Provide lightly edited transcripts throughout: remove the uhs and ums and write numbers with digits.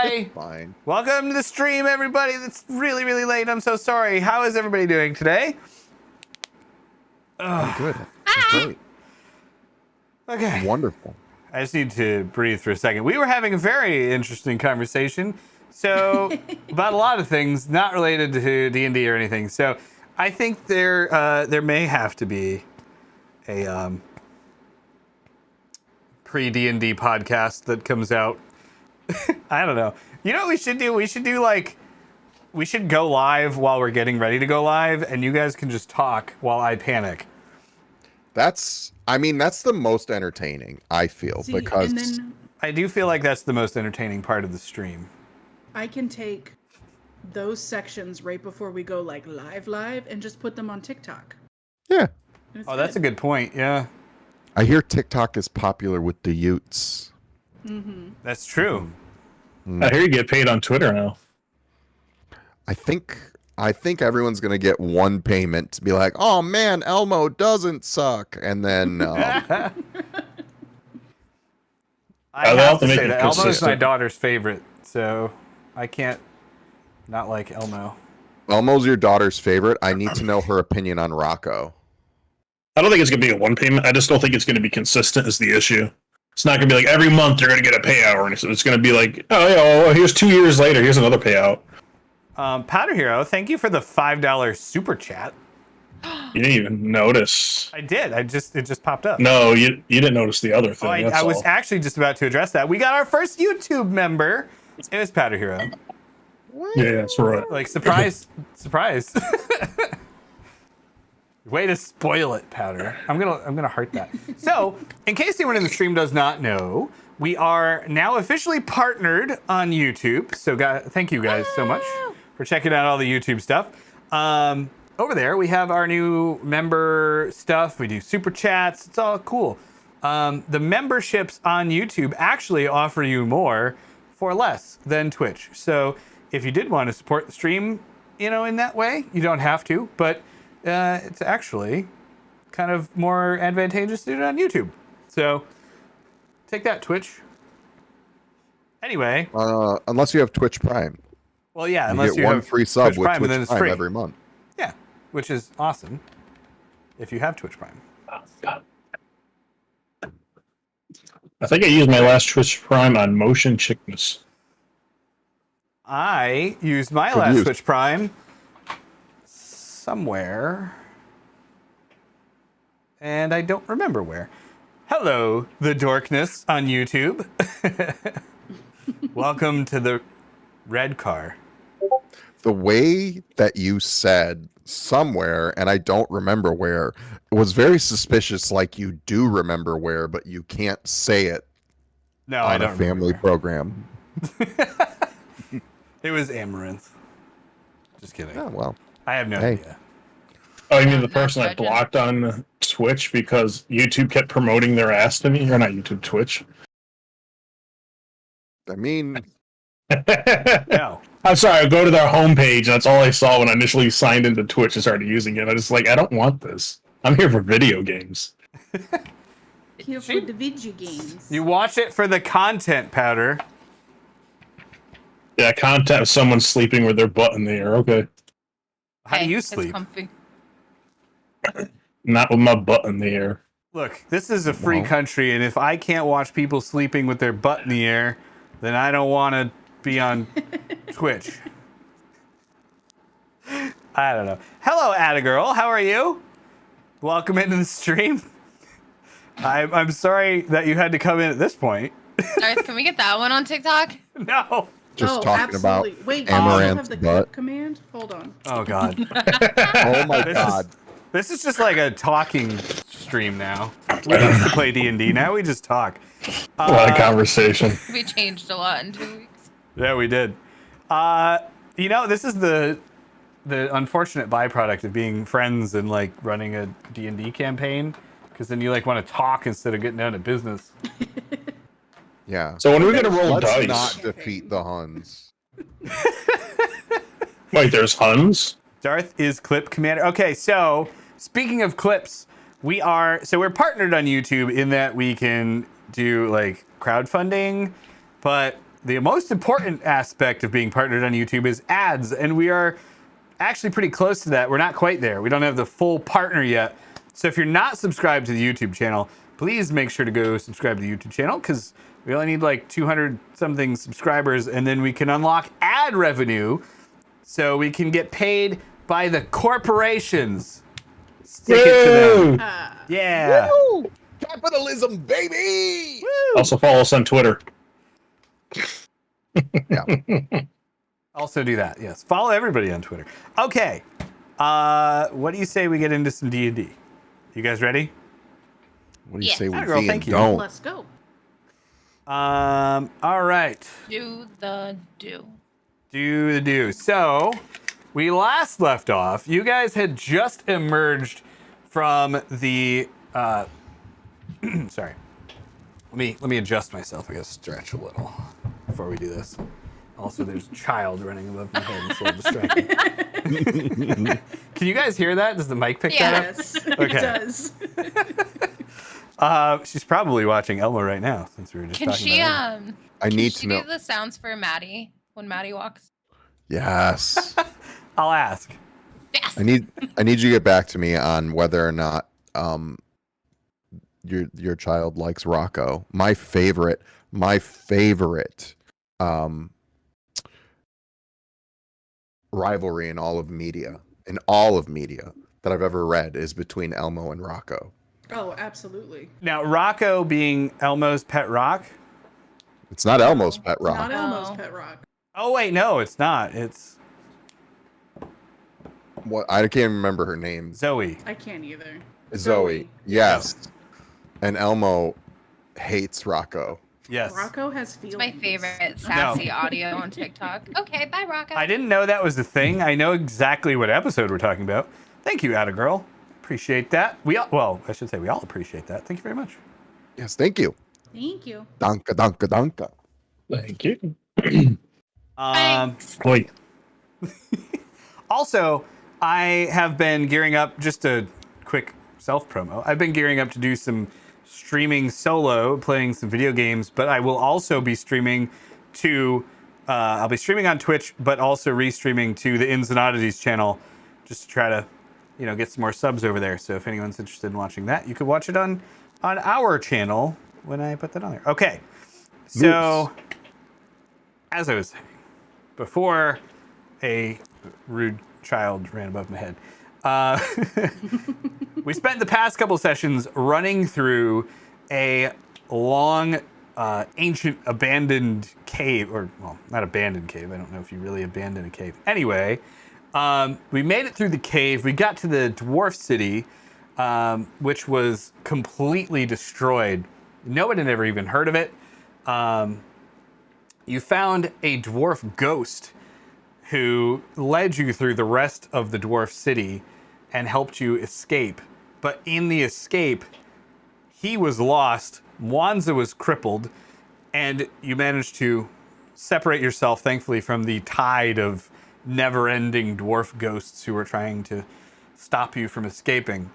Hi. Fine. Welcome to the stream, everybody. That's really, really late. I'm so sorry. How is everybody doing today? I'm good. I'm great. Okay. Wonderful. I just need to breathe for a second. We were having a very interesting conversation, so about a lot of things not related to D&D or anything. So I think there may have to be a pre-D&D podcast that comes out. I don't know. You know what we should do? We should go live while we're getting ready to go live, and you guys can just talk while I panic. That's the most entertaining, I feel, because and then I do feel like that's the most entertaining part of the stream. I can take those sections right before we go like live and just put them on TikTok. yeah. Oh, that's a good point. Yeah. I hear TikTok is popular with the Utes. Mm-hmm. That's true. I hear you get paid on Twitter now. I think everyone's gonna get one payment to be like, oh man, Elmo doesn't suck, and then I They'll have have to to make say it that Elmo is my consistent. daughter's favorite, so I can't not like Elmo. Elmo's your daughter's favorite. I need to know her opinion on Rocco. I don't think it's going to be a one payment. I just don't think it's going to be consistent is the issue. It's not going to be like every month you're going to get a payout. Or anything. It's going to be like, oh, yeah, well, here's 2 years later. Here's another payout. Powder Hero, thank you for the $5 super chat. You didn't even notice. I did. It just popped up. No, you didn't notice the other thing. Oh, I was actually just about to address that. We got our first YouTube member. It was Powder Hero. Yeah, that's right. Like, surprise. Way to spoil it, Powder. I'm gonna heart that. So, in case anyone in the stream does not know, we are now officially partnered on YouTube. So, thank you guys so much for checking out all the YouTube stuff. Over there, we have our new member stuff. We do super chats. It's all cool. The memberships on YouTube actually offer you more for less than Twitch. So, if you did want to support the stream, in that way, you don't have to, but it's actually kind of more advantageous to do it on YouTube. So take that, Twitch. Anyway. Unless you have Twitch Prime. Well, yeah, you unless get you one have free sub Twitch with Prime, Twitch and then it's Prime free every month. Yeah, which is awesome if you have Twitch Prime. Oh, God. I think I used my last Twitch Prime on motion sickness. I used my last Twitch Prime somewhere, and I don't remember where. Hello, the Dorkness on YouTube. Welcome to the red car. The way that you said somewhere, and I don't remember where, it was very suspicious, like you do remember where, but you can't say it No, on I don't a family remember. program. It was Amaranth. Just kidding. Oh, well. I have no Hey. idea. Oh, you mean I'm the not person I judging. blocked on Twitch because YouTube kept promoting their ass to me? Or not YouTube, Twitch. I mean, No. I'm sorry, I go to their homepage, and that's all I saw when I initially signed into Twitch and started using it. I was like, I don't want this. I'm here for video games. Here for the video games. You watch it for the content, Powder. Yeah, contact with someone sleeping with their butt in the air. Okay. How do you It's sleep? comfy. Not with my butt in the air. Look, this is a free Well. country, and if I can't watch people sleeping with their butt in the air, then I don't want to be on Twitch. I don't know. Hello, Attagirl. How are you? Welcome into the stream. I'm sorry that you had to come in at this point. Darth, can we get that one on TikTok? No. just talking about absolutely. Wait, do you still Amaranth's have the butt. clip command? Hold on. Oh, God. Oh my God. This is just like a talking stream now. We used to play D&D. Now we just talk. A lot of conversation. We changed a lot in 2 weeks. Yeah, we did. This is the unfortunate byproduct of being friends and like running a D&D campaign, because then you like want to talk instead of getting down to business. Yeah. So when are we gonna roll Let's dice? not defeat the Huns. Wait, there's Huns? Darth is clip commander. Okay, so speaking of clips, we're partnered on YouTube in that we can do like crowdfunding, but the most important aspect of being partnered on YouTube is ads, and we are actually pretty close to that. We're not quite there. We don't have the full partner yet. So if you're not subscribed to the YouTube channel, please make sure to go subscribe to the YouTube channel, because we only need like 200 something subscribers, and then we can unlock ad revenue so we can get paid by the corporations. Stick it to them. Yeah. Woo! Capitalism, baby! Also follow us on Twitter. Yeah. Also do that. Yes. Follow everybody on Twitter. Okay. What do you say we get into some D&D? You guys ready? What do you Yeah. say we Atta girl, see thank and you. don't? Let's go. All right. Do the do. Do the do. So, we last left off. You guys had just emerged from the. Sorry. Let me adjust myself. I gotta stretch a little before we do this. Also, there's a child running above my head. It's a little distracting. Can you guys hear that? Does the mic pick that up? Yes, Okay. it does. She's probably watching Elmo right now, since we were just Can talking she about it. I can need she to know. do the sounds for Maddie when Maddie walks? Yes. I'll ask. Yes. I need you to get back to me on whether or not your child likes Rocco. My favorite rivalry in all of media that I've ever read is between Elmo and Rocco. Oh, absolutely. Now, Rocco being Elmo's pet rock. It's not Elmo's pet It's rock. not Elmo's Oh. pet rock. Oh wait, no, it's not. It's What I can't remember her name. Zoe. I can't either. Zoe. Yes. And Elmo hates Rocco. Yes. Rocco has feelings. It's my favorite sassy audio on TikTok. Okay, bye, Rocco. I didn't know that was the thing. I know exactly what episode we're talking about. Thank you, Atta Girl. Appreciate that. I should say we all appreciate that. Thank you very much. Yes, thank you. Thank you. Danka, danka, danka. Thank you. Thanks. Wait. Also, I have been gearing up, just a quick self promo. I've been gearing up to do some streaming solo, playing some video games, but I will also be streaming to, I'll be streaming on Twitch, but also restreaming to the Inns and Oddities channel, just to try to, get some more subs over there. So if anyone's interested in watching that, you could watch it on our channel when I put that on there. Okay. So, as I was saying, before a rude child ran above my head, we spent the past couple sessions running through a long, ancient abandoned cave, or, well, not abandoned cave. I don't know if you really abandon a cave. Anyway, we made it through the cave. We got to the dwarf city, which was completely destroyed. Nobody had ever even heard of it. You found a dwarf ghost who led you through the rest of the dwarf city and helped you escape. But in the escape, he was lost, Wanza was crippled, and you managed to separate yourself, thankfully, from the tide of never-ending dwarf ghosts who were trying to stop you from escaping.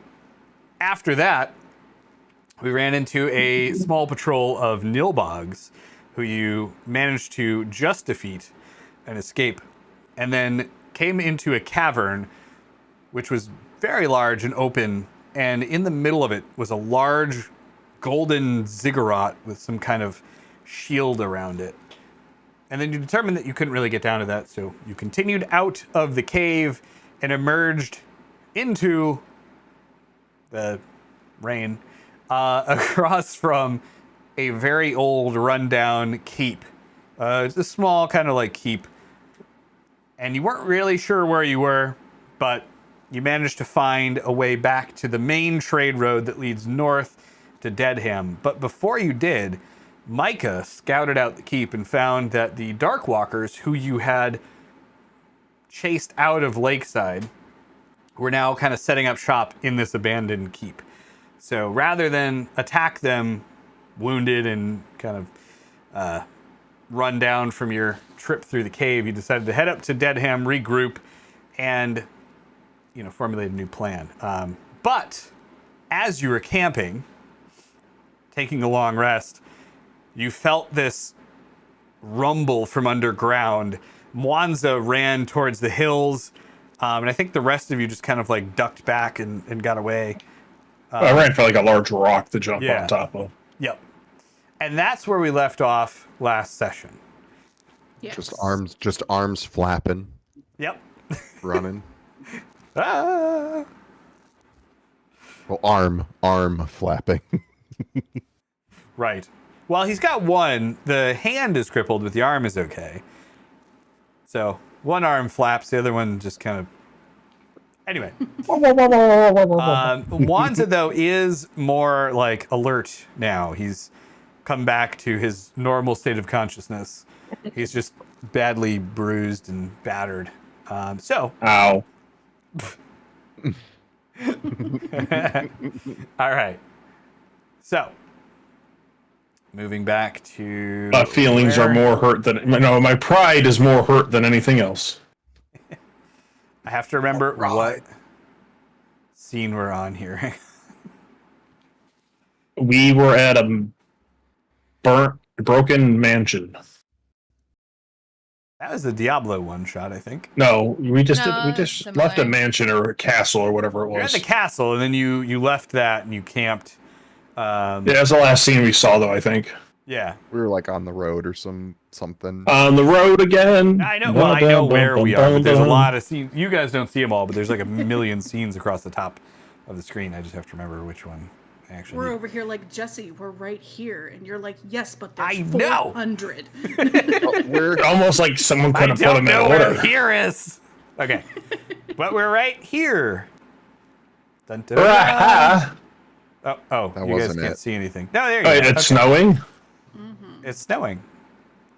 After that, we ran into a small patrol of nilbogs who you managed to just defeat and escape, and then came into a cavern which was very large and open, and in the middle of it was a large golden ziggurat with some kind of shield around it. And then you determined that you couldn't really get down to that, so you continued out of the cave and emerged into the rain across from a very old, rundown keep. It's a small kind of like keep. And you weren't really sure where you were, but you managed to find a way back to the main trade road that leads north to Deadham. But before you did, Micah scouted out the keep and found that the Darkwalkers, who you had chased out of Lakeside, were now kind of setting up shop in this abandoned keep. So rather than attack them wounded and kind of run down from your trip through the cave, you decided to head up to Deadham, regroup, and formulate a new plan. But as you were camping, taking a long rest, you felt this rumble from underground. Mwanza ran towards the hills, and I think the rest of you just kind of like ducked back and got away. I ran for like a large rock to jump yeah. on top of. Yep. And that's where we left off last session. Yes. Just arms flapping, Yep. running. Ah! Well, arm flapping. Right. Well, he's got one. The hand is crippled, but the arm is okay. So one arm flaps, the other one just kind of. Anyway. Wanza, though, is more like alert now. He's come back to his normal state of consciousness. He's just badly bruised and battered. Ow. All right. So, moving back to My feelings are more hurt than my pride is more hurt than anything else. I have to remember what scene we're on here. We were at a broken mansion. That was the Diablo one shot, I think. No, we just similar. left a mansion or a castle or whatever it You're at was. the castle, and then you left that and you camped. Yeah, that's the last scene we saw, though. I think Yeah. We were like on the road or something. on the road again. I know. Well, I know where we are, but there's a lot of scenes. You guys don't see them all, but there's like a million scenes across the top of the screen. I just have to remember which one actually. We're over here like, Jesse, we're right here. And you're like, yes, but there's I know. 400. We're Almost like someone I could have put don't them in know where order. here is. Okay, but we're right here. Dun, dun, dun. Ah, Oh, That you guys wasn't can't it. see anything. No, there you Wait, go. it's Okay. snowing? It's snowing.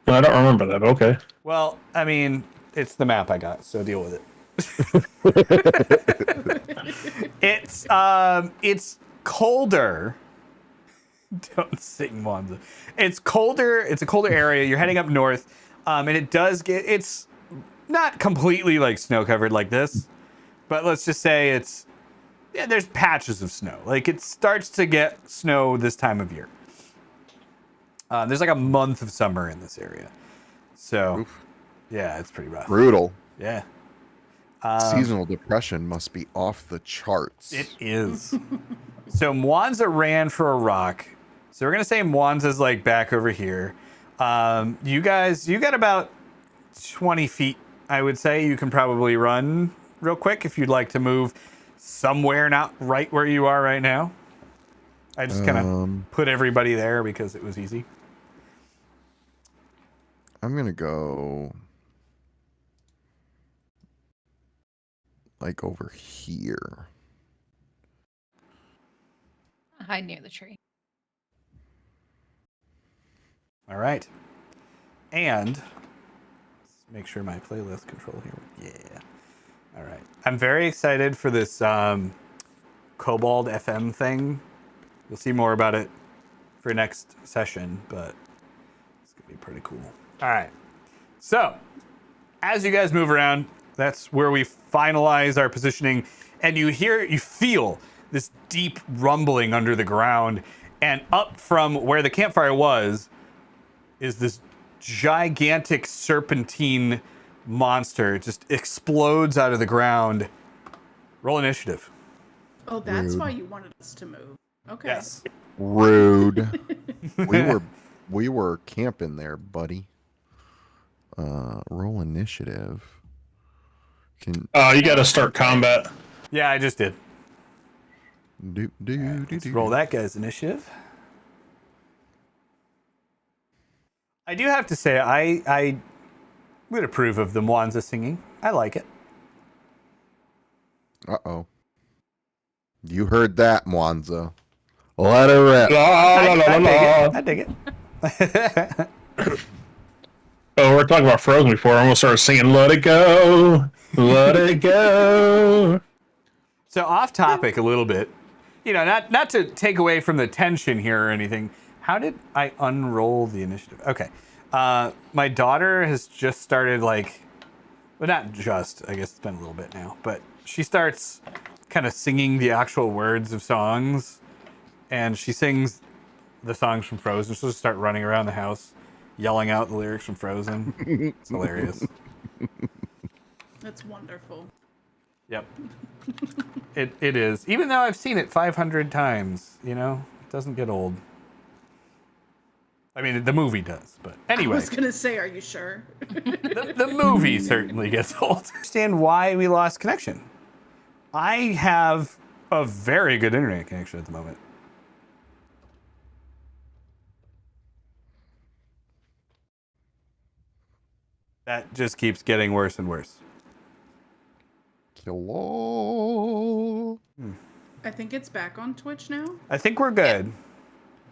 I don't remember that, but okay. Well, I mean, it's the map I got, so deal with it. It's colder. Don't sing, Wanza. It's colder. It's a colder area. You're heading up north, and it does get. It's not completely like snow covered like this, but let's just say it's. Yeah, there's patches of snow. Like it starts to get snow this time of year. There's like a month of summer in this area, so Oof. yeah, it's pretty rough. brutal. Yeah. Seasonal depression must be off the charts. It is. So Mwanza ran for a rock. So we're gonna say Mwanza's like back over here. You guys, you got about 20 feet, I would say. You can probably run real quick if you'd like to move somewhere, not right where you are right now. I just kind of put everybody there because it was easy. I'm gonna go like over here. Hide near the tree. All right. And let's make sure my playlist control here. Yeah. All right. I'm very excited for this Cobalt FM thing. You'll see more about it for next session, but it's going to be pretty cool. All right. So, as you guys move around, that's where we finalize our positioning, and you feel this deep rumbling under the ground, and up from where the campfire was is this gigantic serpentine monster. It just explodes out of the ground. Roll initiative. Oh, that's Rude. why you wanted us to move. Okay. Yes. Rude. we were camping there, buddy. Roll initiative. Can You got to start combat. Yeah, I just did. do. Let's roll that guy's initiative. I do have to say, I would approve of the Mwanza singing. I like it. Uh-oh. You heard that, Mwanza. Let her rip. La, la, la, la, la. I dig it. Oh, we were talking about Frozen before. I almost started singing "Let It Go, Let It Go." So off topic a little bit, you know, not to take away from the tension here or anything. How did I unroll the initiative? Okay. My daughter has just started well, not just, I guess it's been a little bit now, but she starts kind of singing the actual words of songs, and she sings the songs from Frozen. She'll just start running around the house yelling out the lyrics from Frozen. It's hilarious. That's wonderful. Yep. It is. Even though I've seen it 500 times, it doesn't get old. I mean, the movie does, but anyway. I was gonna say, are you sure? The movie certainly gets old. I understand why we lost connection. I have a very good internet connection at the moment. That just keeps getting worse and worse. Hello. I think it's back on Twitch now. I think we're good.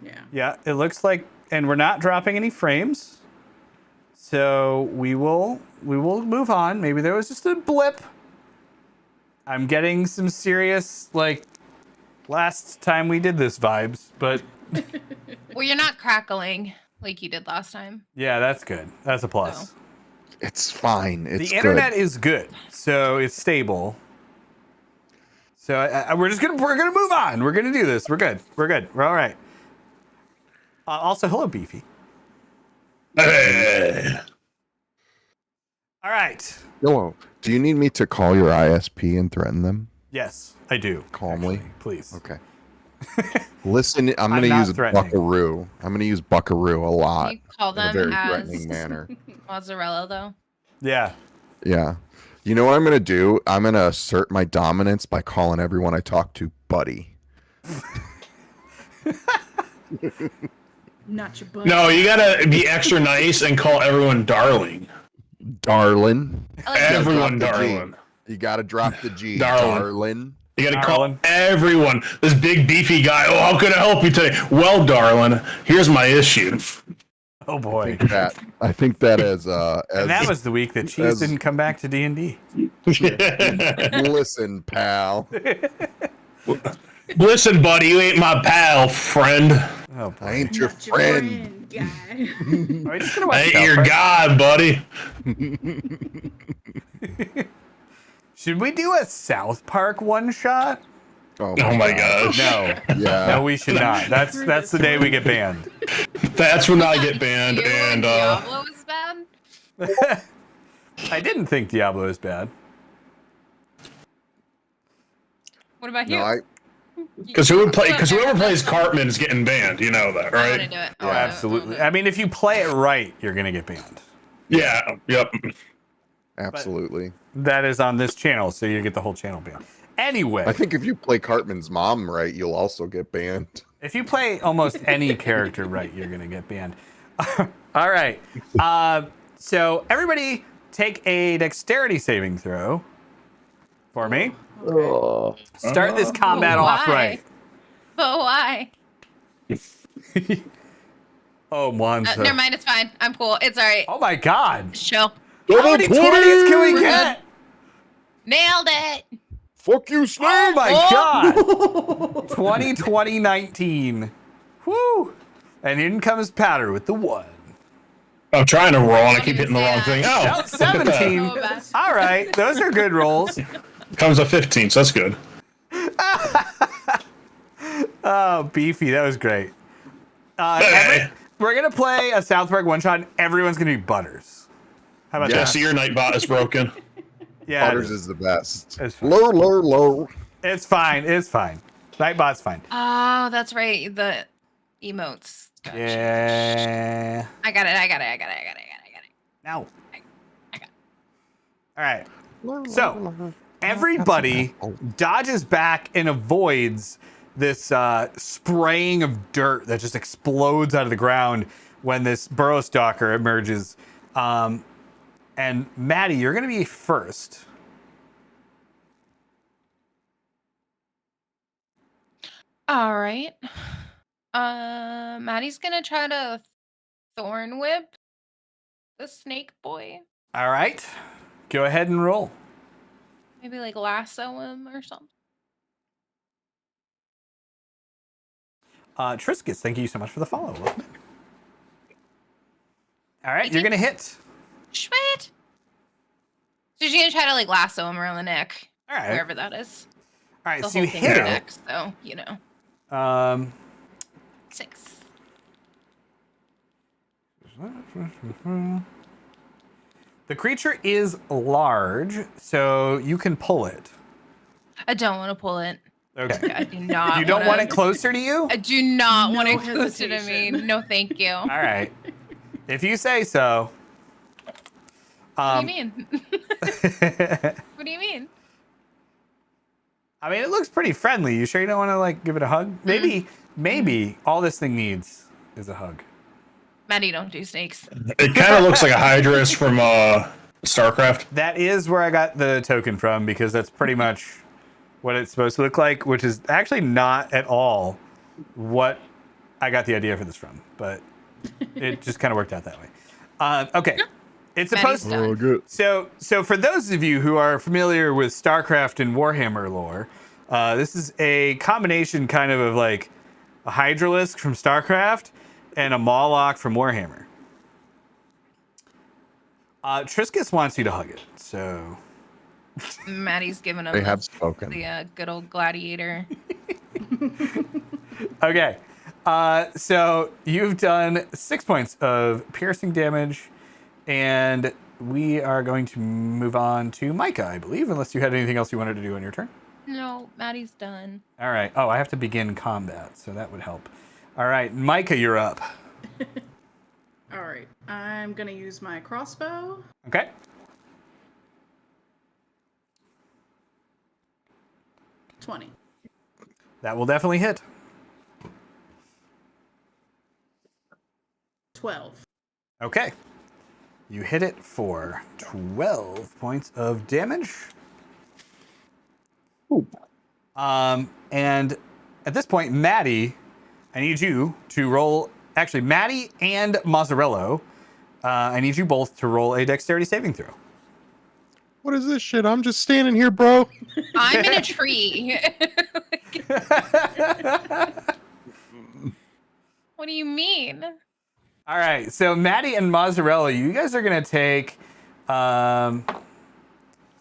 Yeah. Yeah, it looks like, and we're not dropping any frames. So we will move on. Maybe there was just a blip. I'm getting some serious, last time we did this vibes, but Well, you're not crackling like you did last time. yeah, that's good. That's a plus. So. It's fine. It's The internet good. is good, so it's stable. So we're gonna move on. We're gonna do this. We're good. We're all right. Also, hello, Beefy. Hey. All right. Hello. Do you need me to call your ISP and threaten them Yes, I do. calmly? Actually, please. Okay. Listen, I'm going to not use threatening. Buckaroo. I'm going to use Buckaroo a lot You call in a them very as threatening manner. mozzarella, though. Yeah. Yeah. You know what I'm going to do? I'm going to assert my dominance by calling everyone I talk to buddy. Not your butt. No, you gotta be extra nice and call everyone darling. Darlin. I like Everyone Drop the G. darling. You got to drop the G. Darlin. Darlin. You gotta Darling. call everyone. This big beefy guy. Oh, how can I help you today? Well, darling, here's my issue. Oh boy. I think that as And that was the week that Cheese as- didn't come back to D&D. listen, pal. Listen, buddy, you ain't my pal, friend. Oh boy. I ain't your Not your friend. guy. Are we just gonna watch I ain't South your Park? guy, buddy. Should we do a South Park one shot? Oh Oh my gosh. No. Yeah. No, we should not. That's the day we get banned. That's when I get banned. You And Diablo is bad? I didn't think Diablo was bad. What about you? No, I because whoever plays Cartman is getting banned. You know that, I want to right? do it. Oh, absolutely. I mean, if you play it right, you're gonna get banned. Yeah. Yep. absolutely. That is on this channel, so you get the whole channel banned. Anyway, I think if you play Cartman's mom right, you'll also get banned. if you play almost any character right, you're gonna get banned. All right. So everybody, take a dexterity saving throw for me. Start this combat off Why? right. But why? Oh, Monza. Never mind, it's fine. I'm cool. It's all right. Oh my God. Chill. How many 20s can we We're get? Nailed it. Fuck you, Snake! Oh my Oh. God. 2019. Woo. And in comes Powder with the 1. I'm trying to roll and I keep hitting the wrong thing. Oh, That was 17. Oh, bad. All right. Those are good rolls. comes a 15, so that's good. Oh, Beefy. That was great. Hey. We're going to play a South Park one shot, and everyone's going to be Butters. How about Yeah. that? So your Nightbot is broken. Yeah. Butters is the best. It's fine. Low. It's fine. It's fine. Nightbot's fine. Oh, that's right. The emotes. Gotcha. Yeah. I got it. No. I got it. All right. So, everybody dodges back and avoids this spraying of dirt that just explodes out of the ground when this burrow stalker emerges. And Maddie, you're going to be first. All right. Maddie's gonna try to thorn whip the snake boy. All right. Go ahead and roll. Maybe like lasso him or something. Triscus, thank you so much for the follow. Welcome in. All right, Thank you're you. going to hit. Sweet. So she's gonna try to like lasso him around the neck, All right. wherever that is. All right, The so you whole thing's hit the him. neck, so you know. 6. The creature is large, so you can pull it. I don't want to pull it. Okay. I do not. You don't want wanna- it closer to you? I do not want No it closer to me. hesitation. No, thank you. All right. If you say so. What do you mean? What do you mean? I mean, it looks pretty friendly. You sure you don't want to like give it a hug? Maybe all this thing needs is a hug. Maddie, don't do snakes. It kind of looks like a Hydrus from StarCraft. That is where I got the token from because that's pretty much what it's supposed to look like, which is actually not at all what I got the idea for this from, but it just kind of worked out that way. Okay. It's supposed Maddie's done. good. So for those of you who are familiar with StarCraft and Warhammer lore, this is a combination kind of like a Hydralisk from StarCraft and a Moloch from Warhammer. Triscus wants you to hug it, so Maddie's giving him They have spoken. the good old gladiator. okay. So you've done 6 points of piercing damage, and we are going to move on to Micah, I believe, unless you had anything else you wanted to do on your turn. No, Maddie's done. All right. Oh, I have to begin combat, so that would help. All right, Micah, you're up. All right. I'm going to use my crossbow. Okay. $20. That will definitely hit. 12. Okay. You hit it for 12 points of damage. And at this point, Maddie, I need you to roll. Actually, Maddie and Mazzarello, I need you both to roll a dexterity saving throw. What is this shit? I'm just standing here, bro. I'm in a tree. What do you mean? All right, so Maddie and Mazzarello, you guys are gonna take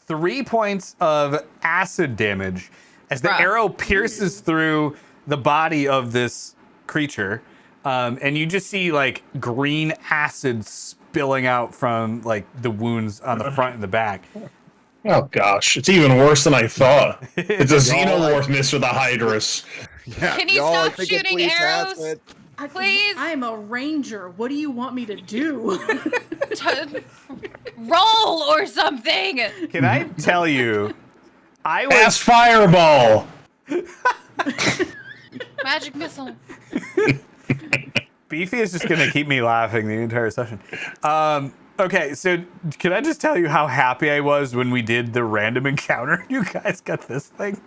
3 points of acid damage as the Bruh. arrow pierces through the body of this creature, and you just see like green acid spilling out from like the wounds on the front and the back. Oh gosh, it's even worse than I thought. It's a xenomorph mixed with a Hydrus. Yeah, Can you y'all are stop thinking shooting police arrows? acid. Please? I'm a ranger. What do you want me to do? Roll or something. Can I tell you, I was Fast fireball. Magic missile. Beefy is just gonna keep me laughing the entire session. Okay, so can I just tell you how happy I was when we did the random encounter? You guys got this thing.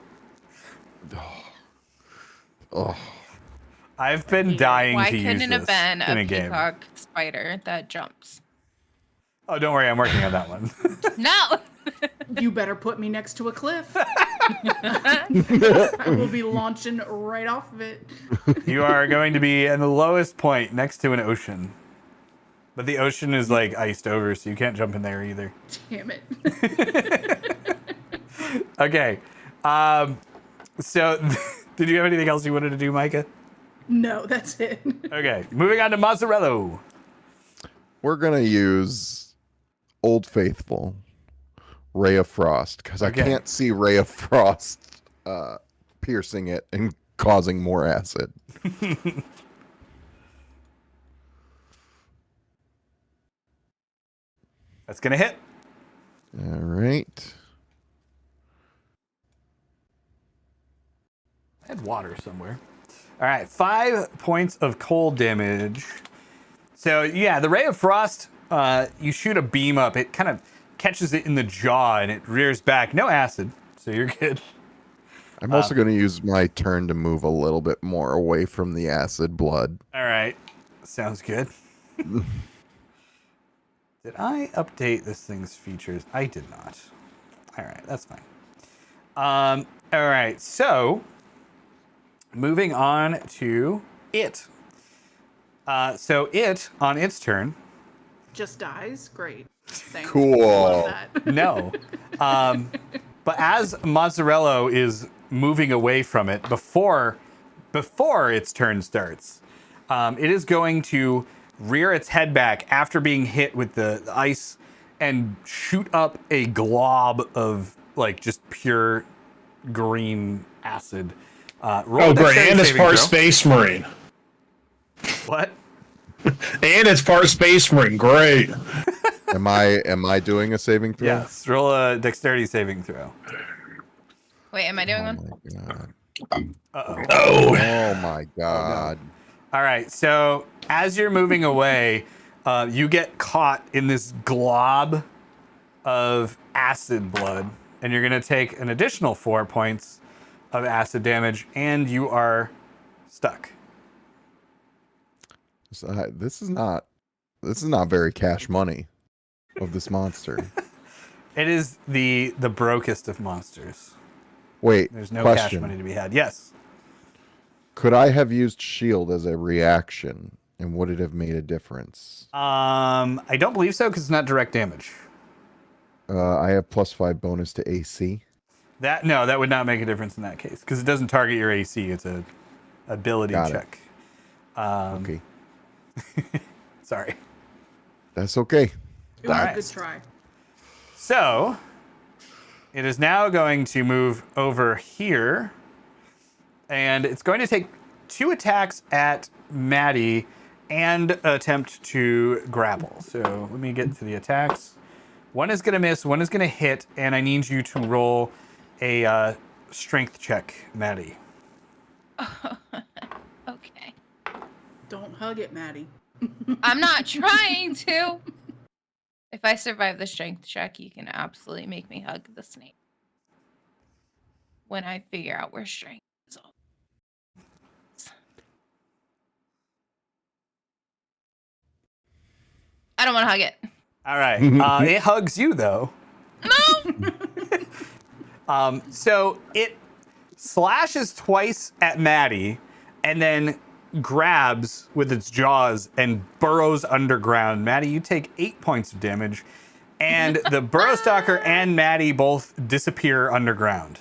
Oh, I've been dying Why to use couldn't it this have been in a a game. peacock spider that jumps? Oh, don't worry, I'm working on that one. No. You better put me next to a cliff. I will be launching right off of it. You are going to be in the lowest point next to an ocean. But the ocean is like iced over, so you can't jump in there either. Damn it. Okay. So did you have anything else you wanted to do, Micah? No, that's it. Okay, moving on to Mazzarello. we're gonna use Old Faithful, Ray of Frost, because Okay. I can't see Ray of Frost piercing it and causing more acid. That's gonna hit. All right. I had water somewhere. All right, 5 points of cold damage. So yeah, the Ray of Frost, you shoot a beam up. It kind of catches it in the jaw and it rears back. No acid, so you're good. I'm also going to use my turn to move a little bit more away from the acid blood. All right, sounds good. Did I update this thing's features? I did not. All right, that's fine. All right, so moving on to it. So it, on its turn, Just dies? Great. Thanks. Cool. Love that. no. But as Mazzarello is moving away from it, before its turn starts, it is going to rear its head back after being hit with the ice and shoot up a glob of like just pure green acid. Roll Oh, a great. dexterity And it's saving part throw. Space Marine. What? And it's part Space Marine. Great. Am I doing a saving throw? Yes. Roll a dexterity saving throw. Wait, am I doing Oh one? my god. Uh-oh. Oh. Oh my god. All right. So as you're moving away, you get caught in this glob of acid blood, and you're going to take an additional 4 points of acid damage, and you are stuck. This is not very cash money of this monster. It is the brokest of monsters. Wait, There's no question. cash money to be had. Yes. Could I have used shield as a reaction, and would it have made a difference? I don't believe so because it's not direct damage. I have +5 bonus to AC. That would not make a difference in that case because it doesn't target your AC. It's a ability Got it. check. Okay, Sorry. that's okay. It was Alright. a good try. So it is now going to move over here, and it's going to take 2 attacks at Maddie and attempt to grapple. So let me get to the attacks. One is going to miss, one is going to hit, and I need you to roll a strength check, Maddie. Okay. Don't hug it, Maddie. I'm not trying to. If I survive the strength check, you can absolutely make me hug the snake. When I figure out where strength is. I don't want to hug it. All right. It hugs you, though. No! So it slashes twice at Maddie and then grabs with its jaws and burrows underground. Maddie, you take 8 points of damage, and the burrow stalker and Maddie both disappear underground.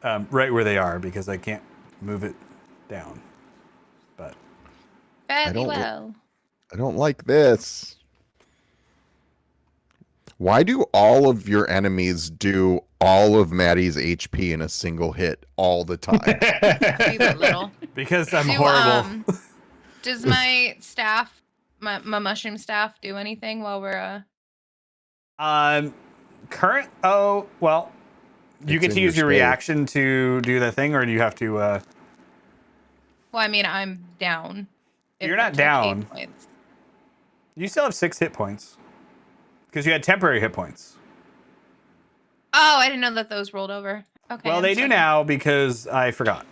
Right where they are because I can't move it down. But Fairly don't- well. I don't like this. Why do all of your enemies do all of Maddie's HP in a single hit all the time? Leave it little. because I'm Do, horrible. Does my staff, my mushroom staff, do anything while we're Oh, well, you It's get in to use your your stave. reaction to do the thing, or do you have to? Well, I mean, I'm down. if You're I not took down. 8 points. You still have 6 hit points because you had temporary hit points. Oh, I didn't know that those rolled over. Okay. Well, I'm they do sorry. now because I forgot.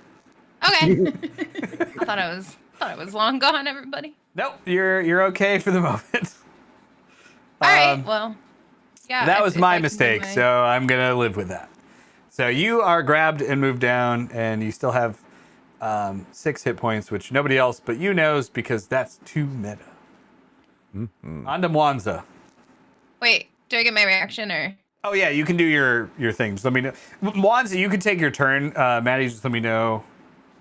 Okay. I thought I was long gone, everybody. Nope, you're okay for the moment. All right. Um, Well, yeah. that if- was if I my can do mistake, my- so I'm gonna live with that. So you are grabbed and moved down, and you still have 6 hit points, which nobody else but you knows because that's too meta. On to Mwanza. Wait, do I get my reaction or? Oh yeah, you can do your thing. Just let me know. Mwanza, you can take your turn. Maddie, just let me know.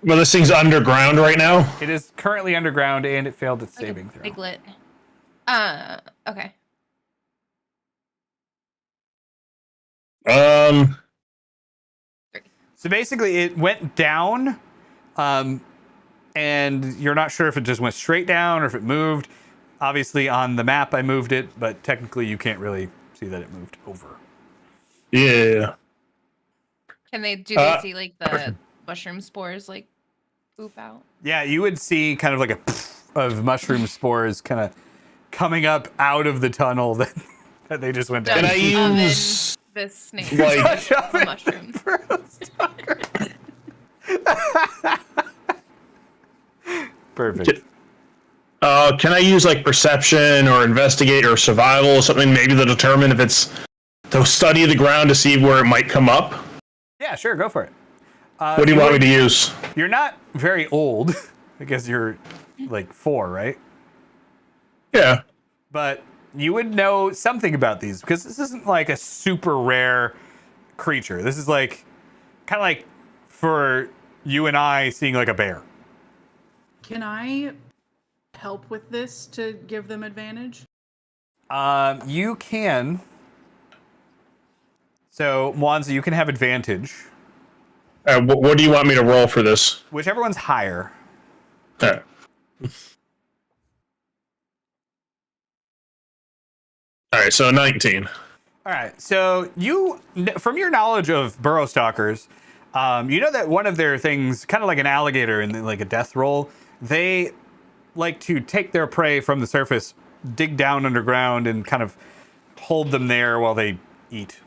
Well, this thing's underground right now. It is currently underground, and it failed its Like a saving throw. piglet. Okay. So basically, it went down, and you're not sure if it just went straight down or if it moved. Obviously, on the map, I moved it, but technically, you can't really see that it moved over. Yeah. Can they do Uh, they see like the mushroom spores like poof out? Yeah, you would see kind of like a of mushroom spores kind of coming up out of the tunnel that they just went down. Can I Oven use this snake like Shove the it mushrooms? for a stalker. Perfect. can I use like perception or investigate or survival or something maybe to determine if it's to study the ground to see where it might come up? Yeah, sure, go for it. What do you want me to use? You're not very old. I guess you're like 4, right? Yeah. But you would know something about these because this isn't like a super rare creature. This is like kind of like for you and I seeing like a bear. Can I help with this to give them advantage? You can. So, Mwanza, you can have advantage. What do you want me to roll for this? Whichever one's higher. All right, so 19. All right. So you, from your knowledge of burrow stalkers, you know that one of their things, kind of like an alligator in like a death roll, they like to take their prey from the surface, dig down underground, and kind of hold them there while they eat.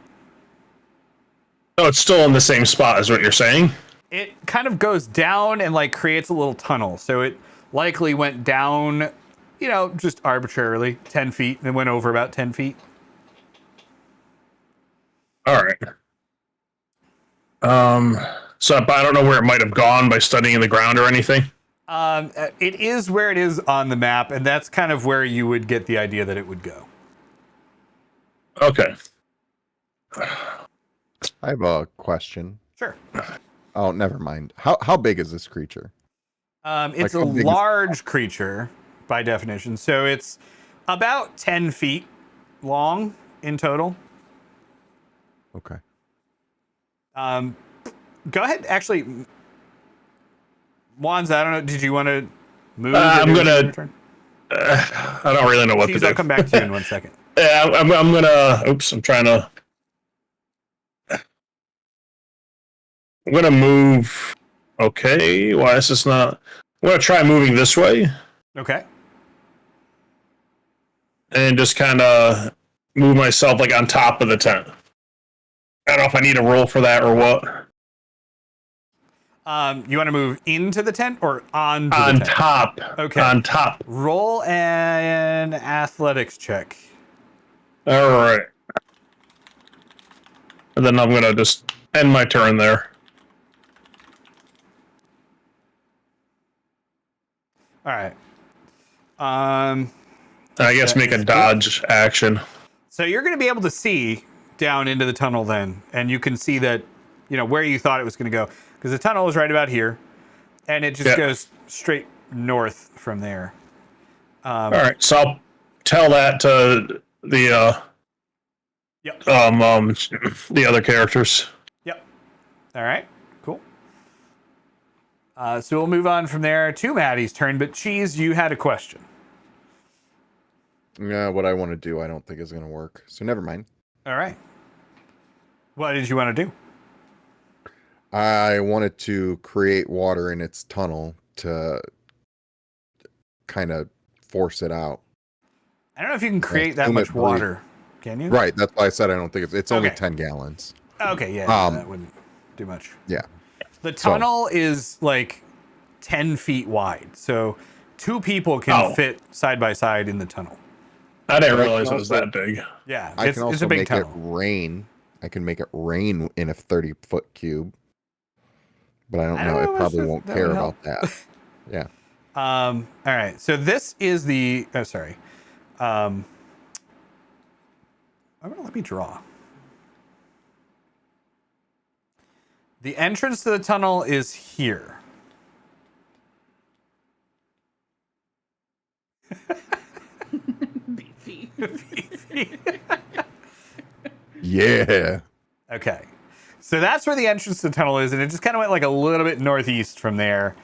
Oh, it's still in the same spot, is what you're saying? It kind of goes down and like creates a little tunnel. So it likely went down, you know, just arbitrarily 10 feet and went over about 10 feet. All right. So I don't know where it might have gone by studying the ground or anything. It is where it is on the map, and that's kind of where you would get the idea that it would go. Okay. I have a question. Sure. Oh, never mind. How big is this creature? It's Like, a how big is- large creature by definition, so it's about 10 feet long in total. Okay. Go ahead. Actually, Wanza, I don't know. Did you want to move? I'm your gonna- turn? I don't really know what Jeez, to do. I'll come back to you in 1 second. Yeah, I'm gonna. Oops, I'm trying to. I'm gonna move. Okay, why is this not? I'm gonna try moving this way Okay. and just kind of move myself like on top of the tent. I don't know if I need a roll for that or what. You want to move into the tent or onto the On tent? top. Okay. On top. Roll an athletics check. All right. And then I'm gonna just end my turn there. All right. I guess That make a is dodge action. So you're going to be able to see down into the tunnel then, and you can see that, you know, where you thought it was going to go, because the tunnel is right about here, and it just goes straight north from there. All right, so I'll tell that to the Yep. the other characters. Yep. All right. Cool. So we'll move on from there to Maddie's turn, but Cheese, you had a question. Yeah, what I want to do, I don't think is going to work. So never mind. All right. What did you want to do? I wanted to create water in its tunnel to kind of force it out. I don't know if you can create that assume much it breathes. water. Can you? Right. That's why I said I don't think it's only Okay. 10 gallons. Okay, yeah, that wouldn't do much. Yeah. The tunnel is like 10 feet wide, so 2 people can fit side by side in the tunnel. I didn't But I realize can it was also- that big. Yeah, I it's can also a big make tunnel. it rain. I can make it rain in a 30-foot cube. But I don't I know. don't It know if probably won't that care would about help. that. Yeah. All right, so this is the. Oh, sorry. I'm gonna let me draw. The entrance to the tunnel is here. Beefy. Yeah. Okay. So that's where the entrance to the tunnel is, and it just kind of went like a little bit northeast from there,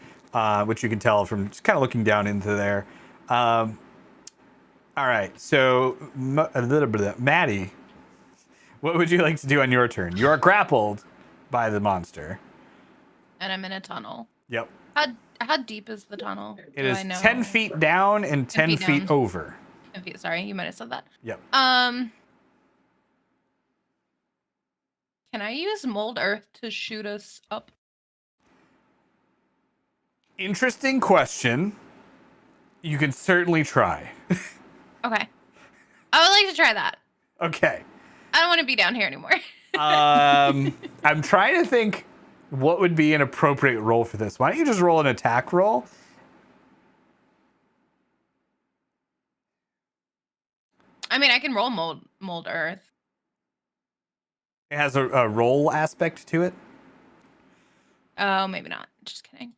which you can tell from just kind of looking down into there. All right. So a little bit of that. Maddie, what would you like to do on your turn? You are grappled by the monster. And I'm in a tunnel. Yep. How deep is the tunnel? It Do is I know? 10 feet down and 10 feet feet down. over. 10 feet. Sorry, you might have said that. Yep. Can I use mold earth to shoot us up? Interesting question. You can certainly try. Okay. I would like to try that. Okay. I don't want to be down here anymore. I'm trying to think what would be an appropriate roll for this. Why don't you just roll an attack roll? I mean, I can roll mold earth. It has a roll aspect to it. Oh, maybe not. Just kidding.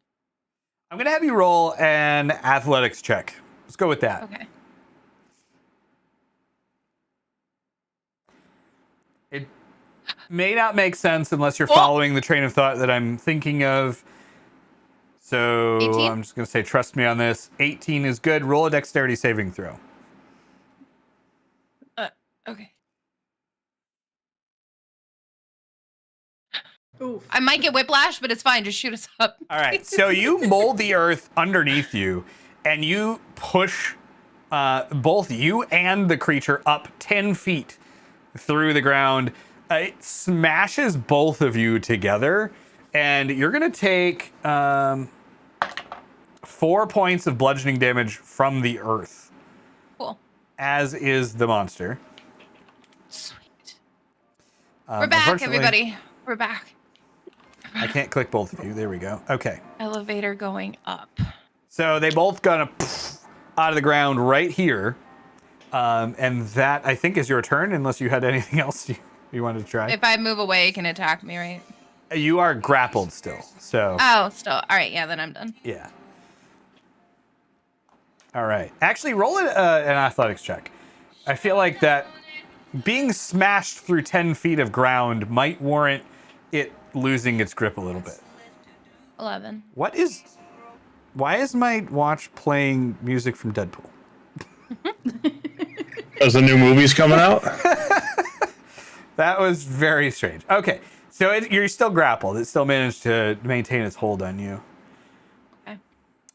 I'm going to have you roll an athletics check. Let's go with that. Okay. It may not make sense unless you're Oh! following the train of thought that I'm thinking of. So 18? I'm just going to say, trust me on this. 18 is good. Roll a dexterity saving throw. Okay. Oof. I might get whiplash, but it's fine. Just shoot us up. All right. So you mold the earth underneath you, and you push both you and the creature up 10 feet through the ground. It smashes both of you together, and you're going to take 4 points of bludgeoning damage from the earth, Cool. as is the monster. Sweet. We're back, Unfortunately, everybody. We're back. I can't click both of you. There we go. Okay. Elevator going up. So they both gonna out of the ground right here. And that, I think, is your turn, unless you had anything else you wanted to try. If I move away, it can attack me, right? You are grappled still, so Oh, still. All right, yeah, then I'm done. yeah. All right. Actually, roll an athletics check. I feel like that being smashed through 10 feet of ground might warrant it losing its grip a little bit. 11. Why is my watch playing music from Deadpool? As the new movie's coming out. That was very strange. Okay, so you're still grappled. It still managed to maintain its hold on you. Okay.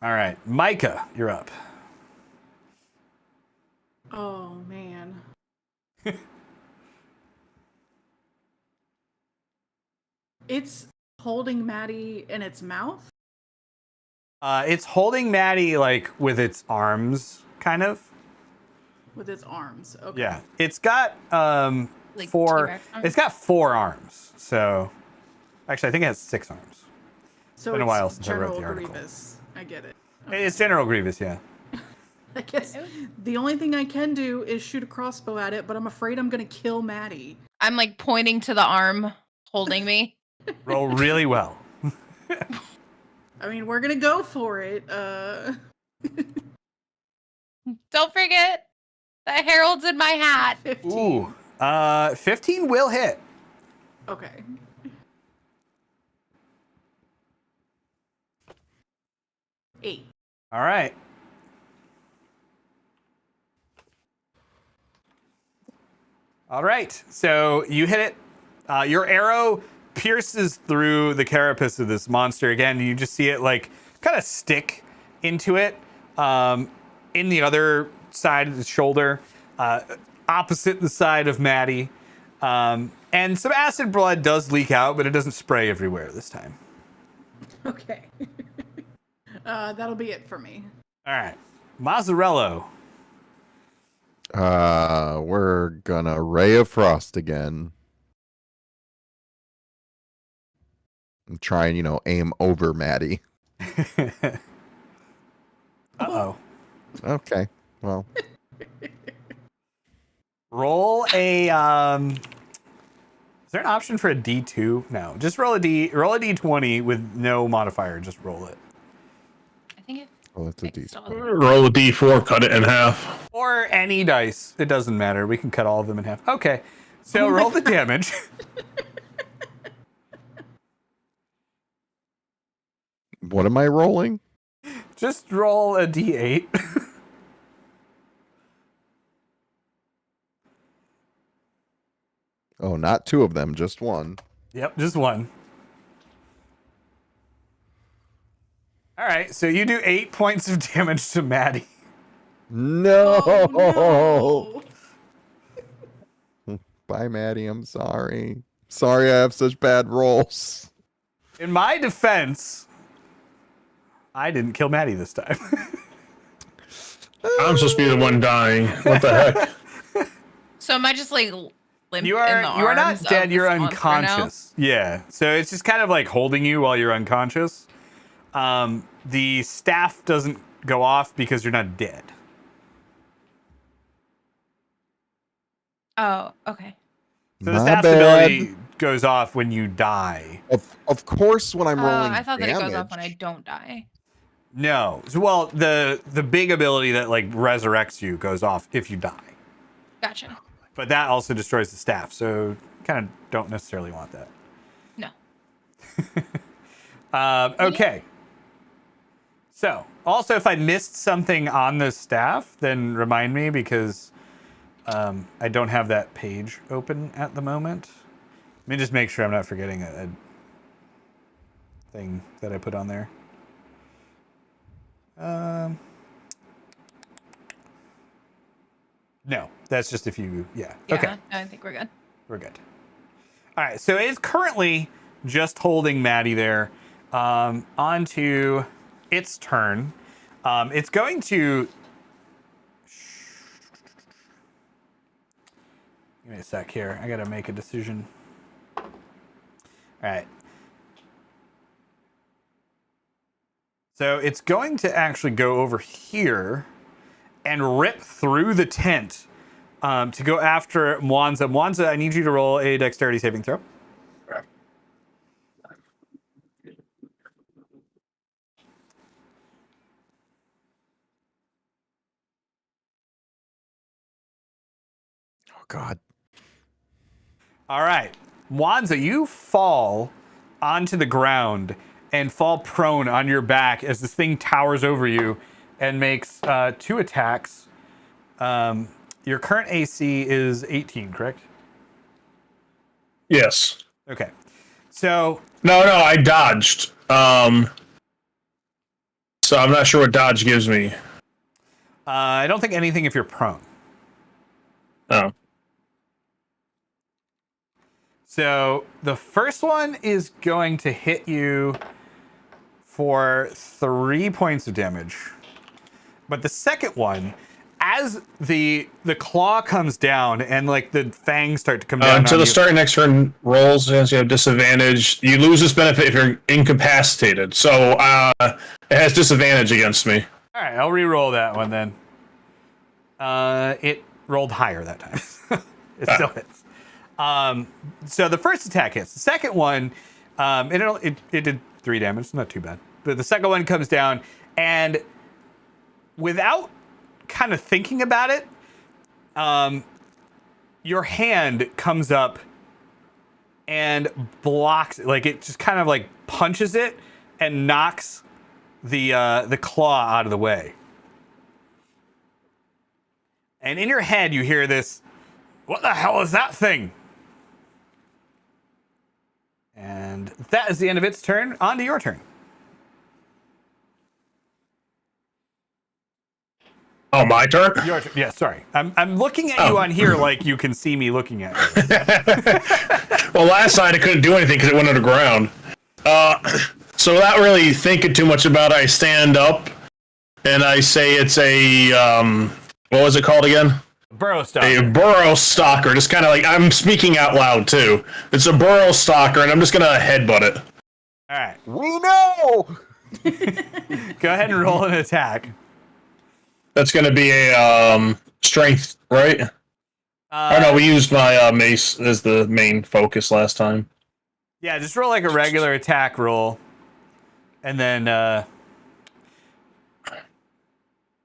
All right, Micah, you're up. Oh man. It's holding Maddie in its mouth. It's holding Maddie like with its arms, kind of. With its arms. Okay. Yeah, it's got Like four. T-Rex arms? It's got 4 arms. So, actually, I think it has 6 arms. So been a it's while since I wrote General the article. Grievous. I get it. It's General Grievous, yeah. I guess the only thing I can do is shoot a crossbow at it, but I'm afraid I'm gonna kill Maddie. I'm like pointing to the arm holding me. Roll really well. I mean, we're gonna go for it. Don't forget the herald's in my hat. 15. Ooh, 15 will hit. Okay. Eight. All right. All right. So you hit it. Your arrow pierces through the carapace of this monster again. You just see it like kind of stick into it in the other side of the shoulder, opposite the side of Maddie. And some acid blood does leak out, but it doesn't spray everywhere this time. Okay. That'll be it for me. All right. Mazzarello. We're gonna Ray of Frost again. And try and, aim over Maddie. Uh-oh. Okay. Well, Roll a is there an option for a D2? No. Just roll a D20 with no modifier. Just roll it. I think it well, it's a fixed D. all the- Roll a d4, cut it in half. Or any dice. It doesn't matter. We can cut all of them in half. Okay. So roll the damage. What am I rolling? Just roll a D8. Oh, not 2 of them, just 1. Yep, just 1. All right, so you do 8 points of damage to Maddie. No. Oh, no. Bye, Maddie. I'm sorry. Sorry I have such bad rolls. In my defense, I didn't kill Maddie this time. I'm supposed to be the one dying. What the heck? So am I just like limp You in are the you are not arms of dead. You're this monster now? unconscious. Yeah. So it's just kind of like holding you while you're unconscious. The staff doesn't go off because you're not dead. Oh, okay. So the My staff's bad. ability goes off when you die. Of course, when I'm rolling I thought that damage, it goes off when I don't die. No. Well, the big ability that like resurrects you goes off if you die. Gotcha. But that also destroys the staff, so kind of don't necessarily want that. No. Okay. So, also, if I missed something on the staff, then remind me because I don't have that page open at the moment. Let me just make sure I'm not forgetting a thing that I put on there. No, that's just if you, yeah. Okay. I think we're good. We're good. All right, so it's currently just holding Maddie there. On to its turn. It's going to... Give me a sec here. I gotta make a decision. All right. So it's going to actually go over here and rip through the tent to go after Mwanza. Mwanza, I need you to roll a dexterity saving throw. Oh God. All right. Mwanza, you fall onto the ground and fall prone on your back as this thing towers over you and makes 2 attacks. Your current AC is 18, correct? Yes. Okay. So... No, I dodged. So I'm not sure what dodge gives me. I don't think anything if you're prone. Oh. So the first one is going to hit you for 3 points of damage. But the second one, as the claw comes down and like the fangs start to come down Until on the you, start of next turn rolls, as you have disadvantage. You lose this benefit if you're incapacitated. So it has disadvantage against me. all right, I'll re-roll that one then. It rolled higher that time. It still hits. So the first attack hits. The second one, it did 3 damage. Not too bad. But the second one comes down, and without kind of thinking about it, your hand comes up and blocks it. Like it just kind of like punches it and knocks the claw out of the way. And in your head, you hear this, "What the hell is that thing?" And that is the end of its turn. On to your turn. Oh, my turn? Your turn. Yeah, sorry. I'm looking at you on here like you can see me looking at you. Well, last night I couldn't do anything because it went underground. So without really thinking too much about it, I stand up and I say it's a, what was it called again? Burrow A stalker. burrow stalker. Just kind of like, I'm speaking out loud too. It's a burrow stalker and I'm just going to headbutt it. All right. We know. Go ahead and roll an attack. That's going to be a strength, right? Oh no, we used my mace as the main focus last time. Yeah, just roll like a regular attack roll. And then,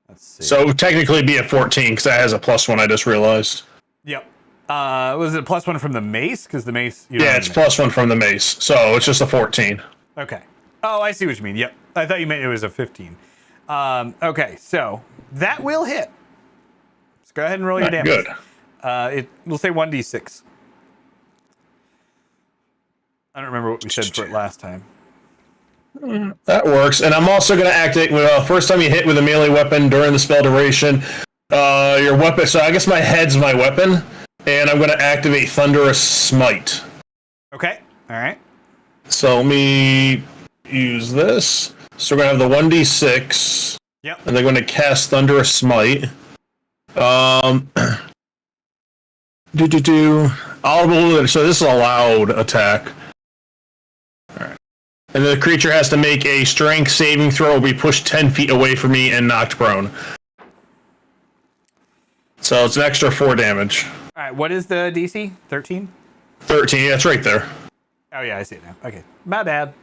let's see. So it would technically be a 14 because that has a +1, I just realized. Yep. Was it a +1 from the mace? Because the mace... You don't Yeah, have it's the mace. +1 from the mace. So it's just a 14. Okay. Oh, I see what you mean. Yep. I thought you meant it was a 15. Okay, so that will hit. Let's go ahead and roll your damage. Good. We'll say 1d6. I don't remember what we said for it last time. That works. And I'm also going to activate, first time you hit with a melee weapon during the spell duration, your weapon, so I guess my head's my weapon, and I'm going to activate Thunderous Smite. Okay. All right. So let me use this. So we're going to have the 1d6, Yep. and they're going to cast Thunderous Smite. Audible, so this is a loud attack. Alright. And the creature has to make a strength saving throw or be pushed 10 feet away from me and knocked prone. So it's an extra 4 damage. All right. What is the DC? 13? 13, yeah, it's right there. Oh, yeah, I see it now. Okay. My bad.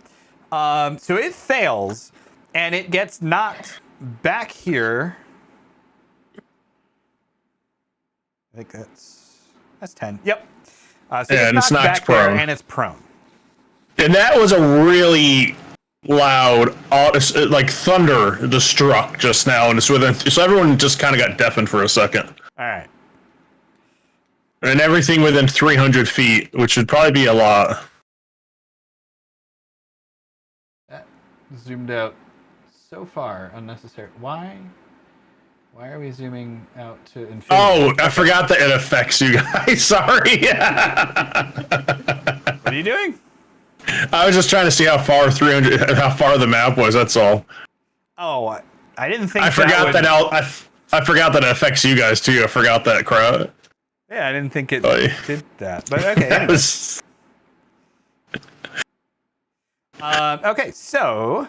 So it fails, and it gets knocked back here. I think that's 10. Yep. So Yeah, and it's knocked back there, prone. and it's prone. And that was a really loud, like thunder just struck just now, and it's within. So everyone just kind of got deafened for a second. All right. And everything within 300 feet, which would probably be a lot. That zoomed out so far, unnecessary. Why are we zooming out to infinity? Oh, I forgot that it affects you guys. Sorry. What are you doing? I was just trying to see how far the map was. That's all. Oh, I didn't think. I forgot I forgot that it affects you guys too. I forgot that crowd. Yeah, I didn't think it Oh, did that. But okay. Anyway. Okay, so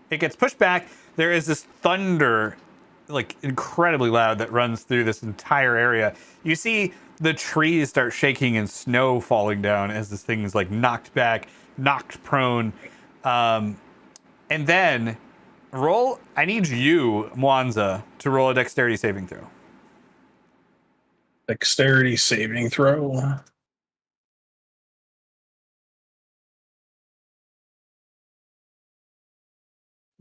it gets pushed back. There is this thunder, like incredibly loud, that runs through this entire area. You see the trees start shaking and snow falling down as this thing is like knocked back, knocked prone. And then I need you, Mwanza, to roll a dexterity saving throw. Dexterity saving throw.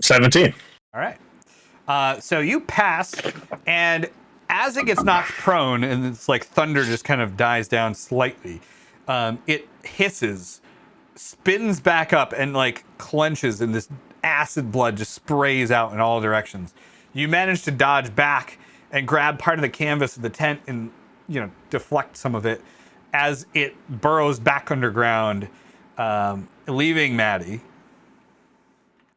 $17. All right. So you pass, and as it gets knocked prone, and it's like thunder just kind of dies down slightly, it hisses, spins back up, and like clenches, and this acid blood just sprays out in all directions. You manage to dodge back and grab part of the canvas of the tent and, deflect some of it as it burrows back underground, leaving Maddie,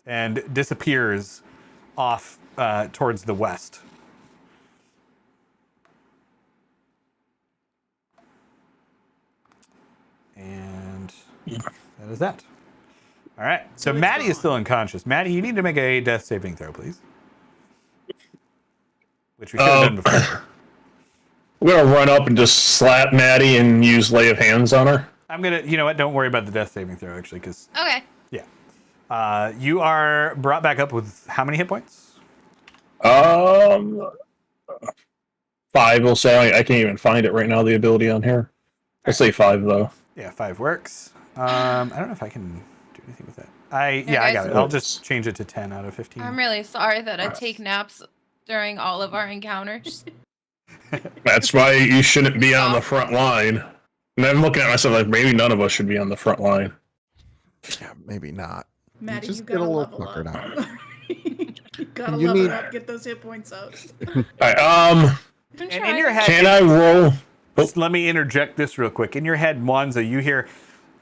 and disappears off towards the west. And that is that. All right. So Maddie is still unconscious. Maddie, you need to make a death saving throw, please. Which we should have done before. We're gonna run up and just slap Maddie and use lay of hands on her. I'm gonna, you know what? Don't worry about the death saving throw, actually, because Okay. you are brought back up with how many hit points? 5. We'll say I can't even find it right now. The ability on here. I'll say 5 though. Yeah, 5 works. I don't know if I can do anything with that. I guys. got it. I'll just change it to 10 out of 15. I'm really sorry that I take naps during all of our encounters. That's why you shouldn't be on the front line. And I'm looking at myself like maybe none of us should be on the front line. Yeah, maybe not. Maddie, just you get a gotta little level puckered up. out. You gotta You level need- up, get those hit points up. All right, I'm And in trying. your head, can I roll? just let me interject this real quick. In your head, Mwanza, you hear,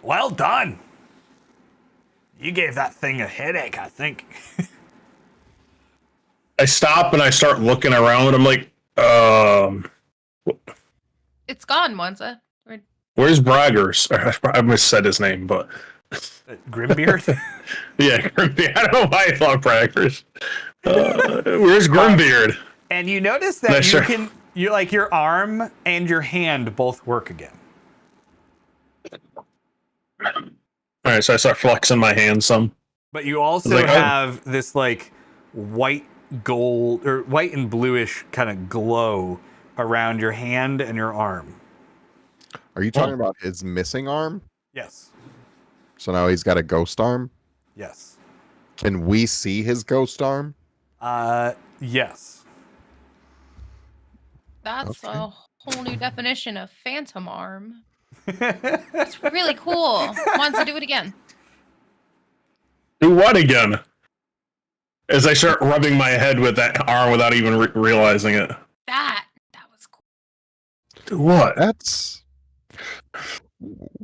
"Well done. You gave that thing a headache, I think." I stop and I start looking around. I'm like, It's gone, Monza. where's Braggers? I missaid his name, but Grimbeard? yeah, Grimbeard. I don't know why I thought Braggers. Where's Grimbeard? And you notice that Yeah, sure. you like your arm and your hand both work again. All right, so I start flexing my hand some. But you also Like, have this like white gold or white and bluish kind of glow around your hand and your arm. Are you talking about his missing arm? Yes. So now he's got a ghost arm? Yes. Can we see his ghost arm? Yes. That's Okay. a whole new definition of phantom arm. It's really cool. Monza, do it again. Do what again? As I start rubbing my head with that arm without even realizing it. That was cool. Do what? That's.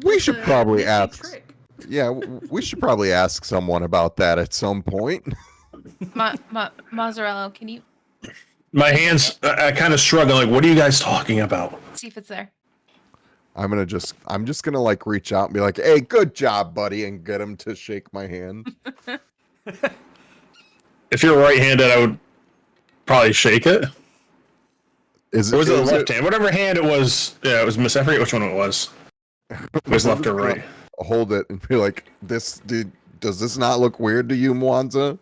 We should probably It's a ask. trick. Yeah, we should probably ask someone about that at some point. Mozzarella, can you My hands, I kind of struggle. Like, what are you guys talking about? see if it's there? I'm just gonna like reach out and be like, "Hey, good job, buddy," and get him to shake my hand. If you're right-handed, I would probably shake it. Is Or was it the is left hand? Whatever hand it was. Yeah, it was miss. I forget which one it was. It was left or right. Hold it and be like, "This dude, does this not look weird to you, Mwanza?"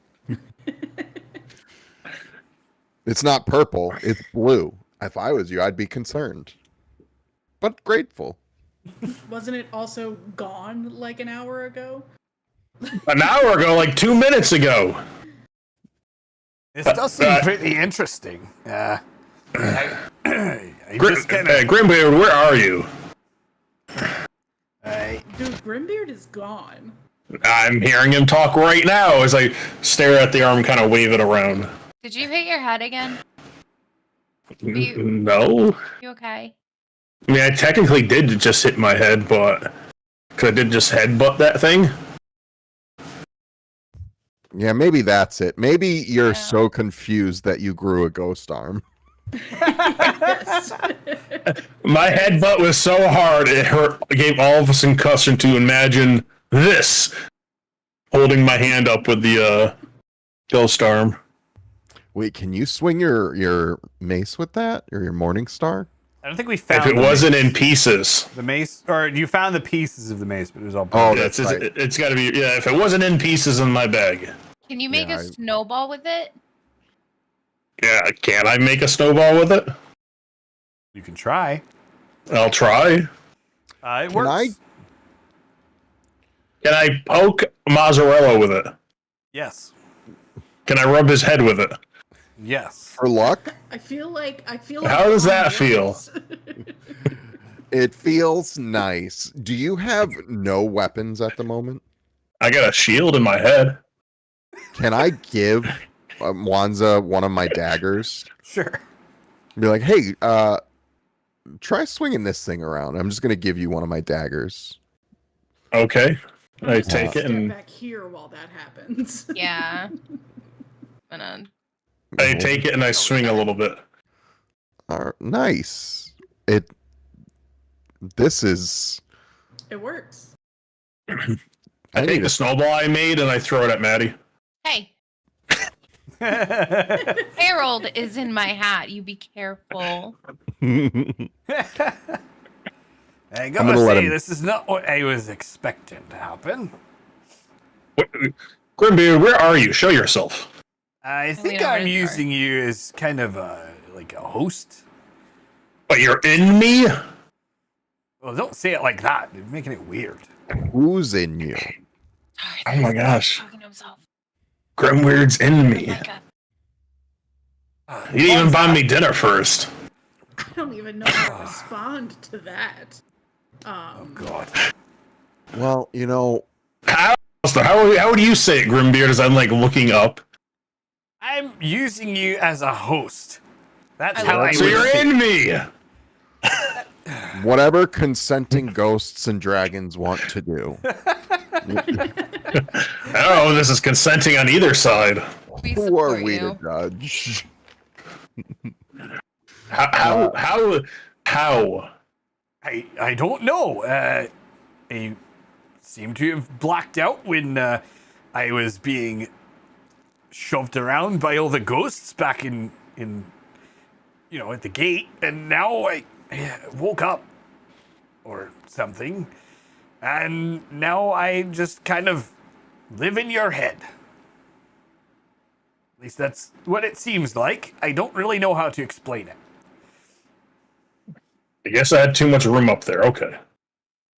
It's not purple. It's blue. If I was you, I'd be concerned, but grateful. Wasn't it also gone like an hour ago? An hour ago, like 2 minutes ago. This does seem pretty interesting. I just kind of. Grimbeard, where are you? Dude, Grimbeard is gone. I'm hearing him talk right now as I stare at the arm, kind of wave it around. Did you hit your head again? No. You okay? I mean, I technically did just hit my head, but because I did just headbutt that thing. Yeah, maybe that's it. Maybe you're so confused that you grew a ghost arm. Yes. My headbutt was so hard it hurt. It gave all of us concussion to imagine this, holding my hand up with the ghost arm. Wait, can you swing your mace with that, or your morning star? I don't think we found. If it wasn't in pieces, the mace, or you found the pieces of the mace, but it was all. Oh, yeah, that's right. It's got to be. Yeah, if it wasn't in pieces in my bag. Can you make a snowball with it? Yeah, can I make a snowball with it? You can try. I'll try. It works. Can I poke Mozzarella with it? Yes. Can I rub his head with it? Yes. For luck? I feel like How does that feel? It feels nice. Do you have no weapons at the moment? I got a shield in my head. Can I give Wanza one of my daggers? Sure. Be like, hey, try swinging this thing around. I'm just gonna give you one of my daggers. Okay. I take it Step and back here while that happens. Yeah. I take it and I swing a little bit. Nice. This is. It works. I take the snowball I made and I throw it at Maddie. Hey, Harold is in my hat. You be careful. I gotta say, this is not what I was expecting to happen. Grimbeard, where are you? Show yourself. I think I'm using you as kind of like a host. But you're in me? Well, don't say it like that. You're making it weird. Who's in you? Oh my gosh. Talking to himself. Grimbeard's in me. Oh my God. He didn't even buy me dinner first. I don't even know how to respond to that. Oh God. Well, you know. How would you say it, Grimbeard, as I'm like looking up? I'm using you as a host. That's how I So you're in me! Whatever consenting ghosts and dragons want to do. I don't know if this is consenting on either side. We Who are support we you. to judge? How? I don't know. I seem to have blacked out when I was being shoved around by all the ghosts back in at the gate, and now I woke up or something, and now I just kind of live in your head. At least that's what it seems like. I don't really know how to explain it. I guess I had too much room up there. Okay.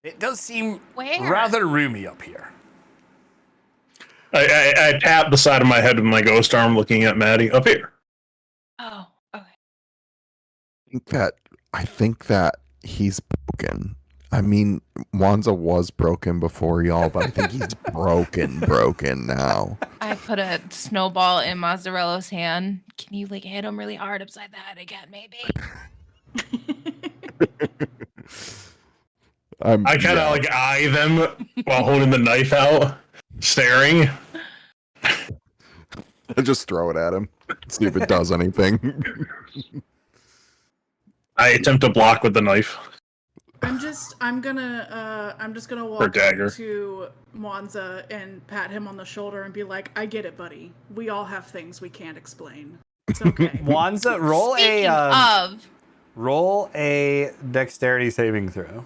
It does seem Where? rather roomy up here. I tap the side of my head with my ghost arm, looking at Maddie up here. Oh, okay. I think that he's broken. I mean, Wanza was broken before y'all, but I think he's broken now. I put a snowball in Mozzarella's hand. Can you hit him really hard upside the head again, maybe? I kind of eye them while holding the knife out, staring. I just throw it at him, see if it does anything. I attempt to block with the knife. I'm just gonna walk Or up dagger. to Mwanza and pat him on the shoulder and be like, "I get it, buddy. We all have things we can't explain. It's okay." Wanza, Speaking roll a dexterity saving throw.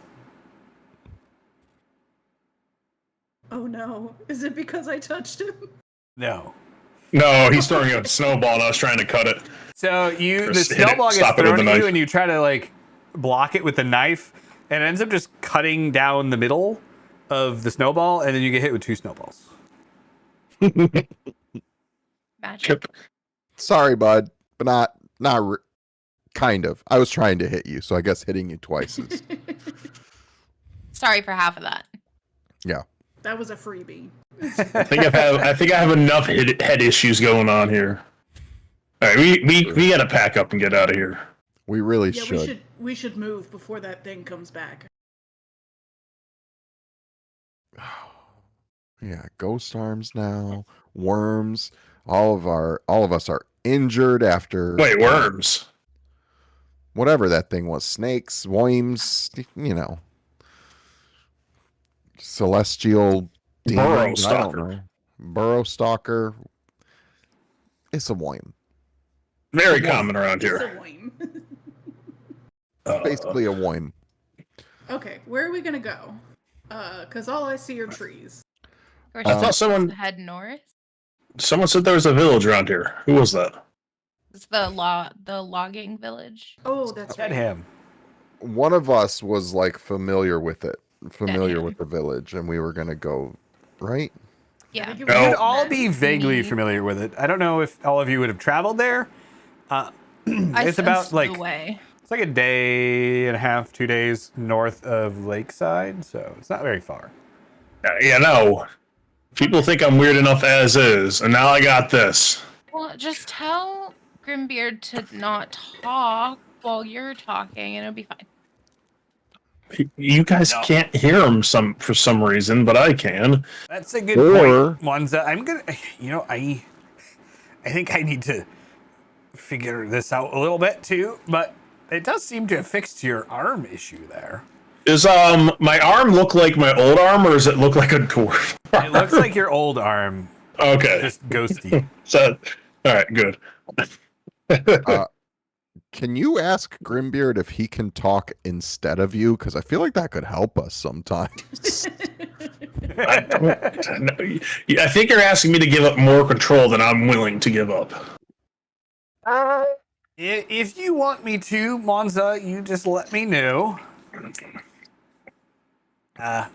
Oh no! Is it because I touched him? No. No, he's throwing a snowball and I was trying to cut it. So the Just hit it, snowball gets stop it with thrown the at you, knife. and you try to like block it with the knife, and it ends up just cutting down the middle of the snowball, and then you get hit with 2 snowballs. Magic. Sorry, bud, but not kind of. I was trying to hit you, so I guess hitting you twice is Sorry for half of that. yeah. That was a freebie. I think I have enough head issues going on here. All right, we gotta pack up and get out of here. We really Yeah, should. we should move before that thing comes back. Yeah, ghost arms now, worms. All of us are injured after Wait, worms. whatever that thing was. Snakes, worms, you know. Celestial Burrow demons, I don't stalker. know. Burrow stalker. It's a worm. Very common around It's here. a whim. Basically a worm. Okay, where are we gonna go? Cause all I see are trees. We're I thought supposed someone to head north. said there was a village around here. Who was that? It's the logging village. Oh, that's Dead right. him. One of us was like familiar with it, familiar Dead with the village, and we were gonna go, right? Yeah. think it We was No. would all be Matt. vaguely Me. familiar with it. I don't know if all of you would have traveled there. It's about sensed like the way. it's like a day and a half, 2 days north of Lakeside, so it's not very far. Yeah, no. People think I'm weird enough as is, and now I got this. Well, just tell Grimbeard to not talk while you're talking, and it'll be fine. You guys can't hear him for some reason, but I can. That's a good Or- point, Monza. I'm gonna, I think I need to figure this out a little bit too, but it does seem to have fixed your arm issue there. Does my arm look like my old arm, or does it look like a dwarf? It looks like your old arm, Okay. just ghosty. So, all right, good. Can you ask Grimbeard if he can talk instead of you? Because I feel like that could help us sometimes. I think you're asking me to give up more control than I'm willing to give up. If you want me to, Monza, you just let me know. I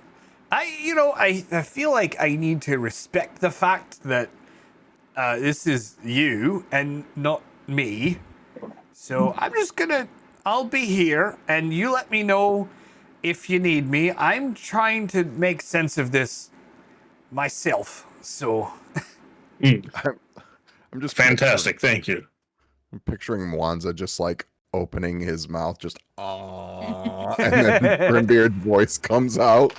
feel like I need to respect the fact that this is you and not me. So I'll be here, and you let me know if you need me. I'm trying to make sense of this myself. So I'm just Fantastic, thank you. I'm picturing Mwanza just like opening his mouth, just ah, and then Grimbeard's voice comes out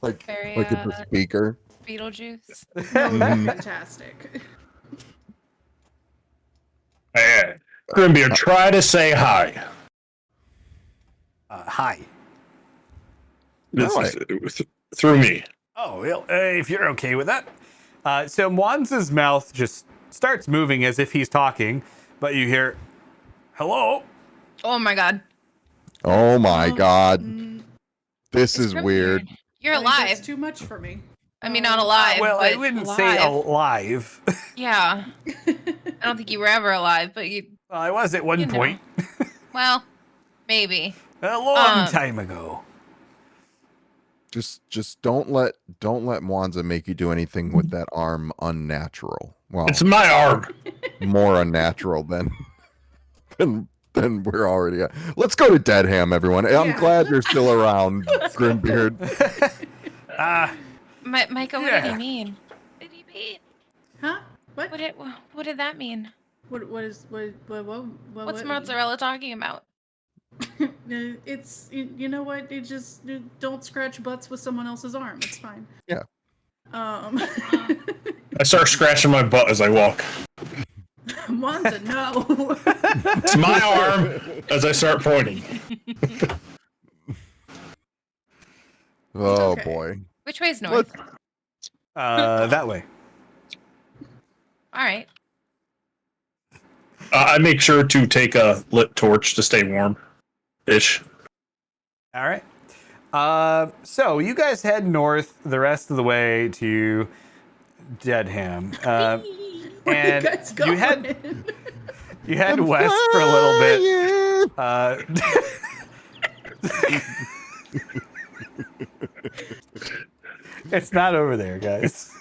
like Very, like it's a speaker. Beetlejuice. No, that's fantastic. Hey, Grimbeard, try to say hi. hi. This No, is through me. Oh, well, if you're okay with that. So Mwanza's mouth just starts moving as if he's talking, but you hear, hello? Oh my god. Oh my god, this It's is weird. Grimbeard. You're I think alive. That's too much for me. I mean, not alive. Well, I but wouldn't alive. say alive. Yeah. I don't think you were ever alive, but you. Well, I was at one You know. point, Well, maybe. a long time ago. Just don't let Mwanza make you do anything with that arm unnatural. Well, It's my arm. more unnatural than we're already at. Let's go to Deadham, everyone. I'm Yeah. glad you're still around, Grimbeard. Micah, what did he mean? What did he mean? Huh? What? What did that mean? What What's mozzarella talking about? It's you know what? It just don't scratch butts with someone else's arm. It's fine. Yeah. I start scratching my butt as I walk. Mwanza, no. It's my arm as I start pointing. Oh Okay. boy. Which way's north? That way. All right. I make sure to take a lit torch to stay warm-ish. All right. So you guys head north the rest of the way to Deadham. And Where you guys you head going? You head I'm west for a little bit. It's not over there, guys.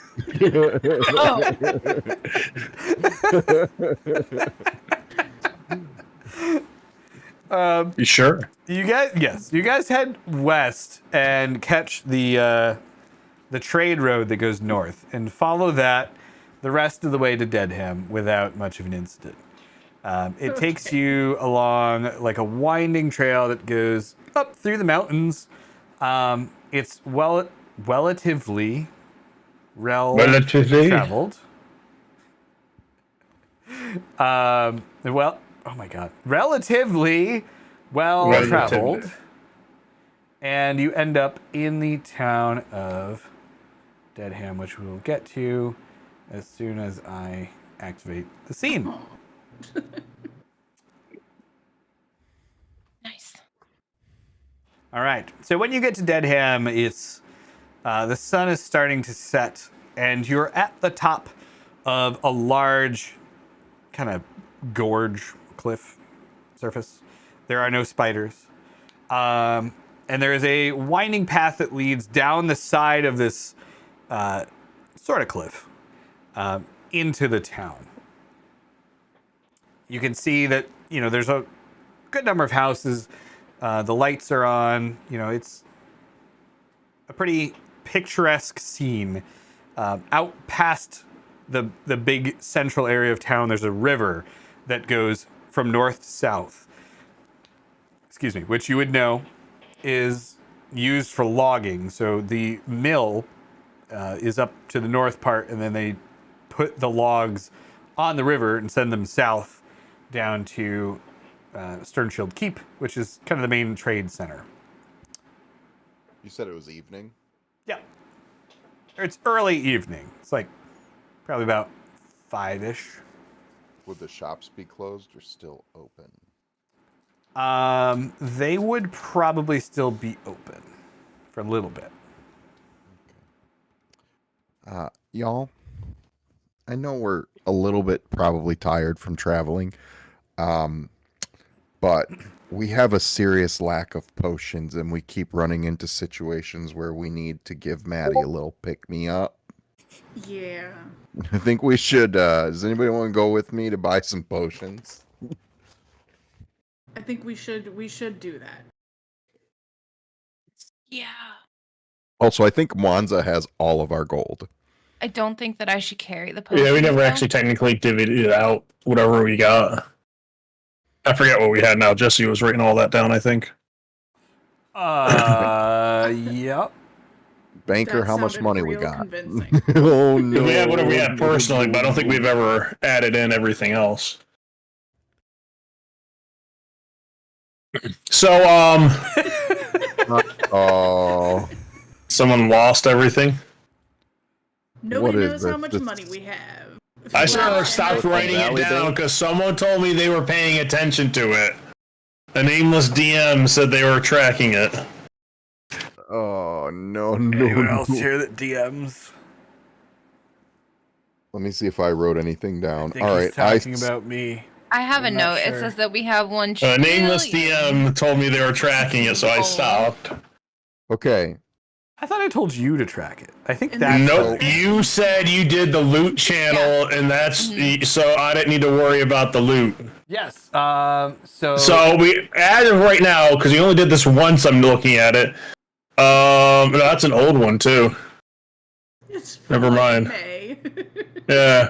You sure? You guys head west and catch the trade road that goes north and follow that the rest of the way to Deadham without much of an incident. It takes you along like a winding trail that goes up through the mountains. It's relatively traveled. Oh my god. Relatively well traveled. And you end up in the town of Deadham, which we will get to as soon as I activate the scene. Nice. All right. So when you get to Deadham, it's the sun is starting to set, and you're at the top of a large kind of gorge cliff surface. There are no spiders. And there is a winding path that leads down the side of this sort of cliff into the town. You can see that, there's a good number of houses. The lights are on. It's a pretty picturesque scene. Out past the big central area of town, there's a river that goes from north to south. Excuse me, which you would know is used for logging. So the mill is up to the north part, and then they put the logs on the river and send them south down to Sternshield Keep, which is kind of the main trade center. You said it was evening? Yeah. It's early evening. It's like probably about 5-ish. Would the shops be closed or still open? They would probably still be open for a little bit. Y'all, I know we're a little bit probably tired from traveling, but we have a serious lack of potions, and we keep running into situations where we need to give Maddie a little pick-me-up. Yeah. I think we should, does anybody want to go with me to buy some potions? I think we should do that. Yeah. Also, I think Mwanza has all of our gold. I don't think that I should carry the potion. Yeah, we never actually technically divvied it out, whatever we got. I forget what we had now. Jesse was writing all that down, I think. Yep. Banker, That how much sounded money we real got? convincing. Oh, no. We had whatever we had personally, but I don't think we've ever added in everything else. So, Oh. someone lost everything. Nobody What is knows how this? much This- money we have. I should Well, have stopped and I writing it Valley down Bank? because someone told me they were paying attention to it. A nameless DM said they were tracking it. Oh, no, Anyone no. else here that DMs? Let me see if I wrote anything I down. think All he's right, talking about me. I have I'm a not note. sure. It says that we have one A nameless trillion. DM told me they were tracking it, so I stopped. Okay. I thought I told you to track it. I think And that's Nope, you said you did the loot channel, and that's so I didn't need to worry about the loot. Yes. So we added right now because you only did this once. I'm looking at it. No, that's an old one too. It's Never from, mind. May. Yeah.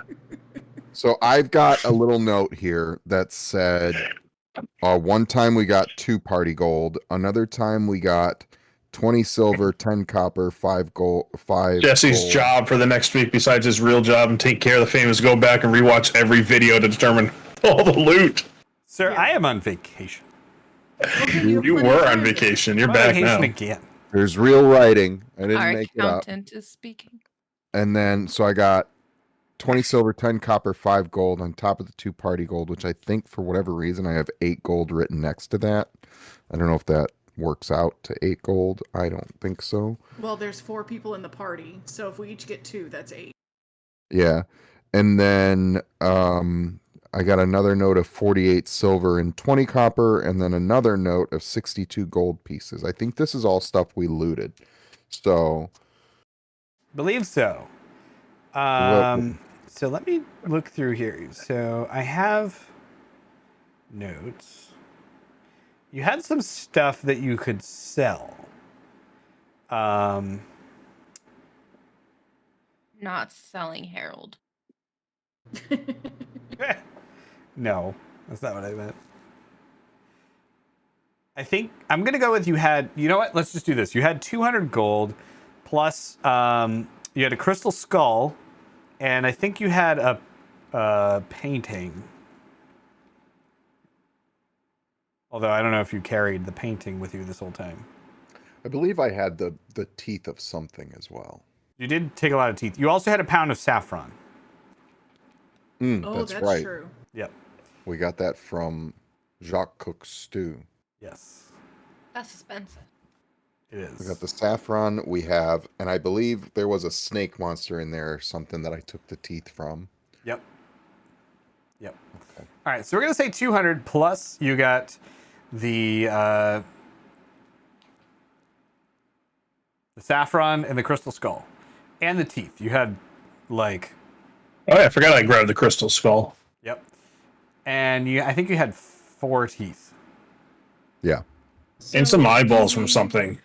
So I've got a little note here that said one time we got 2 party gold. Another time we got 20 silver, 10 copper, 5 gold, 5 Jesse's gold. job for the next week, besides his real job and take care of the famous, go back and rewatch every video to determine all the loot. Sir, Yeah. I am on vacation. You were on vacation. You're I'm on back vacation now. again. There's real writing. I didn't Our make it up. accountant is speaking. And then, so I got 20 silver, 10 copper, 5 gold on top of the 2 party gold, which I think for whatever reason I have 8 gold written next to that. I don't know if that works out to 8 gold. I don't think so. Well, there's 4 people in the party, so if we each get 2, that's 8. Yeah. And then I got another note of 48 silver and 20 copper, and then another note of 62 gold pieces. I think this is all stuff we looted. So, Believe so. What- So let me look through here. So I have notes. You had some stuff that you could sell. Not selling Harold. No, that's not what I meant. I think I'm gonna go with you had. You know what? Let's just do this. You had 200 gold, plus you had a crystal skull, and I think you had a painting. Although I don't know if you carried the painting with you this whole time. I believe I had the teeth of something as well. You did take a lot of teeth. You also had a pound of saffron. Oh, that's that's right. true. Yep. We got that from Jacques Cook's stew. Yes, That's expensive. it is. We got the saffron. We have, and I believe there was a snake monster in there or something that I took the teeth from. Yep. Yep. Okay. All right, so we're gonna say 200 plus. You got the saffron and the crystal skull, and the teeth. You had like, Oh, yeah, I forgot I grabbed the crystal skull. yep. And I think you had 4 teeth. Yeah. And So some if eyeballs from we- something.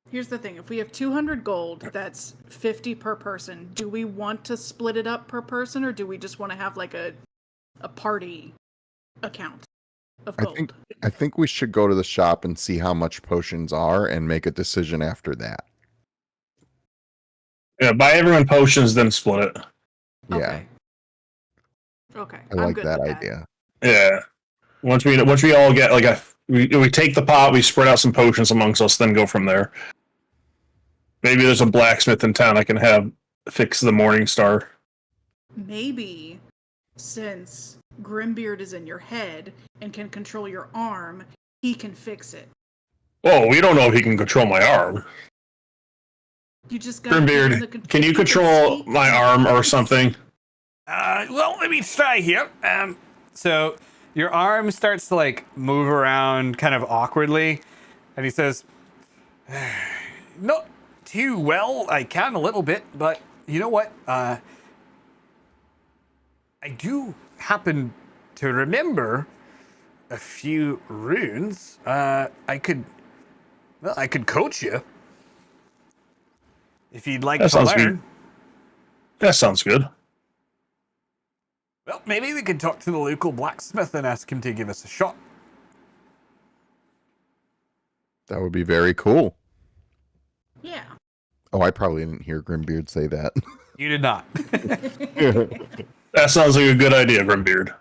Here's the thing: if we have 200 gold, that's 50 per person. Do we want to split it up per person, or do we just want to have like a party account of gold? I think we should go to the shop and see how much potions are and make a decision after that. Yeah, buy everyone potions, then split it. Yeah. Okay. Okay. I like that idea. Yeah. Once we all get like we take the pot, we spread out some potions amongst us, then go from there. Maybe there's a blacksmith in town I can have fix the Morning Star. Maybe since Grimbeard is in your head and can control your arm, he can fix it. Oh, we don't know if he can control my arm. You just got Grimbeard, can you control my arm or something? Well, let me try here. So your arm starts to like move around kind of awkwardly, and he says, "Not too well. I can a little bit, but you know what? I do happen to remember a few runes. I could coach you if you'd like That to sounds learn." good. That sounds good. Well, maybe we could talk to the local blacksmith and ask him to give us a shot. That would be very cool. Yeah. Oh, I probably didn't hear Grimbeard say that. You did not. That sounds like a good idea, Grimbeard.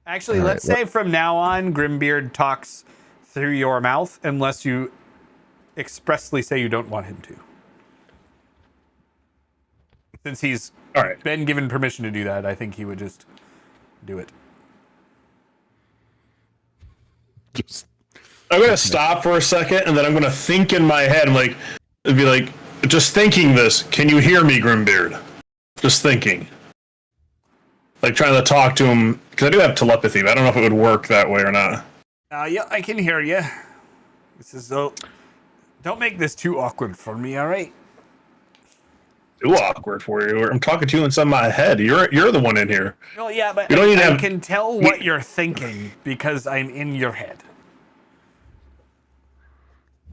Actually, All let's right, say from now on, Grimbeard talks through your mouth unless you expressly say you don't want him to. Since he's All right. been given permission to do that, I think he would just do it. Just I'm gonna stop for a second, and then I'm gonna think in my head, like, it'd be like, just thinking this. Can you hear me, Grimbeard? Just thinking, like trying to talk to him, because I do have telepathy, but I don't know if it would work that way or not. Yeah, I can hear you. This is don't make this too awkward for me, all right? Too awkward for you. I'm talking to you inside my head. You're the one in here. Well, yeah, but You don't need to I have- can tell what you're thinking because I'm in your head.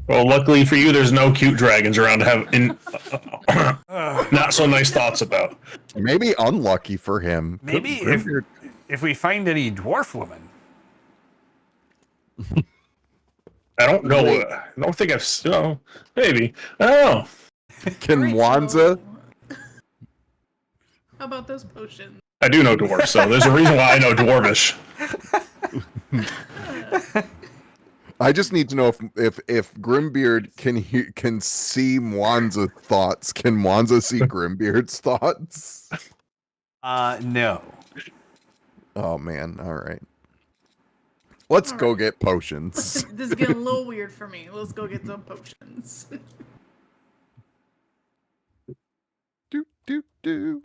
Well, luckily for you, there's no cute dragons around to have not so nice thoughts about. maybe unlucky for him. Maybe Grimbeard- if we find any dwarf woman. I don't know. I don't think maybe. I don't know. can Alright, Wanza? so- How about those potions? I do know dwarf, so there's a reason why I know dwarvish. I just need to know if Grimbeard can see Mwanza's thoughts. Can Mwanza see Grimbeard's thoughts? No. Oh man! All right, let's go get potions. This is getting a little weird for me. Let's go get some potions. do do do.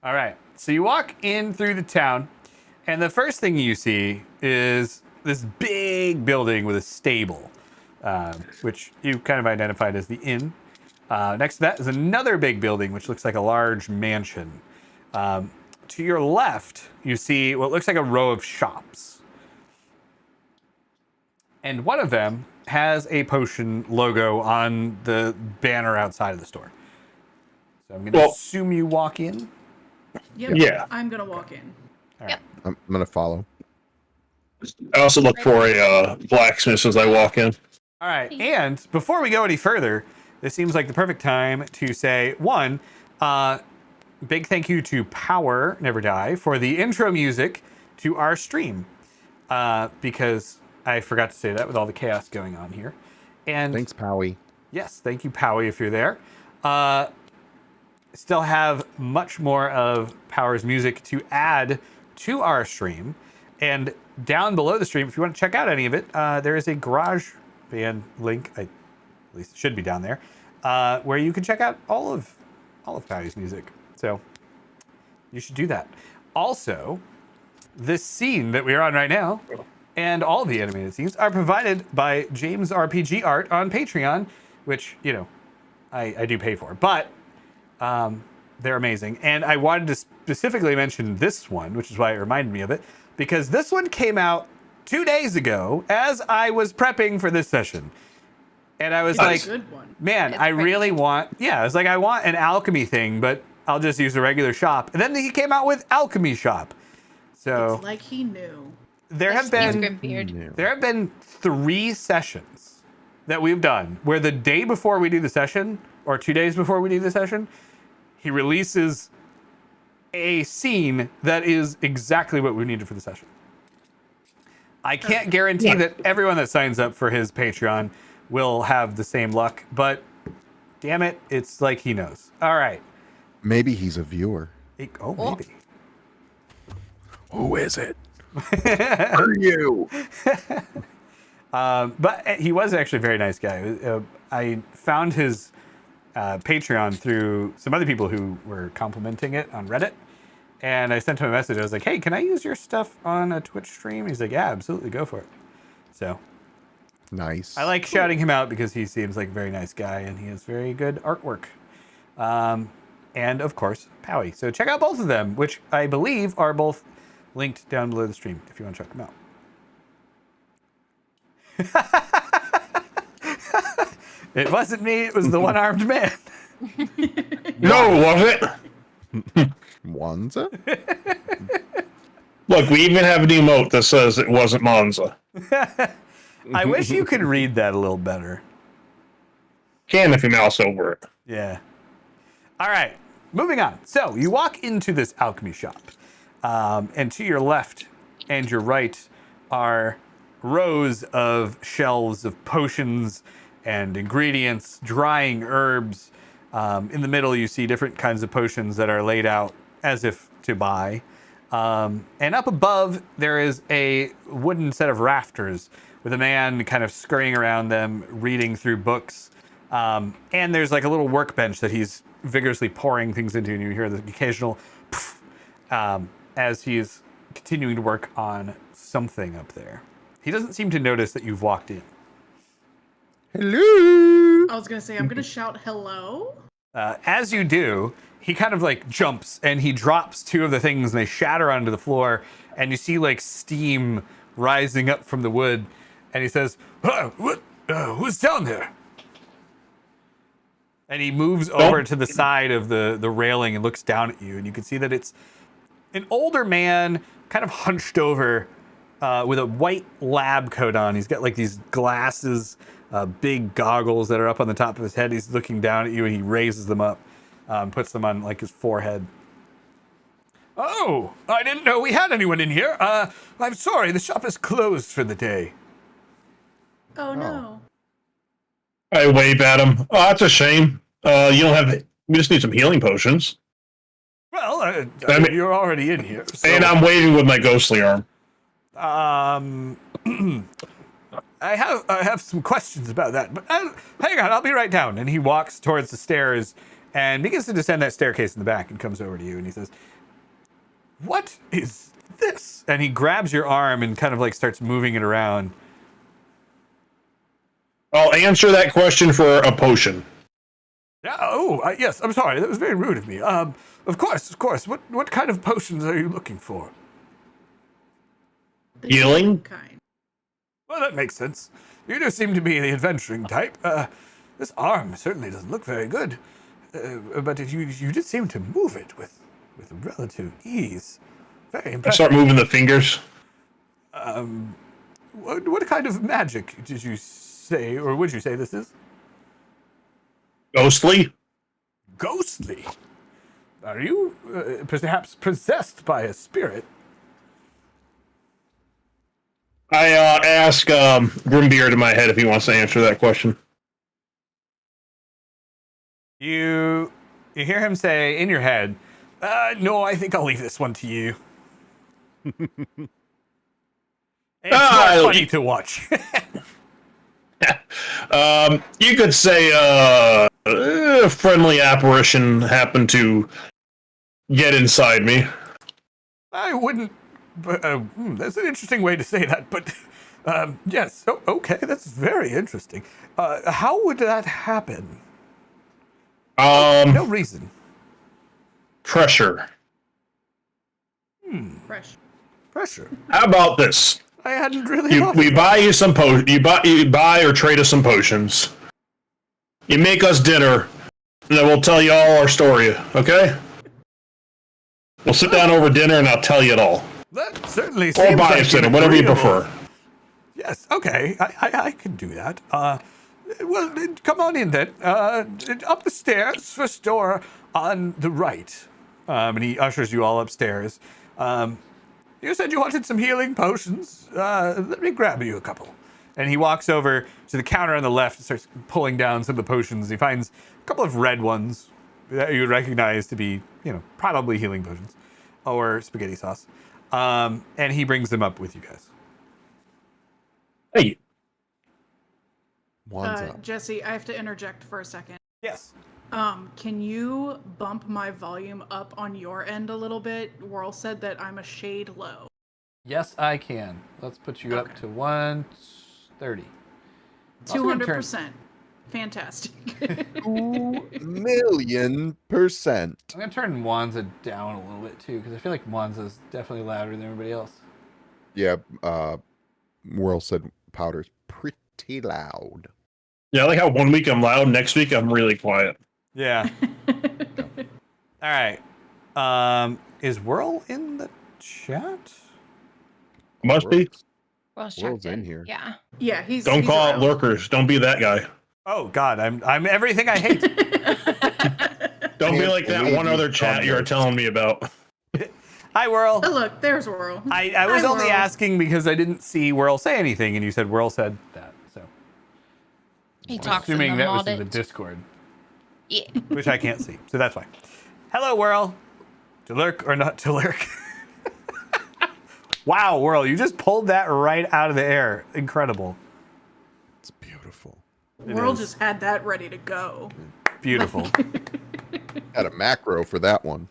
All right. So you walk in through the town, and the first thing you see is this big building with a stable, which you kind of identified as the inn. Next to that is another big building, which looks like a large mansion. To your left, you see what looks like a row of shops. And one of them has a potion logo on the banner outside of the store. So I'm going to assume you walk in. Yep. Yeah. I'm gonna walk in. All right. Yep. I'm gonna follow. I also look for a blacksmith as I walk in. All right. And before we go any further, this seems like the perfect time to say, one, big thank you to Power Never Die for the intro music to our stream. Because I forgot to say that with all the chaos going on here. And Thanks, Powie. yes, thank you, Powie, if you're there. Still have much more of Power's music to add to our stream. And down below the stream, if you want to check out any of it, there is a garage band link, at least it should be down there, where you can check out all of Powie's music. So you should do that. Also, this scene that we are on right now and all the animated scenes are provided by James RPG Art on Patreon, which, you know, I do pay for. But they're amazing. And I wanted to specifically mention this one, which is why it reminded me of it, because this one came out 2 days ago as I was prepping for this session. And I was like, Good one. man, It's I great. really want, I was like, I want an alchemy thing, but I'll just use a regular shop. And then he came out with Alchemy Shop. So It's like he knew. there have Steve's been Grimbeard. there have been 3 sessions that we've done where the day before we do the session, or 2 days before we do the session, he releases a scene that is exactly what we needed for the session. I can't guarantee that everyone that signs up for his Patreon will have the same luck, but damn it, it's like he knows. All right. Maybe he's a viewer. Maybe. Who is it? Are you? But he was actually a very nice guy. I found his Patreon through some other people who were complimenting it on Reddit. And I sent him a message. I was like, hey, can I use your stuff on a Twitch stream? He's like, yeah, absolutely. Go for it. So Nice. I like shouting him out because he seems like a very nice guy and he has very good artwork. And of course, Powie. So check out both of them, which I believe are both linked down below the stream if you want to check them out. It wasn't me, it was the one-armed man. No, was it? Wanza? Look, we even have an emote that says it wasn't Monza. I wish you could read that a little better. Can if you mouse over it. Yeah. All right, moving on. So you walk into this alchemy shop, and to your left and your right are rows of shelves of potions and ingredients, drying herbs. In the middle, you see different kinds of potions that are laid out as if to buy. And up above, there is a wooden set of rafters with a man kind of scurrying around them, reading through books. And there's like a little workbench that he's vigorously pouring things into, and you hear the occasional poof, as he's continuing to work on something up there. He doesn't seem to notice that you've walked in. Hello. I was gonna say I'm gonna shout hello. As you do, he kind of like jumps and he drops 2 of the things and they shatter onto the floor, and you see like steam rising up from the wood, and he says, who's down there? And he moves over to the side of the railing and looks down at you, and you can see that it's an older man, kind of hunched over, with a white lab coat on. He's got like these glasses, big goggles that are up on the top of his head. He's looking down at you and he raises them up, puts them on like his forehead. Oh, I didn't know we had anyone in here. I'm sorry, the shop is closed for the day. Oh no. I wave at him. Oh, that's a shame. You don't have. We just need some healing potions. Well, I mean- you're already in here. So, And I'm waving with my ghostly arm. I have some questions about that, but hang on, I'll be right down. And he walks towards the stairs and begins to descend that staircase in the back and comes over to you and he says, What is this? And he grabs your arm and kind of like starts moving it around. I'll answer that question for a potion. Yes, I'm sorry. That was very rude of me. Of course. What kind of potions are you looking for? The Healing? kind. Well, that makes sense. You do seem to be the adventuring type. This arm certainly doesn't look very good. But you did seem to move it with relative ease. Very I impressive. start moving the fingers. What kind of magic did you say, or would you say this is? Ghostly? Ghostly? Are you perhaps possessed by a spirit? I ask Grimbeard in my head if he wants to answer that question. You hear him say in your head, no, I think I'll leave this one to you. It's more funny to watch. You could say a friendly apparition happened to get inside me. I wouldn't. That's an interesting way to say that, but yes. Oh, okay, that's very interesting. How would that happen? No reason. Pressure. Fresh. Pressure. How about this? I hadn't really. We buy you some you buy or trade us some potions. You make us dinner, and then we'll tell you all our story. Okay? We'll sit down over dinner, and I'll tell you it all. That certainly Or seems buy like us dinner, an whatever you agreeable- prefer. Yes. Okay. I can do that. Well, come on in then. Up the stairs, first door on the right. And he ushers you all upstairs. You said you wanted some healing potions. Let me grab you a couple. And he walks over to the counter on the left and starts pulling down some of the potions. He finds a couple of red ones that you would recognize to be, probably healing potions or spaghetti sauce. And he brings them up with you guys. Hey, Wands up. Jesse, I have to interject for a second. Yes. Can you bump my volume up on your end a little bit? Whirl said that I'm a shade low. Yes, I can. Let's put you up Okay. to 130. 200%. Fantastic. 2,000,000%. I'm going to turn Wanza down a little bit too, because I feel like Wanza's definitely louder than everybody else. Yeah, Whirl said powder's pretty loud. yeah, I like how 1 week I'm loud, next week I'm really quiet. Yeah. All right. Is Whirl in the chat? Must be. World's World's checked in here. Yeah. Yeah, he's. Don't he's call around. it lurkers. Don't be that guy. Oh God, I'm everything I hate. Don't be Can't like that believe one you other chat called you were it. telling me about. Hi, Whirl. Oh, look, there's Whirl. I was Hi, only Whirl. asking because I didn't see Whirl say anything, and you said Whirl said that. So He I'm talks in assuming the that was in the audit. Discord, Yeah. which I can't see, so that's fine. Hello, Whirl. To lurk or not to lurk? Wow, Whirl, you just pulled that right out of the air. Incredible. It's beautiful. Whirl is. just had that ready to go. Beautiful. Had a macro for that one.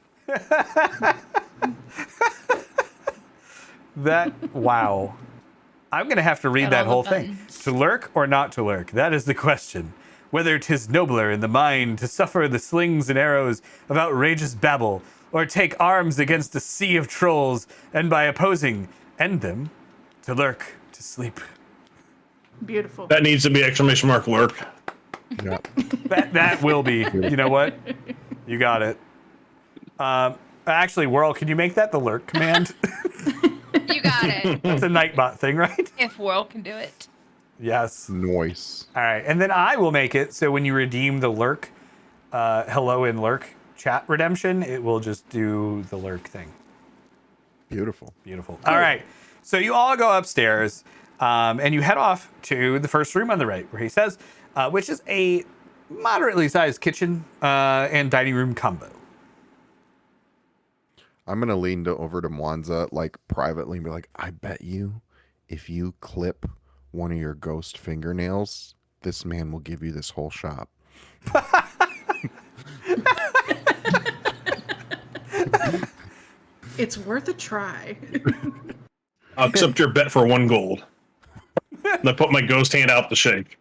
Wow. I'm going to have to read Got that all whole the thing. buttons. To lurk or not to lurk? That is the question. Whether 'tis nobler in the mind to suffer the slings and arrows of outrageous babble, or take arms against a sea of trolls, and by opposing, end them, to lurk, to sleep. Beautiful. That needs to be exclamation mark lurk. Yeah. That will be. You know what? You got it. Actually, Whirl, can you make that the lurk command? You got it. That's a Nightbot thing, right? If World can do it. Yes. Noise. All right, and then I will make it so when you redeem the lurk, hello in lurk chat redemption, it will just do the lurk thing. Beautiful. Beautiful. All right, so you all go upstairs, and you head off to the first room on the right, where he says, which is a moderately sized kitchen and dining room combo. I'm gonna lean over to Mwanza like privately and be like, I bet you if you clip one of your ghost fingernails, this man will give you this whole shop. It's worth a try. I'll accept your bet for 1 gold. And I put my ghost hand out to shake.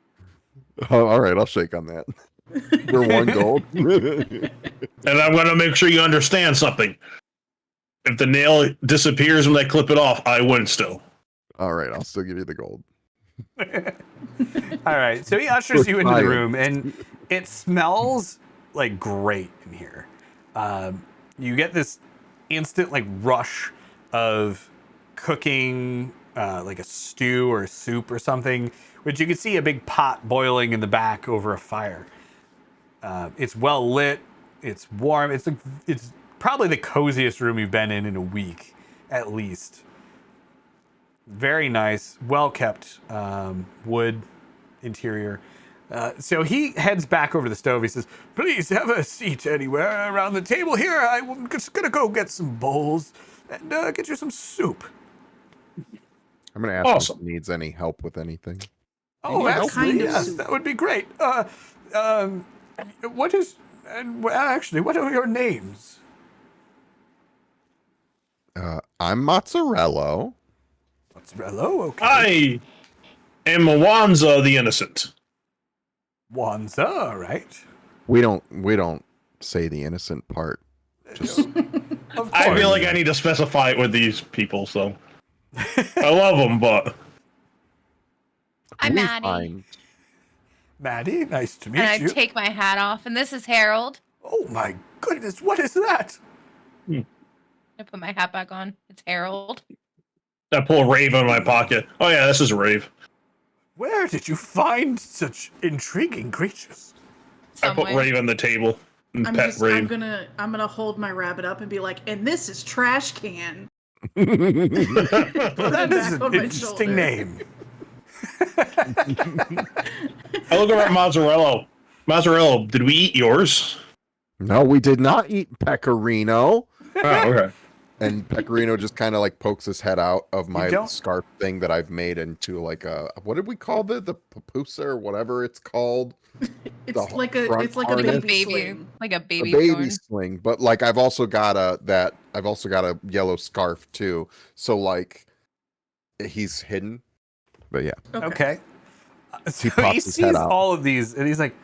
Oh, all right, I'll shake on that. For 1 gold. And I'm going to make sure you understand something. If the nail disappears when they clip it off, I win still. All right, I'll still give you the gold. All right, so he ushers you into the room, and it smells like great in here. You get this instant like rush of cooking, like a stew or a soup or something, which you can see a big pot boiling in the back over a fire. It's well lit. It's warm. It's probably the coziest room you've been in a week, at least. Very nice, well kept wood interior. So he heads back over to the stove. He says, "Please have a seat anywhere around the table here. I'm just gonna go get some bowls and get you some soup." I'm going to ask Awesome. if he needs any help with anything. Oh, What actually, kind of yes, soup? that would be great. What is? And actually, what are your names? I'm Mozzarella. Mozzarella, okay. I am Wanza the Innocent. Wanza, right? We don't say the innocent part. Just Of course. I feel like I need to specify it with these people, so. I love them, but. I'm we Maddie. find- Maddie, nice to meet And I you. take my hat off, and this is Harold. Oh my goodness, what is that? I put my hat back on. It's Harold. I pull a rave out of my pocket. Oh, yeah, this is a rave. Where did you find such intriguing creatures? I put Somewhere. rave on the table. And I'm pet rave. gonna hold my rabbit up and be like, and this is Trash Can. Well, Put that it is back an on my interesting shoulder. name. I look over at Mozzarella. Mozzarella, did we eat yours? No, we did not eat Pecorino. Oh, okay. And Pecorino just kind of like pokes his head out of my don't- scarf thing that I've made into like a, what did we call it? The papusa or whatever it's called. It's The like a front it's like a harness. baby sling. Like a A baby, baby thorn. sling. But like I've also got a yellow scarf too. So like he's hidden. But yeah. Okay. So he pops his head sees out. all of these and he's like,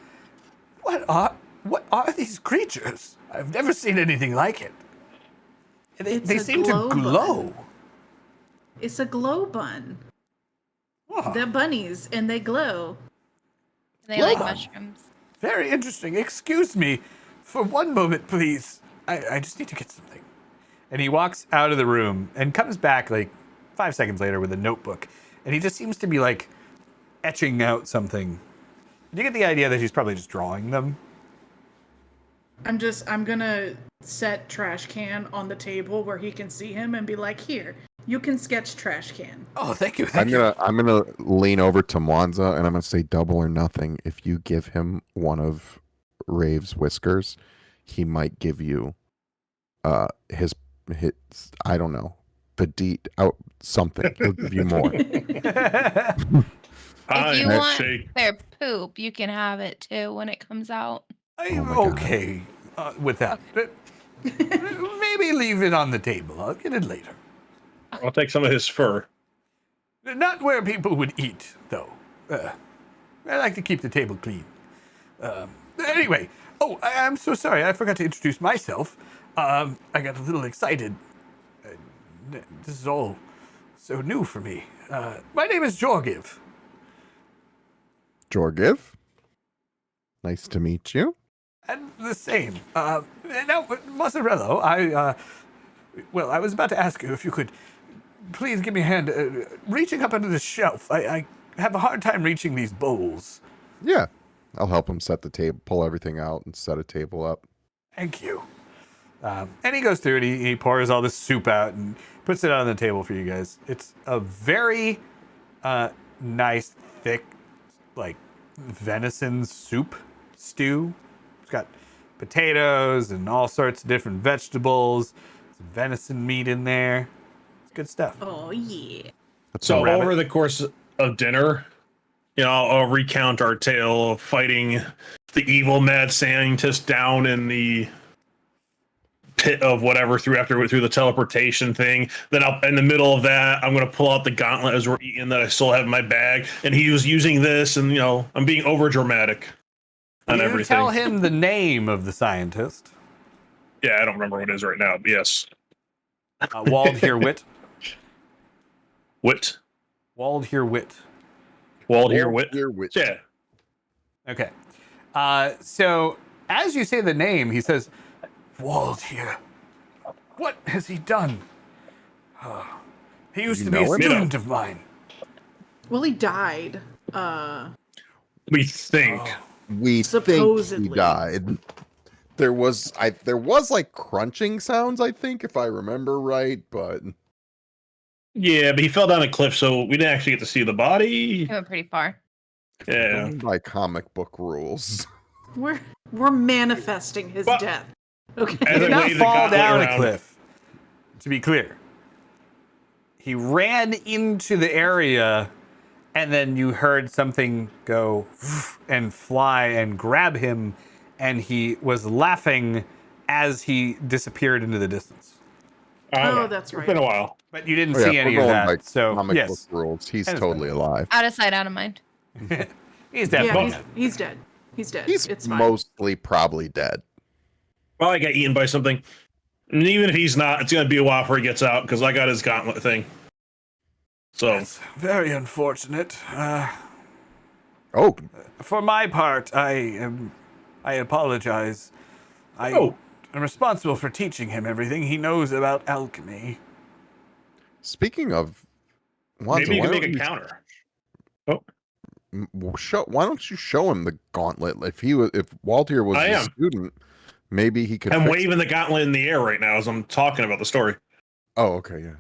what are these creatures? I've never seen anything like it. It's They a seem to glow glow. bun. It's a glow bun. Oh, They're bunnies and they glow. They like Wow. mushrooms. very interesting. Excuse me for one moment, please. I just need to get something. And he walks out of the room and comes back like 5 seconds later with a notebook. And he just seems to be like etching out something. Do you get the idea that he's probably just drawing them? I'm gonna set Trash Can on the table where he can see him and be like, here, you can sketch Trash Can. Oh, thank you. I'm gonna lean over to Mwanza and I'm gonna say double or nothing. If you give him one of Rave's whiskers, he might give you his I don't know, the deed out something. He'll give you more. If you I want shake. their poop, you can have it too when it comes out. I'm my God. okay with that. But maybe leave it on the table. I'll get it later. I'll take some of his fur. Not where people would eat, though. I like to keep the table clean. Anyway, I'm so sorry. I forgot to introduce myself. I got a little excited. This is all so new for me. My name is Jorgiv. Jorgiv, nice to meet you. And the same. Now, Mozzarella, I was about to ask you if you could please give me a hand reaching up under the shelf. I have a hard time reaching these bowls. Yeah, I'll help him set the table, pull everything out, and set a table up. Thank you. And he goes through and he pours all this soup out and puts it on the table for you guys. It's a very nice, thick, like venison soup stew. It's got potatoes and all sorts of different vegetables. Some venison meat in there. It's good stuff. Oh yeah. That's So all. rabbit. over the course of dinner, I'll recount our tale of fighting the evil mad scientist down in the pit of whatever through the teleportation thing. Then in the middle of that, I'm gonna pull out the gauntlet as we're eating that I still have in my bag, and he was using this, and I'm being over dramatic on You everything. tell him the name of the scientist. Yeah, I don't remember what it is right now. But yes, Wald Herwit. Wit. Wald Herwit. Wald here, Wit. Yeah. Okay. So as you say the name, he says, Wald here. What has he done? He used to be a know him? student of mine. Well, he died. We think. We think he Supposedly. died. There was like crunching sounds, I think, if I remember right, but Yeah, but he fell down a cliff, so we didn't actually get to see the body. He went pretty far. Yeah. going by comic book rules. We're manifesting his Well- death. Okay. As He did I not waved the fall gauntlet down a around. cliff, to be clear. He ran into the area, and then you heard something go and fly and grab him, and he was laughing as he disappeared into the distance. Oh, that's right. It's been a while. But you didn't Oh, yeah, see if any we're of going by that, so comic yes, book rules. He's And it's totally alive. Out of sight, out of mind. he's definitely Yeah, he's dead. He's dead. He's it's fine. mostly probably dead. Well, I got eaten by something. And even if he's not, it's going to be a while before he gets out, because I got his gauntlet thing. So, That's very unfortunate. Oh, For my part, I apologize. Oh. I'm responsible for teaching him everything he knows about alchemy. speaking of, Wanza, maybe you can why make a don't counter. why don't you show him the gauntlet? If Walter was I a am. student, maybe he could. I'm fix waving the gauntlet in the air right now as I'm talking about the story. Oh, okay, yeah.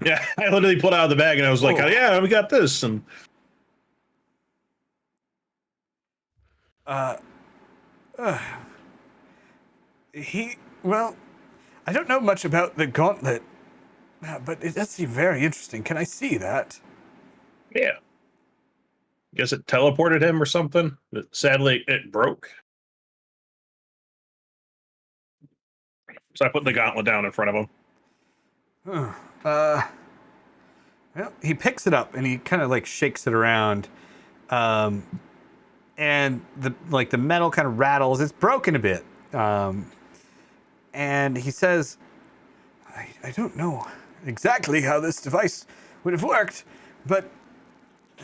Yeah, I literally pulled it out of the bag and I was like, Oh. yeah, we got this. And Well, I don't know much about the gauntlet, but it does seem very interesting. Can I see that? yeah. Guess it teleported him or something. But sadly, it broke. So I put the gauntlet down in front of him. Well, he picks it up and he kind of like shakes it around, and the metal kind of rattles. It's broken a bit, and he says, "I don't know exactly how this device would have worked, but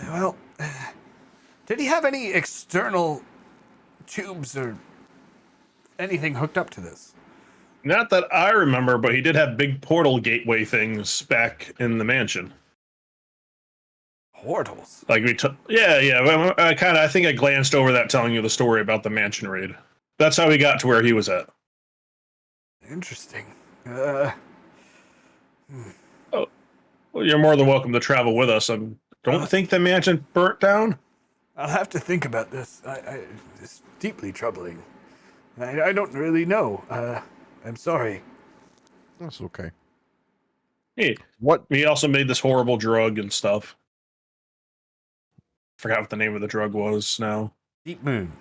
well, did he have any external tubes or anything hooked up to this?" Not that I remember, but he did have big portal gateway things back in the mansion. Portals. Like we took, yeah. I think I glanced over that, telling you the story about the mansion raid. That's how we got to where he was at. Interesting. Well, you're more than welcome to travel with us. I don't think the mansion burnt down. I'll have to think about this. It's deeply troubling. I don't really know. I'm sorry. That's okay. Hey, What? he also made this horrible drug and stuff. Forgot what the name of the drug was now. Deep Moon.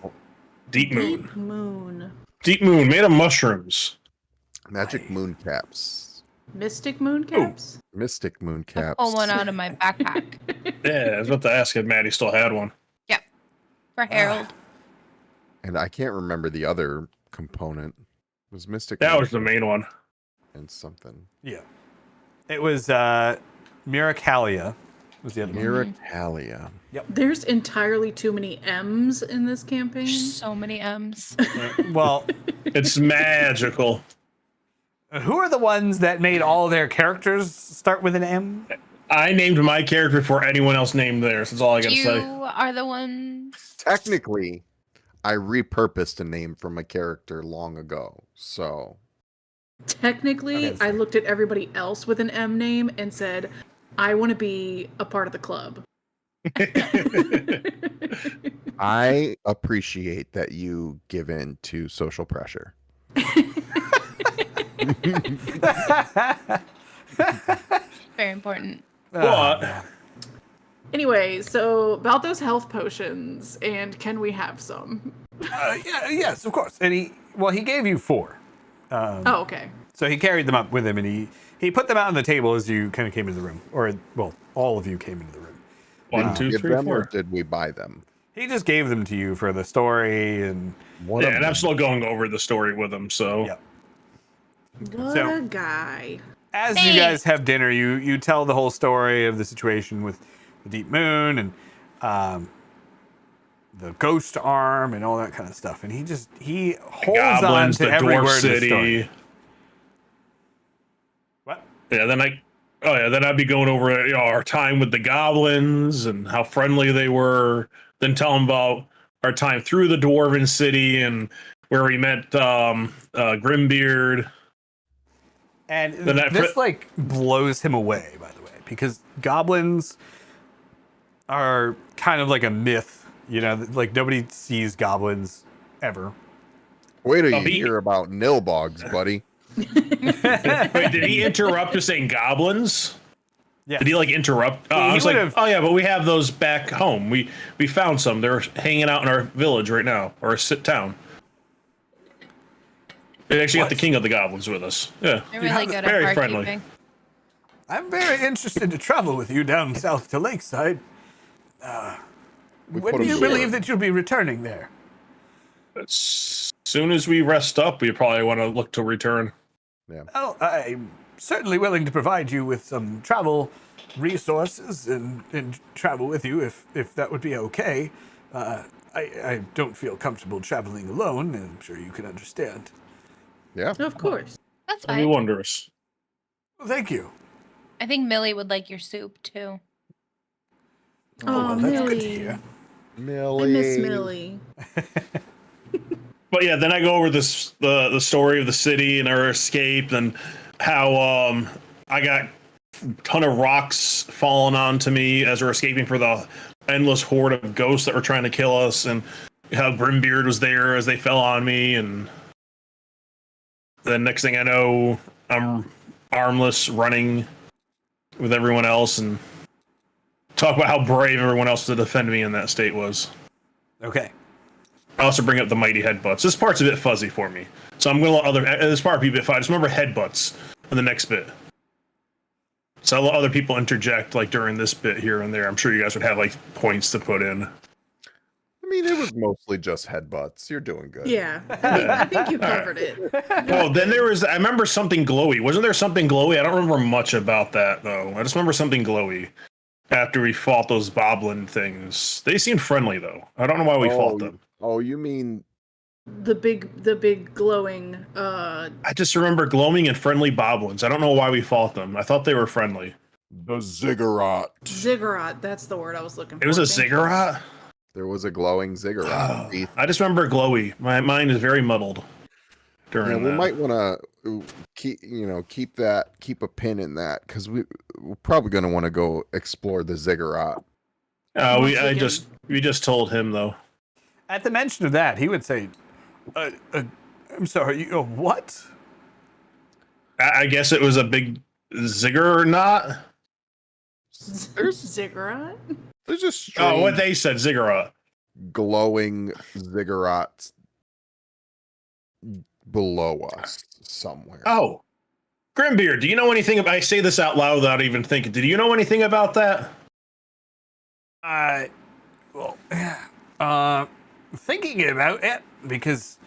Deep Moon. Deep Moon. Deep Moon, made of mushrooms. Magic moon caps. Mystic moon caps? Mystic moon I caps. pulled one out of my backpack Yeah, I was about to ask if Maddie still had one. for Harold. And I can't remember the other component. It was Mystic That moon was the main one. and something. Yeah. It was Miracalia was the other one. Miracalia. There's entirely too many M's in this campaign. So many M's. Well, It's magical. who are the ones that made all their characters start with an M? I named my character before anyone else named theirs. That's all I gotta You say. are the ones. Technically, I repurposed a name from a character long ago. So Technically, Okay. I looked at everybody else with an M name and said, I want to be a part of the club. I appreciate that you give in to social pressure. Very important. What? Anyway, so about those health potions, and can we have some? Yes, of course. And he gave you 4. Oh, okay. So he carried them up with him, and he put them out on the table as you kind of came into the room, or well, all of you came into the room. One, two, Give three, them, or four. did we buy them? He just gave them to you for the story, and One Yeah, of and them. I'm still going over the story with him. So yeah. What So- a guy. As you guys have dinner, you tell the whole story of the situation with the deep moon and the ghost arm and all that kind of stuff, and he holds on goblins, to the every dwarf word of the story. city. What? Yeah, then I'd be going over our time with the goblins and how friendly they were. Then tell them about our time through the dwarven city and where we met Grimbeard. And Then that this like blows him away, by the way, because goblins are kind of like a myth. You know, like nobody sees goblins ever. Wait till Oh, you he- hear about Nilbogs, buddy. Wait, did he interrupt to saying goblins? Yeah. Did he like interrupt? He I was like, would've- oh yeah, but we have those back home. We found some. They're hanging out in our village right now, or sit town. We actually got the king of the goblins with us. Yeah, They're really good very at friendly. barkeeping. I'm very interested to travel with you down south to Lakeside. We When put do 'em you there. believe that you'll be returning there? As soon as we rest up, we probably want to look to return. Well, I'm certainly willing to provide you with some travel resources and travel with you if that would be okay. I don't feel comfortable traveling alone, and I'm sure you can understand. Yeah. Of course. That's That'd be fine. wondrous. Well, thank you. I think Millie would like your soup too. Oh, well, that's good to Millie. hear. I Millie. miss Millie. But yeah, then I go over this the story of the city and our escape and how I got a ton of rocks falling onto me as we're escaping for the endless horde of ghosts that were trying to kill us, and how Grimbeard was there as they fell on me, and then next thing I know, I'm armless running with everyone else, and talk about how brave everyone else to defend me in that state was. Okay. I also bring up the mighty headbutts. This part's a bit fuzzy for me, so I'm going to let this part be a bit fuzzy. I just remember headbutts in the next bit. So I'll let other people interject like during this bit here and there. I'm sure you guys would have like points to put in. I mean, it was mostly just headbutts. You're doing good. Yeah, I think you covered it. Oh, then there was. I remember something glowy. Wasn't there something glowy? I don't remember much about that though. I just remember something glowy after we fought those boblin things. They seemed friendly though. I don't know why we fought them. Oh, you mean The big glowing. I just remember glowing and friendly boblins. I don't know why we fought them. I thought they were friendly. the ziggurat? Ziggurat. That's the word I was looking for. It was a Thank you. ziggurat. There was a glowing ziggurat. Keith. I just remember glowy. My mind is very muddled Yeah, during we that. might want to keep a pin in that because we're probably going to want to go explore the ziggurat. Once again. We just told him though. At the mention of that, he would say, I'm sorry, what? I guess it was a big ziggurat. Ziggurat. There's a strange Oh, what they said, ziggurat. glowing ziggurats below us somewhere. Oh, Grimbeard, do you know anything about? I say this out loud without even thinking. Did you know anything about that? Thinking about it, because,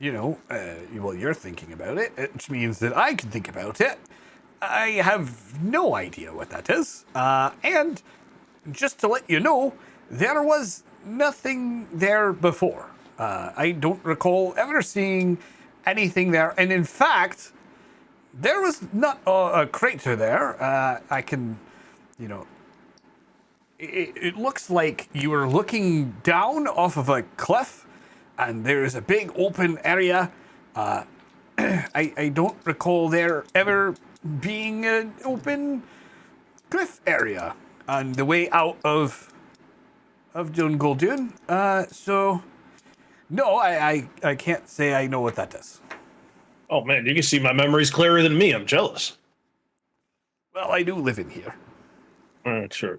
you're thinking about it, which means that I can think about it. I have no idea what that is. And just to let you know, there was nothing there before. I don't recall ever seeing anything there. And in fact, there was not a crater there. I can, it looks like you were looking down off of a cliff, and there's a big open area. I don't recall there ever being an open cliff area on the way out of Dun Goldun. So, no, I can't say I know what that is. Oh man, you can see my memory's clearer than me. I'm jealous. Well, I do live in here. Sure.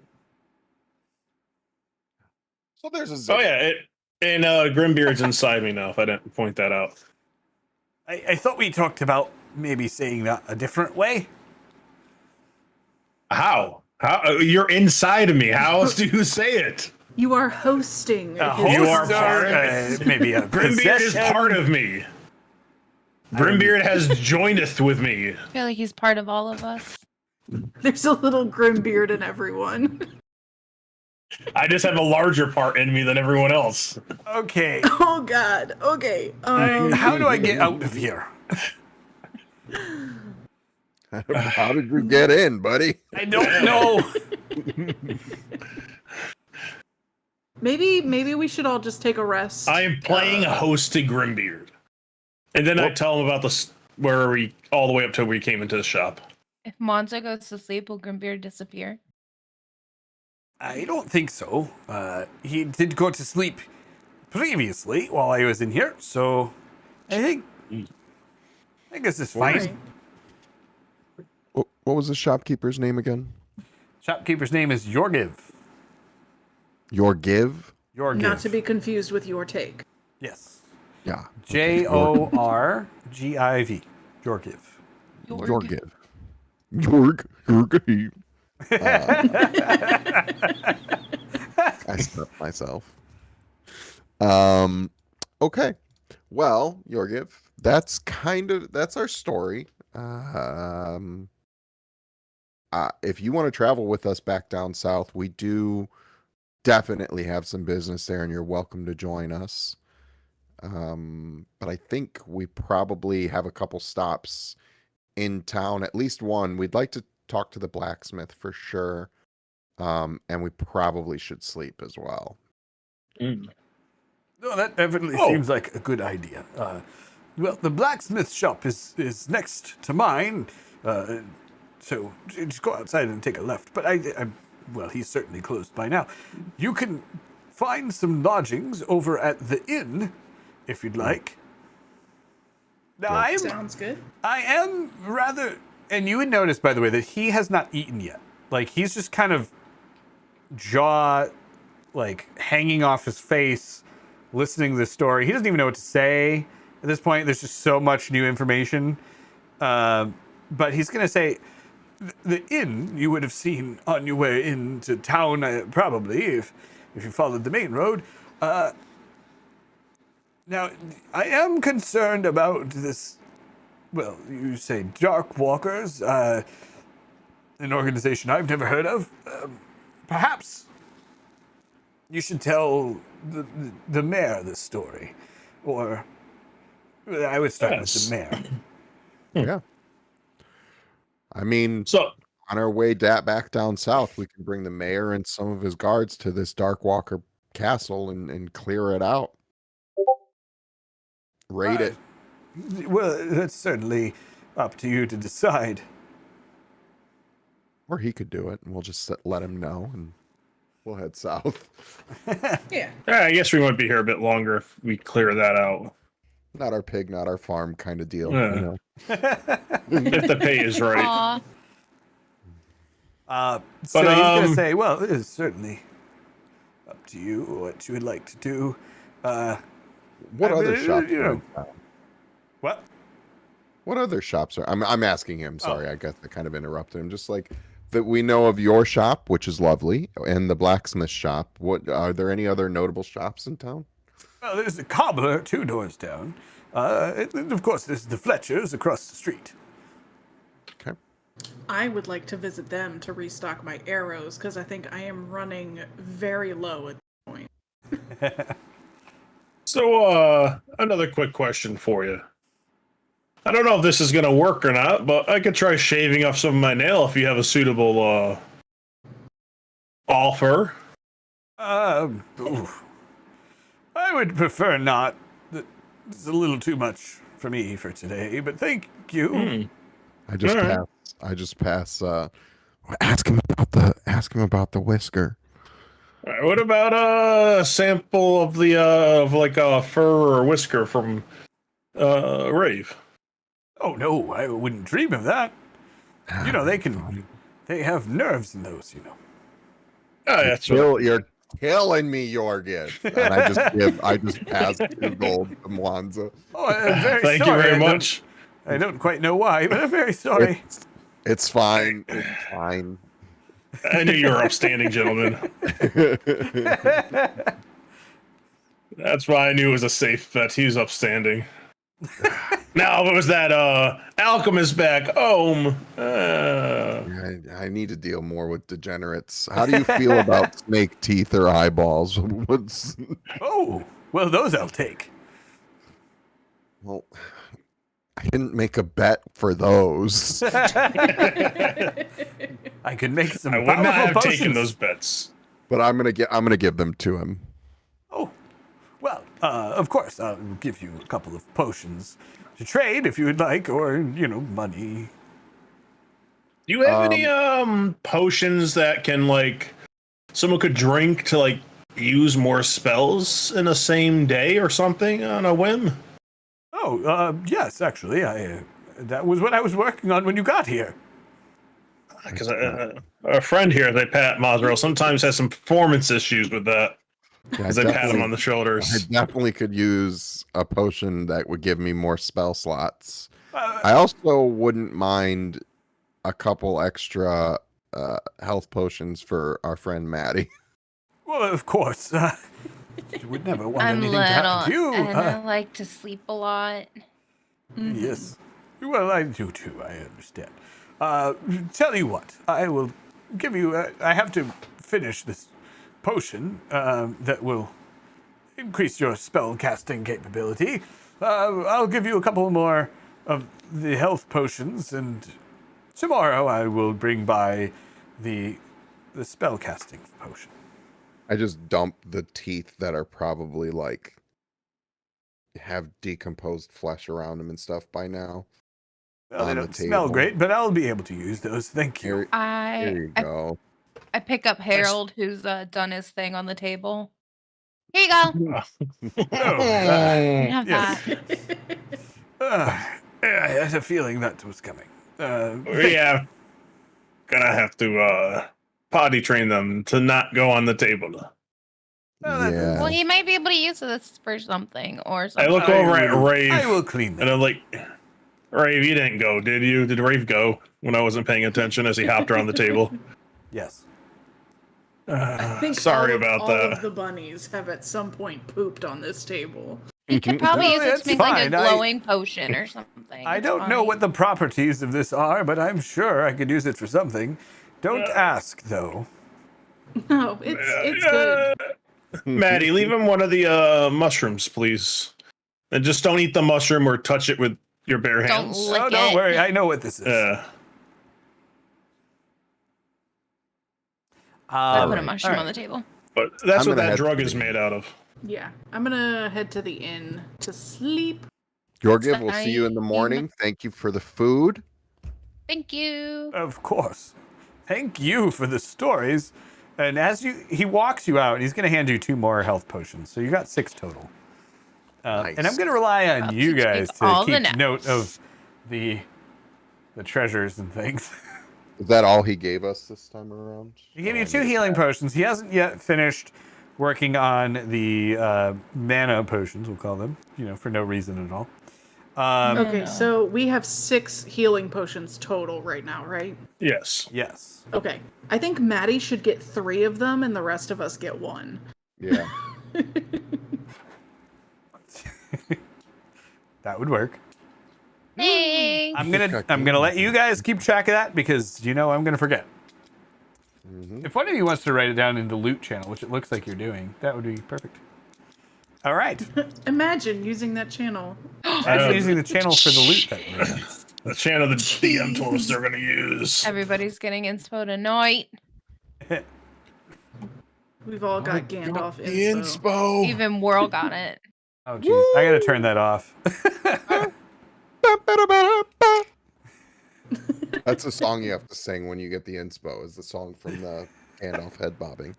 So there's a Oh ziggurat. yeah, and Grimbeard's inside me now. If I didn't point that out. I thought we talked about maybe saying that a different way. How? You're inside of me. How else do you say it? You are hosting. A his You are host or, part- maybe a Grimbeard is possession. part of me. Grimbeard has joineth with me. I feel like he's part of all of us. There's a little Grimbeard in everyone. I just have a larger part in me than everyone else. Okay. Oh God. Okay. How do I get out of here? How did you get in, buddy? I don't know. Maybe we should all just take a rest. I am playing host to Grimbeard. And then I tell him about where we all the way up to where we came into the shop. If Monzo goes to sleep, will Grimbeard disappear? I don't think so. He did go to sleep previously while I was in here, so I think this is fine. Right. What was the shopkeeper's name again? Shopkeeper's name is Yorgiv. Your give? Yorgiv. Not to be confused with your take. Yes. Yeah. Jorgiv. Yorgiv. Your give. Your give. I stuffed myself. Okay. Well, Yorgiv, that's our story. If you want to travel with us back down south, we do definitely have some business there, and you're welcome to join us. But I think we probably have a couple stops in town, at least one. We'd like to talk to the blacksmith for sure. And we probably should sleep as well. No, that definitely seems like a good idea. Well, the blacksmith shop is next to mine, so just go outside and take a left. But well, he's certainly closed by now. You can find some lodgings over at the inn, if you'd like. Now, Sounds good. I am rather, and you would notice, by the way, that he has not eaten yet. Like, he's just kind of jaw, like, hanging off his face, listening to the story. He doesn't even know what to say at this point. There's just so much new information. But he's going to say, the inn you would have seen on your way into town, probably, if you followed the main road. Now, I am concerned about this, well, you say Dark Walkers, an organization I've never heard of. Perhaps you should tell the mayor this story. Or I would start with the mayor. Yeah. I mean, So, on our way back down south, we can bring the mayor and some of his guards to this Dark Walker castle and clear it out. Raid it. Well, that's certainly up to you to decide. Or he could do it, and we'll just let him know, and we'll head south. Yeah. I guess we might be here a bit longer if we clear that out. Not our pig, not our farm kind of deal. Yeah. You know? If the pay is right. Aw. So But, he's going to say, well, it is certainly up to you what you would like to do. What I other mean, shops you are know. in town? What? What other shops are? I'm asking him. Sorry, I guess I kind of interrupted him. Just like that, we know of your shop, which is lovely, and the blacksmith shop. What are there any other notable shops in town? Well, there's a cobbler 2 doors down. And of course, there's the Fletchers across the street. Okay. I would like to visit them to restock my arrows because I think I am running very low at this point. So, another quick question for you. I don't know if this is going to work or not, but I could try shaving off some of my nail if you have a suitable offer. Oof. I would prefer not. It's a little too much for me for today, but thank you. I just All right. pass. I just pass. Ask him about the whisker. All right, what about a sample of the of like a fur or whisker from Rave? Oh no, I wouldn't dream of that. You know, they have nerves in those, you know. Oh, that's what. You're killing me, Jorgen. And I just pass 2 gold to Mwanza. Oh, I'm very Thank you sorry. very I much. I don't quite know why, but I'm very sorry. It's fine. It's fine. I knew you were upstanding, gentlemen. That's why I knew it was a safe bet. He was upstanding. Now, if it was that alchemist back home. I need to deal more with degenerates. How do you feel about snake teeth or eyeballs? What's... Oh, well, those I'll take. Well, I didn't make a bet for those. I could make some I would not powerful have potions. taken those bets. But I'm gonna give them to him. Oh, well, of course, I'll give you a couple of potions to trade if you would like, or, money. Do you have any potions that can someone could drink to use more spells in the same day or something on a whim? Oh, yes, actually, that was what I was working on when you got here. Because a friend here, Pat Mosrell, sometimes has some performance issues with that. Because they pat him on the I shoulders. definitely could use a potion that would give me more spell slots. I also wouldn't mind a couple extra health potions for our friend Maddie. Well, of course. You would never want I'm anything little, to happen to you. and I like to sleep a lot. Yes. Well, I do too, I understand. Tell you what, I will give you... I have to finish this potion that will increase your spell casting capability. I'll give you a couple more of the health potions, and tomorrow I will bring by the spell casting potion. I just dump the teeth that are probably have decomposed flesh around them and stuff by now. Well, they on the don't smell table. great, but I'll be able to use those. Thank you. There you go. I pick up Harold, who's done his thing on the table. Here you go. Have yes. that. I had a feeling that was coming. Yeah. Gonna have to potty train them to not go on the table. Yeah. Well, he might be able to use this for something or I something. look over at Rave. I will clean them. And I'm like, Rave, you didn't go, did you? Did Rave go when I wasn't paying attention as he hopped around the table? Yes. I think Sorry all of, about all that. of the bunnies have at some point pooped on this table. He could probably No, use it it's to make like a fine. glowing potion or something. I It's don't know fine. what the properties of this are, but I'm sure I could use it for something. Don't ask, though. No, it's good. Maddie, leave him one of the mushrooms, please. And just don't eat the mushroom or touch it with your bare Don't hands. lick Oh, don't it. worry. I know what this is. I put a right. mushroom All on right. the table. But that's I'm what gonna that head drug to is the- made out of. Yeah, I'm gonna head to the inn to sleep. Georgiev, we'll see you in the morning. Thank you for the food. Thank you. Of course. Thank you for the stories. And as he walks you out, he's going to hand you 2 more health potions. So you got 6 total. Nice. And I'm going to rely on About you to guys take to all the keep note notes. of the treasures and things. Is that all he gave us this time around? He gave you 2 healing potions. He hasn't yet finished working on the mana potions, we'll call them, for no reason at all. Okay, no. so we have 6 healing potions total right now, right? Yes. Yes. Okay. I think Maddie should get 3 of them and the rest of us get 1. Yeah. That would work. Thanks. I'm gonna let you guys keep track of that because I'm gonna forget. If one of you wants to write it down in the loot channel, which it looks like you're doing, that would be perfect. All right. Imagine using that channel. Imagine using the channel for the loot that we have. The channel the DM told us they're going to use. Everybody's getting inspo tonight. We've all got Gandalf The inspo. inspo. Even Whirl got it. Oh, jeez. I gotta turn that off. That's a song you have to sing when you get the inspo. Is the song from the Gandalf head bobbing.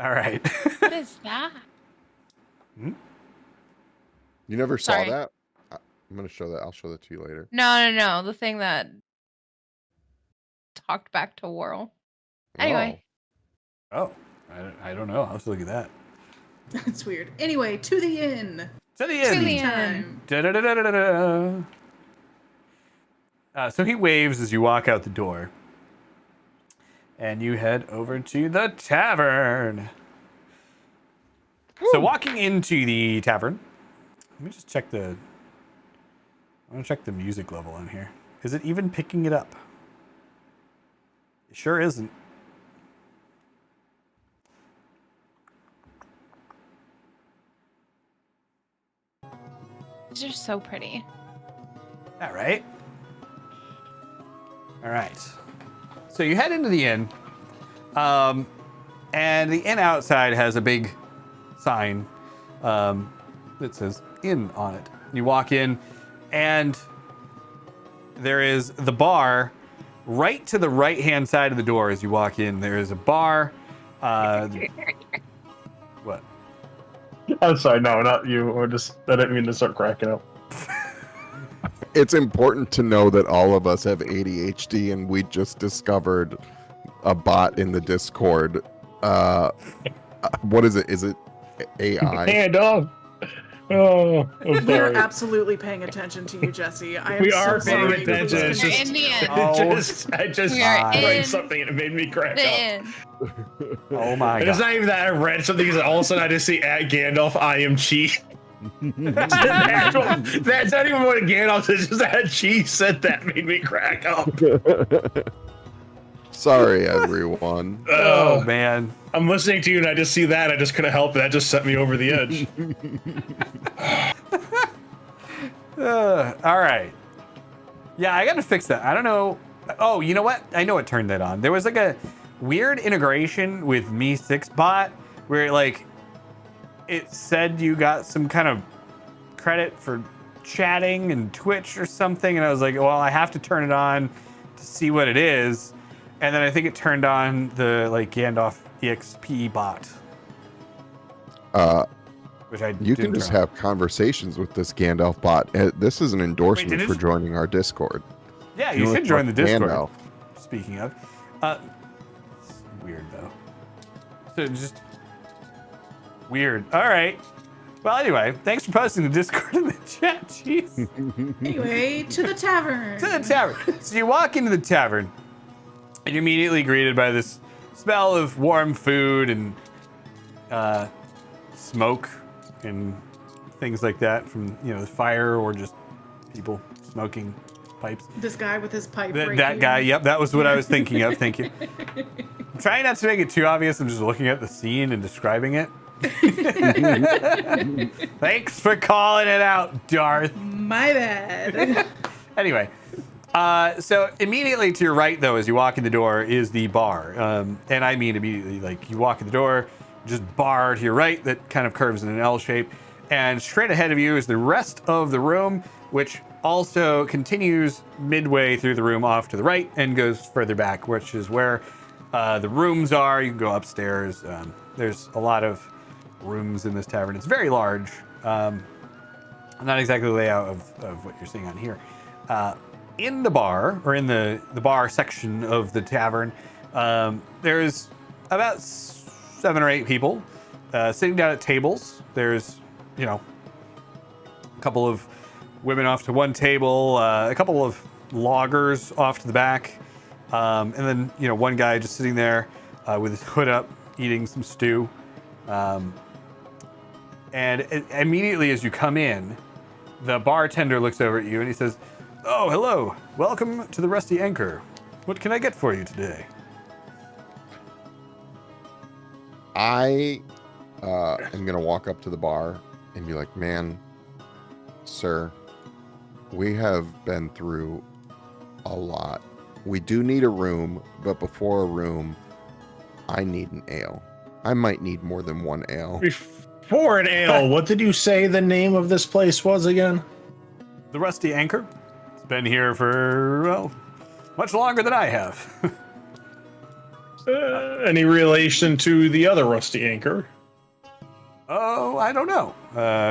All right. What is that? You never saw Sorry. that? I'm gonna show that. I'll show that to you later. No. The thing that talked back to Whirl. Anyway. Oh, I don't know. I'll have to look at that. That's weird. Anyway, to the inn. To the To inn. the inn. Time. Da-da-da-da-da-da. So he waves as you walk out the door. And you head over to the tavern. So walking into the tavern, let me just check the... I want to check the music level on here. Is it even picking it up? It sure isn't. These are so pretty. All right. All right. So you head into the inn, and the inn outside has a big sign that says "Inn" on it. You walk in, and there is the bar right to the right-hand side of the door as you walk in. There is a bar. What? I'm sorry, no, not you. I didn't mean to start cracking up. It's important to know that all of us have ADHD, and we just discovered a bot in the Discord. What is it? Is it AI? Hand up. Oh, I'm We're sorry. absolutely paying attention to you, Jesse. I am We so are paying sorry. attention. Please It's continue. just, In the end. I just We are read in something and it made me crack The up. inn. Oh my And it's god! not even that I read something, because all of a sudden I just see at Gandalf, I am Chi. That's not even what Gandalf says, just that Chi said that made me crack up. Sorry, everyone. Oh man! I'm listening to you and I just see that. I just couldn't help it. That just set me over the edge. All right. Yeah, I gotta fix that. I don't know. Oh, you know what? I know what turned that on. There was like a weird integration with Me 6 bot where like it said you got some kind of credit for chatting and Twitch or something, and I was like, well, I have to turn it on to see what it is. And then I think it turned on the like Gandalf EXP bot, which I You didn't can just turn on. have conversations with this Gandalf bot. This is an endorsement did it for just- joining our Discord. Yeah, You you wanna should join the talk Discord. Gandalf. Speaking of, it's weird though. So just weird. All right. Well, anyway, thanks for posting the Discord in the chat. Jeez. Anyway, to the tavern. To the tavern. So you walk into the tavern, and you're immediately greeted by this smell of warm food and smoke and things like that from the fire or just people smoking pipes. This guy with his pipe. That, right that here. guy, yep, that was what I was thinking of. Thank you. I'm trying not to make it too obvious. I'm just looking at the scene and describing it. Thanks for calling it out, Darth. My bad. Anyway, so immediately to your right, though, as you walk in the door, is the bar. And I mean immediately, like you walk in the door, just bar to your right that kind of curves in an L shape. And straight ahead of you is the rest of the room, which also continues midway through the room off to the right and goes further back, which is where the rooms are. You can go upstairs. There's a lot of rooms in this tavern. It's very large. Not exactly the layout of what you're seeing on here. In the bar, or in the bar section of the tavern, there's about 7 or 8 people sitting down at tables. There's, a couple of women off to one table, a couple of loggers off to the back, and then, one guy just sitting there with his hood up, eating some stew. And immediately as you come in, the bartender looks over at you and he says, "Oh, hello. Welcome to the Rusty Anchor. What can I get for you today?" I am going to walk up to the bar and be like, man, sir, we have been through a lot. We do need a room, but before a room, I need an ale. I might need more than one ale. Before an ale, what did you say the name of this place was again? The Rusty Anchor. It's been here for, well, much longer than I have. Any relation to the other Rusty Anchor? Oh, I don't know.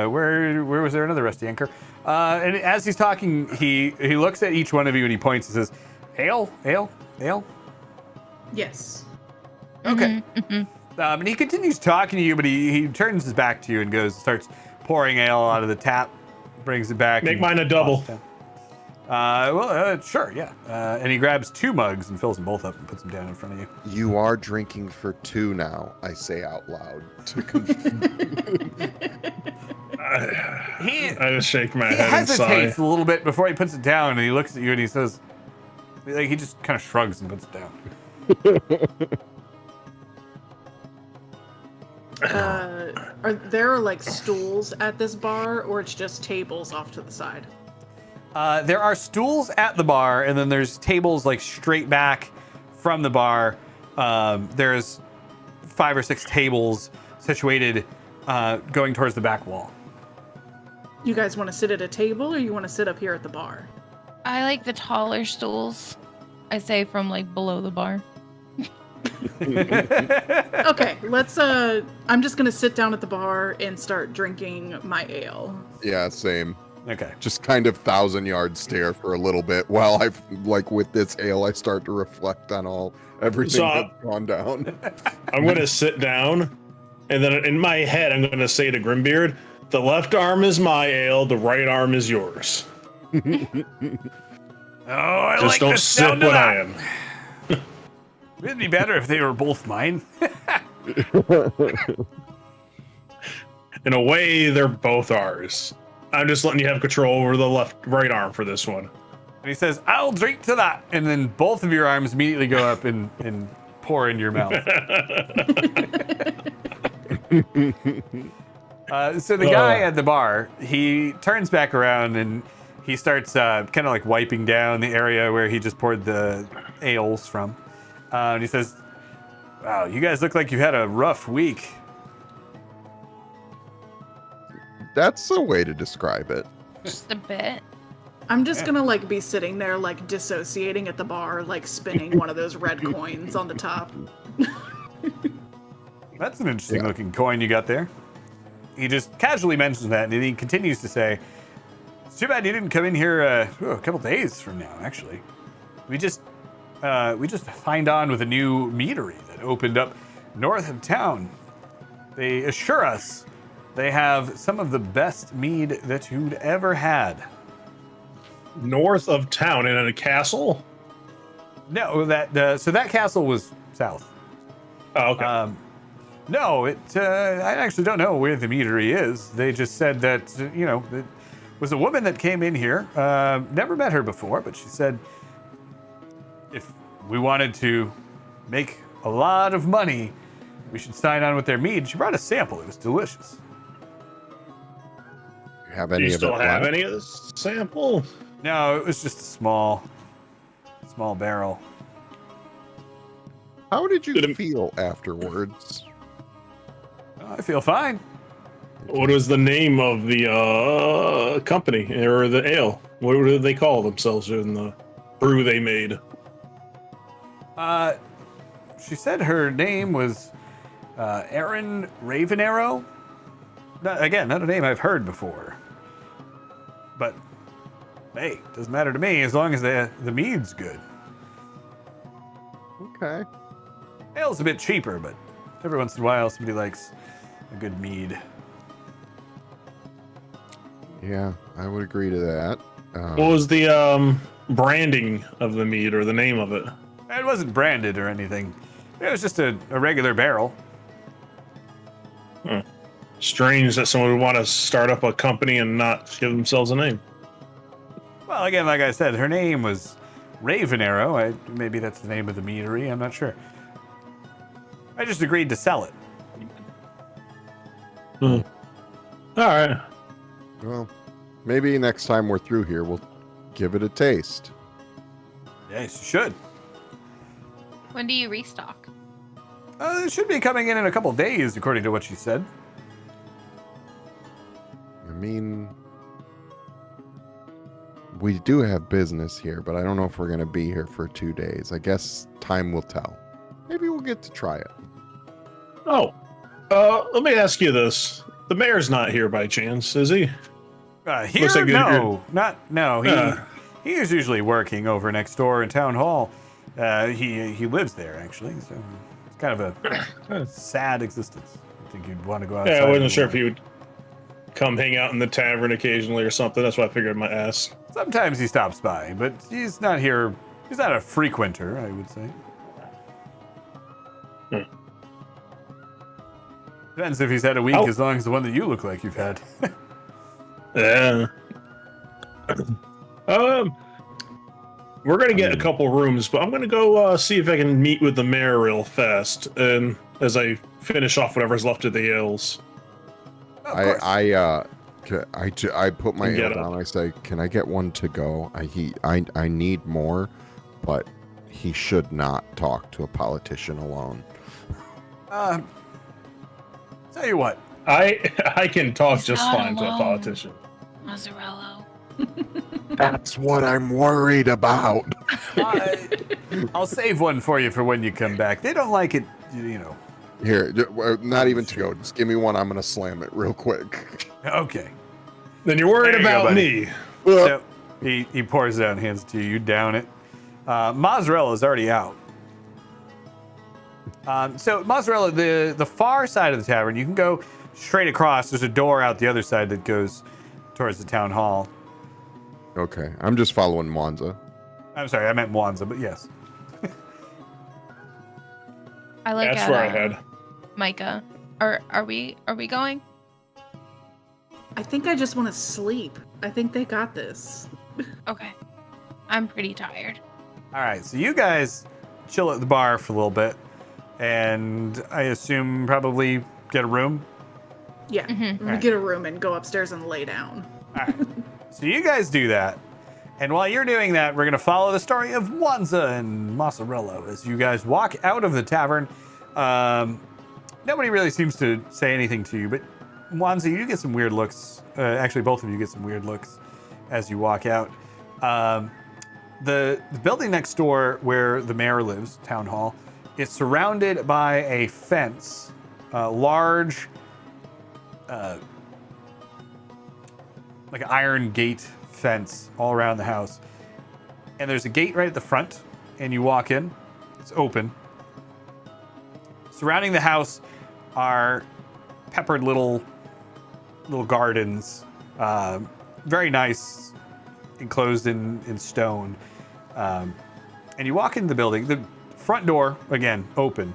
Where was there another Rusty Anchor? And as he's talking, he looks at each one of you and he points and says, "Ale, ale, ale." Yes. Okay. And he continues talking to you, but he turns his back to you and starts pouring ale out of the tap, brings it back. Make and mine a double. tosses it. Sure, yeah. And he grabs 2 mugs and fills them both up and puts them down in front of you. You are drinking for 2 now, I say out loud. I just shake my He head and sigh. hesitates a little bit before he puts it down, and he looks at you and he says, like, he just kind of shrugs and puts it down. Are there like stools at this bar, or it's just tables off to the side? There are stools at the bar, and then there's tables like straight back from the bar. There's 5 or 6 tables situated going towards the back wall. You guys want to sit at a table, or you want to sit up here at the bar? I like the taller stools. I say from like below the bar. Okay, let's I'm just gonna sit down at the bar and start drinking my ale. Yeah, same. Okay. Just kind of 1,000-yard stare for a little bit while I've, like, with this ale, I start to reflect on everything that's gone down. I'm going to sit down, and then in my head, I'm going to say to Grimbeard, the left arm is my ale, the right arm is yours. Oh, I Just like don't the sip sound when of I that. am. It'd be better if they were both mine. In a way, they're both ours. I'm just letting you have control over the right arm for this one. And he says, I'll drink to that. And then both of your arms immediately go up and pour in your mouth. So the guy at the bar, he turns back around and he starts kind of like wiping down the area where he just poured the ales from. And he says, wow, you guys look like you had a rough week. That's a way to describe it. Just a bit. I'm just gonna like be sitting there like dissociating at the bar, like spinning one of those red coins on the top. That's an interesting looking coin you got there. He just casually mentions that, and he continues to say, it's too bad you didn't come in here a couple days from now, actually. We just signed on with a new meadery that opened up north of town. They assure us they have some of the best mead that you'd ever had. North of town in a castle? No, so that castle was south. Oh, okay. No, I actually don't know where the meadery is. They just said that, it was a woman that came in here. Never met her before, but she said if we wanted to make a lot of money, we should sign on with their mead. She brought a sample. It was delicious. Have Do any you of still it have left? any of this sample? No, it was just a small barrel. How did you Did it- feel afterwards? I feel fine. What was the name of the company or the ale? What do they call themselves in the brew they made? She said her name was Erin Ravenarrow. Not a name I've heard before. But hey, doesn't matter to me as long as the mead's good. Okay. Ale's a bit cheaper, but every once in a while somebody likes a good mead. Yeah, I would agree to that. What was the branding of the mead or the name of it? It wasn't branded or anything. It was just a regular barrel. Strange that someone would want to start up a company and not give themselves a name. Well, again, like I said, her name was Ravenarrow. Maybe that's the name of the meadery. I'm not sure. I just agreed to sell it. All right. Well, maybe next time we're through here, we'll give it a taste. Yes, you should. When do you restock? It should be coming in a couple days, according to what she said. I mean, we do have business here, but I don't know if we're going to be here for 2 days. I guess time will tell. Maybe we'll get to try it. Oh, let me ask you this: the mayor's not here by chance, is he? Here, Looks like no, no. Yeah. He is usually working over next door in town hall. He lives there actually, so it's kind of a sad existence. I think you'd want to go outside. Yeah, I wasn't a sure little if he would come hang out in the tavern occasionally or something. That's why I figured I might ask. Sometimes he stops by, but he's not here. He's not a frequenter, I would say. Depends if he's had a week as long as the one that you look like you've had. Yeah. We're gonna get a couple rooms, but I'm gonna go see if I can meet with the mayor real fast, and as I finish off whatever's left of the ales. I put my Get ale up. down. I say, "Can I get one to go? I need more, but he should not talk to a politician alone." Tell you what, I can talk He's just not fine to a alone. politician. Mazzarello. That's what I'm worried about. I'll save one for you for when you come back. They don't like it, you know. Here, not even to go. Just give me one. I'm gonna slam it real quick. Okay. Then you're worried There you go, about buddy. me. So he pours it out and hands it to you. You down it. Mozzarella is already out. So Mozzarella, the far side of the tavern, you can go straight across. There's a door out the other side that goes towards the town hall. Okay, I'm just following Mwanza. I'm sorry, I meant Mwanza, but yes. I like That's at, where I head. Micah. Are we going? I think I just want to sleep. I think they got this. Okay. I'm pretty tired. All right, so you guys chill at the bar for a little bit, and I assume probably get a room. Yeah, we Alright. get a room and go upstairs and lay down. All right. So you guys do that. And while you're doing that, we're going to follow the story of Mwanza and Mozzarella as you guys walk out of the tavern. Nobody really seems to say anything to you, but Mwanza, you get some weird looks. Actually, both of you get some weird looks as you walk out. The building next door where the mayor lives, Town Hall, is surrounded by a fence, large, like an iron gate fence all around the house. And there's a gate right at the front, and you walk in. It's open. Surrounding the house are peppered little gardens, very nice, enclosed in stone. And you walk into the building. The front door, again, open.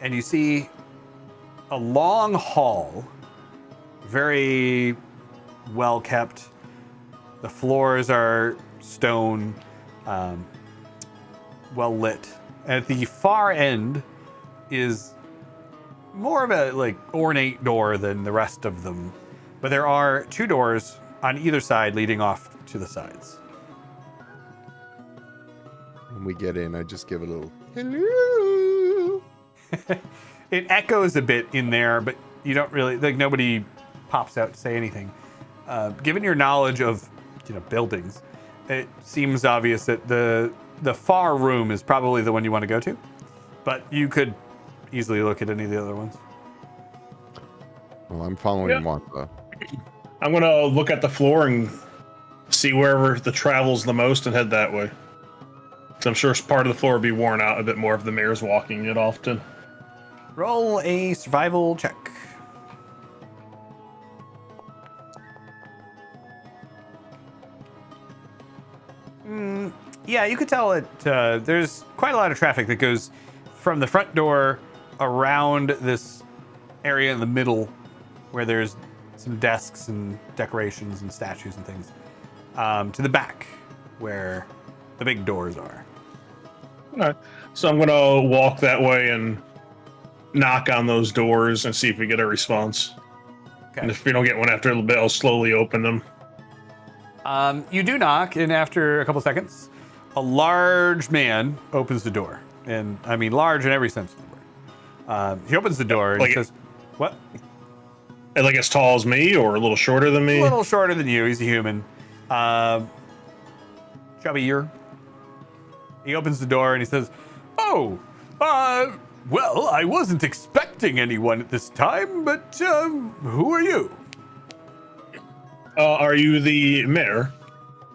And you see a long hall, very well kept. The floors are stone, well lit. And at the far end is more of a like ornate door than the rest of them. But there are two doors on either side leading off to the sides. When we get in, I just give a little hello. It echoes a bit in there, but you don't really, like, nobody pops out to say anything. Given your knowledge of, buildings, it seems obvious that the far room is probably the one you want to go to, but you could easily look at any of the other ones. Well, I'm following Yeah. Mwanza. I'm gonna look at the floor and see wherever the travel's the most and head that way. So I'm sure part of the floor will be worn out a bit more if the mayor's walking it often. Roll a survival check. Yeah, you could tell that there's quite a lot of traffic that goes from the front door around this area in the middle where there's some desks and decorations and statues and things, to the back where the big doors are. Alright. So I'm gonna walk that way and knock on those doors and see if we get a response. Okay. And if we don't get one after a little bit, I'll slowly open them. You do knock, and after a couple seconds, a large man opens the door. And I mean large in every sense of the word. He opens the door and Like he says, what? And like as tall as me or a little shorter than me? A little shorter than you. He's a human. Chubbier. He opens the door and he says, oh, well, I wasn't expecting anyone at this time, but who are you? Are you the mayor?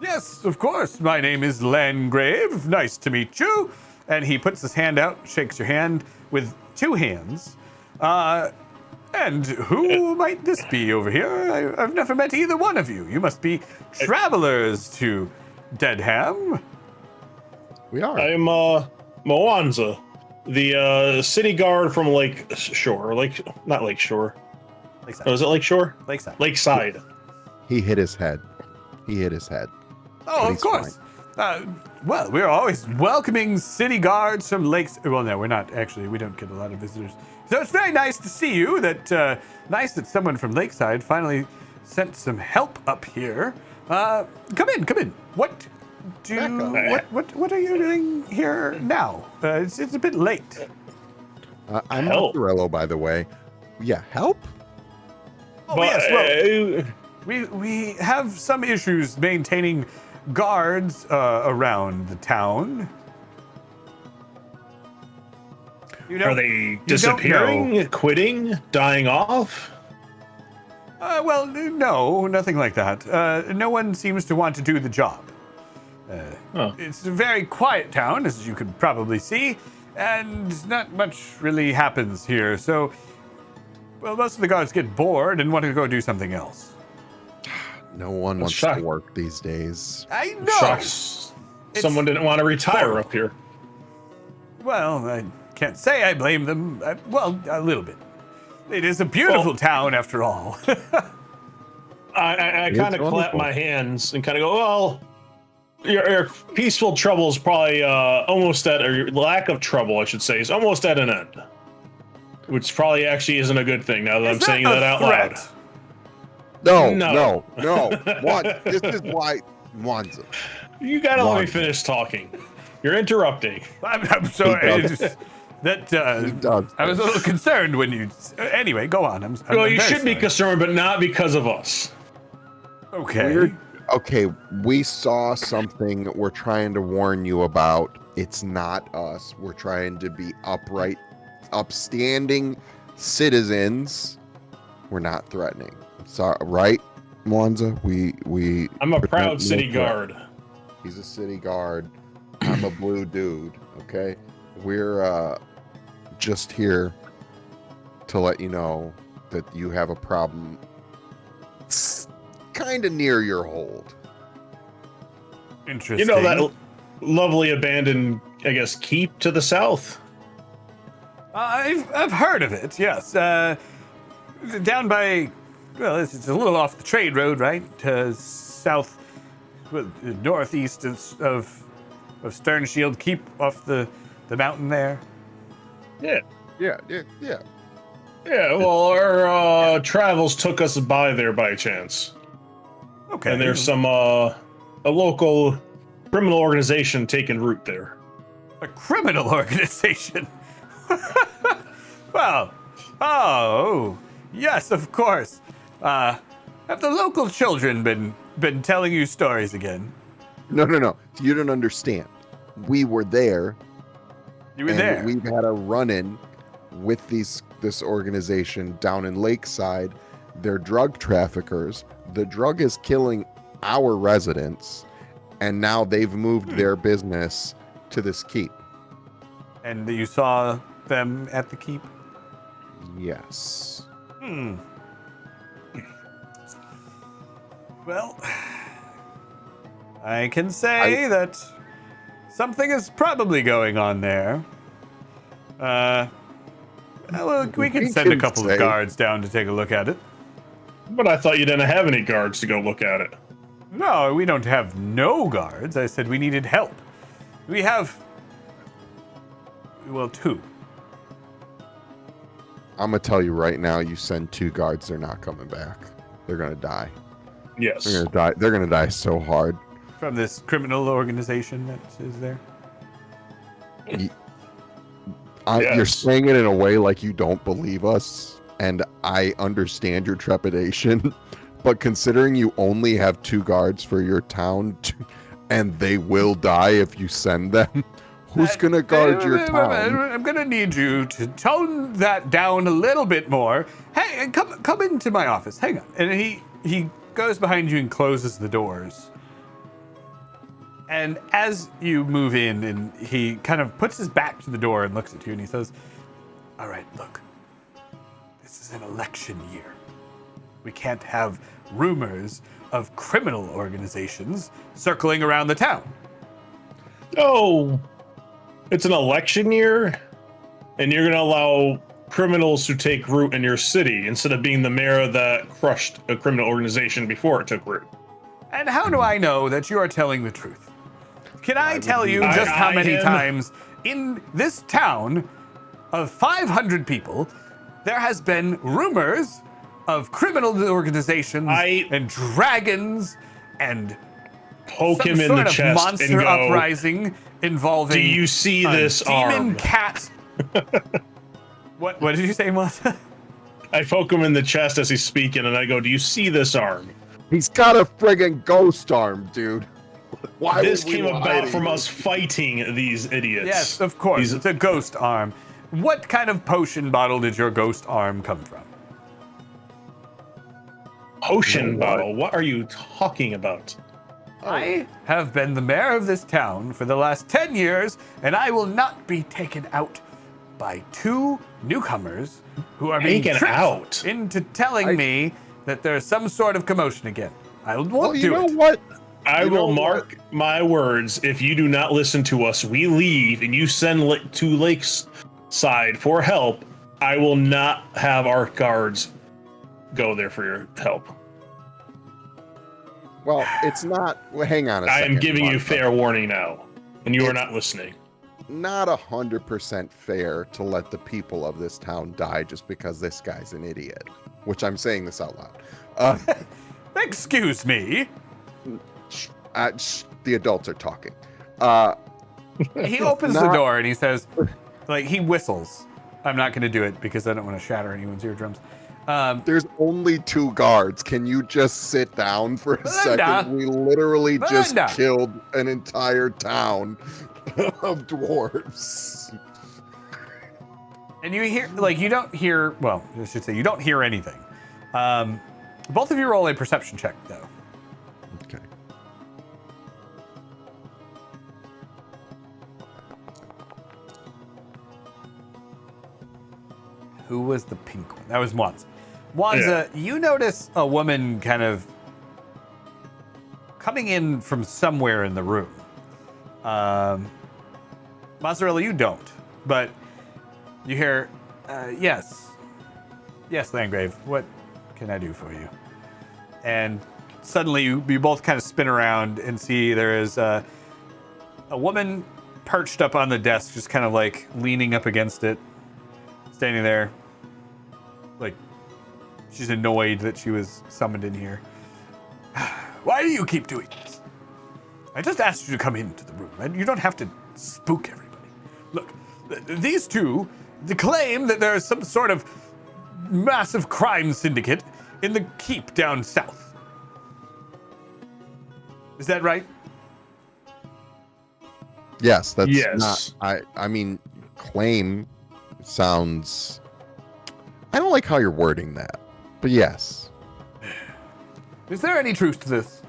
Yes, of course. My name is Landgrave. Nice to meet you. And he puts his hand out, shakes your hand with two hands. And who might this be over here? I've never met either one of you. You must be travelers to Deadham. We are. I'm Moanza, the city guard from Lake Shore. Not Lake Shore. Lakeside. Oh, is it Lake Shore? Lakeside. Lakeside. He hit his head. Oh, of he's course. Well, we're always welcoming city guards from Lakes. Well, no, we're not actually. We don't get a lot of visitors. So it's very nice to see you. Nice that someone from Lakeside finally sent some help up here. Come in. What are you doing here now? It's a bit late. I'm Help. Morello, by the way. Yeah, help? Oh, But, yes. Well, we have some issues maintaining guards around the town. are they disappearing, quitting, dying off? Well, no, nothing like that. No one seems to want to do the job. It's a very quiet town, as you could probably see, and not much really happens here. So, well, most of the guards get bored and want to go do something else. No one wants shocked. to work these days. I know. Shucks. Someone didn't want to retire horrible. up here. Well, I can't say I blame them. Well, a little bit. It is a beautiful town, after all. I It's kind of clap wonderful. my hands and kind of go, well, your peaceful trouble is probably almost at, or your lack of trouble, I should say, is almost at an end. Which probably actually isn't a good thing now that I'm saying that out loud. No. What? This is why Wanza. You gotta let me Wrong. finish talking. You're interrupting. I'm sorry. He does. He does. I was a little concerned when you. Anyway, go on. Well, I'm you very should be sorry. concerned, but not because of us. Okay. Okay, we saw something we're trying to warn you about. It's not us. We're trying to be upright, upstanding citizens. We're not threatening. Sorry, right, Mwanza? We. I'm a present proud no city threat. guard. He's a city guard. I'm a blue dude. Okay, we're just here to let you know that you have a problem. Kind of near your hold. Interesting. You know that lovely abandoned, I guess, keep to the south? I've heard of it. Yes. Down by. Well, it's a little off the trade road, right? South, well, northeast of Stern Shield. Keep off the mountain there. Yeah. Yeah. Yeah, well, our travels took us by there by chance. Okay. And there's some, a local criminal organization taking root there. A criminal organization. Well, oh, yes, of course. Have the local children been telling you stories again? No. You don't understand. We were there. You were and there. We've had a run-in with this organization down in Lakeside. They're drug traffickers. The drug is killing our residents, and now they've moved their business to this keep. And you saw them at the keep? Yes. Well, I can say that something is probably going on there. Well, we can send a couple of guards down to take a look at it. But I thought you didn't have any guards to go look at it. No, we don't have no guards. I said we needed help. We have, well, 2. I'm gonna tell you right now. You send 2 guards, they're not coming back. They're gonna die. Yes. They're gonna die. They're gonna die so hard. From this criminal organization that is there. Yes. You're saying it in a way like you don't believe us, and I understand your trepidation. But considering you only have 2 guards for your town, and they will die if you send them, who's gonna guard your town? I'm gonna need you to tone that down a little bit more. Hey, come into my office. Hang on. And he goes behind you and closes the doors. And as you move in, and he kind of puts his back to the door and looks at you, and he says, "All right, look. This is an election year. We can't have rumors of criminal organizations circling around the town. Oh, it's an election year, and you're going to allow criminals to take root in your city instead of being the mayor that crushed a criminal organization before it took root. And how do I know that you are telling the truth? Can I tell you just how many times in this town of 500 people there has been rumors of criminal organizations and dragons and poke some him in sort the of chest monster and go, uprising involving do you see a this demon arm? cat? What did you say, Melissa? I poke him in the chest as he's speaking, and I go, do you see this arm? He's got a friggin' ghost arm, dude. Why This would we came lie about to from you? us fighting these idiots. Yes, of course. It's a ghost arm. What kind of potion bottle did your ghost arm come from? Potion bottle. What are you talking about? I have been the mayor of this town for the last 10 years, and I will not be taken out by two newcomers who are being Taken tricked out? into telling me that there's some sort of commotion again. I won't Well, do you know it. what? I You know will mark my words. If you do not listen to us, we leave, and you send to Lakeside for help. I will not have our guards go there for your help. Well, it's not. Well, hang on a I second. am giving you Martha. fair warning now, and you are It's- not listening. Not 100% fair to let the people of this town die just because this guy's an idiot. Which I'm saying this out loud. Excuse me. The adults are talking. He opens the Not- door and he says, like, he whistles. I'm not going to do it because I don't want to shatter anyone's eardrums. There's only 2 guards. Can you just sit down for a Belinda! second? We literally just Belinda! killed an entire town of dwarves. And you hear, like, you don't hear, well, I should say, you don't hear anything. Both of you roll a perception check, though. Okay. Who was the pink one? That was Wanza. Wanza, you notice a woman kind of coming in from somewhere in the room. Mozzarella, you don't, but you hear, yes. Yes, Landgrave, what can I do for you? And suddenly you both kind of spin around and see there is a woman perched up on the desk, just kind of like leaning up against it, standing there. Like, she's annoyed that she was summoned in here. Why do you keep doing this? I just asked you to come into the room, and you don't have to spook everybody. Look, these two, they claim that there is some sort of massive crime syndicate in the keep down south. Is that right? Yes, that's Yes. not. I mean, claim sounds. I don't like how you're wording that, but yes. Is there any truth to this?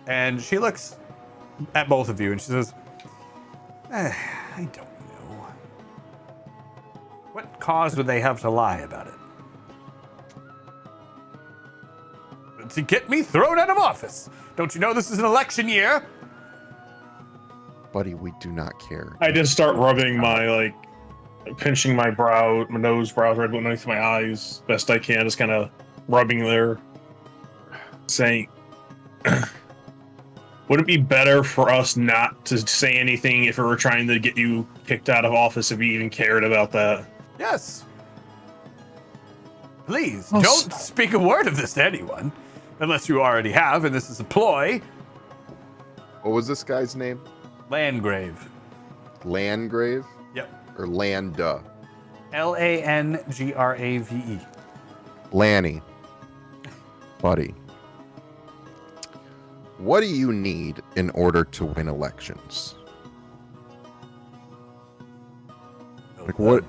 And she looks at both of you and she says, I don't know. What cause would they have to lie about it? To get me thrown out of office. Don't you know this is an election year? Buddy, we do not care. I just start rubbing my, pinching my brow, my nose, brows right beneath my eyes, best I can, just kind of rubbing there, saying, would it be better for us not to say anything if we were trying to get you kicked out of office if you even cared about that? Yes. Please, Oh, don't speak a word of this to anyone. Unless you already have, and this is a ploy. What was this guy's name? Landgrave. Landgrave Yep. or Landa? Langrave. Lanny. Buddy. What do you need in order to win elections? Like what?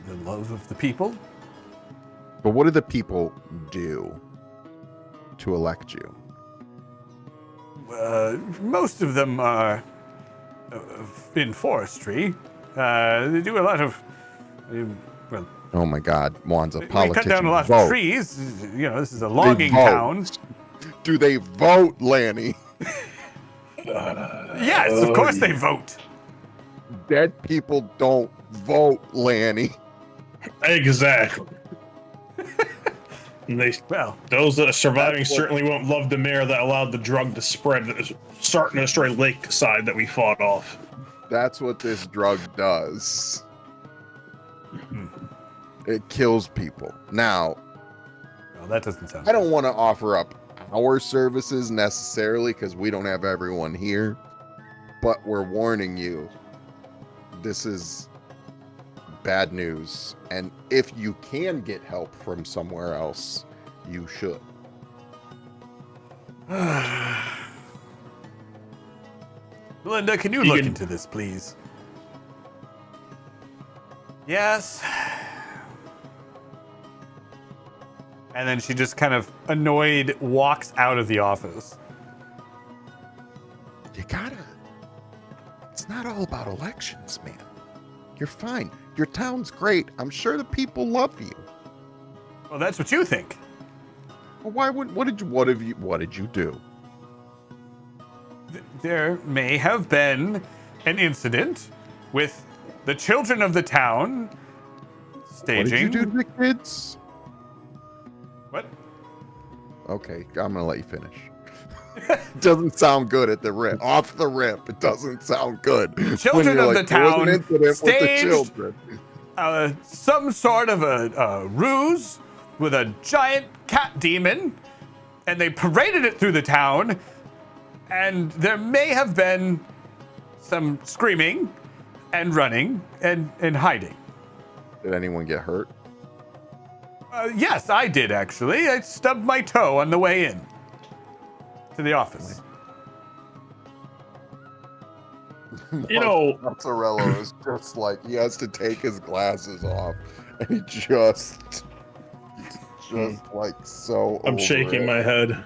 The love of the people. But what do the people do to elect you? Most of them are in forestry. They do a lot of, well, Oh my God, Juan's a We politician. cut down a lot Vote. of trees. You know, this is a logging vote. town. Do they vote, Lanny? Yes, of course they vote. Dead people don't vote, Lanny. Exactly. And Well, those that are surviving That's what- certainly won't love the mayor that allowed the drug to spread that is starting to destroy Lakeside that we fought off. That's what this drug does. It kills people. Now, well, that doesn't sound. I don't want to offer up our services necessarily because we don't have everyone here, but we're warning you. This is bad news. And if you can get help from somewhere else, you should. Linda, can you look into this, please? Yes. And then she just kind of annoyed walks out of the office. You gotta. It's not all about elections, man. You're fine. Your town's great. I'm sure the people love you. Well, that's what you think. Well, what did you do? There may have been an incident with the children of the town staging. What did you do to the kids? What? Okay, I'm gonna let you finish. Doesn't sound good at the rip. Off the rip, it doesn't sound good. Children When you're of the "There was an town incident with the staged children." Some sort of a ruse with a giant cat demon, and they paraded it through the town, and there may have been some screaming and running and hiding. Did anyone get hurt? Yes, I did actually. I stubbed my toe on the way in to the office. You know, Mozzarella is just like he has to take his glasses off, and he just like so. I'm over shaking it. my head.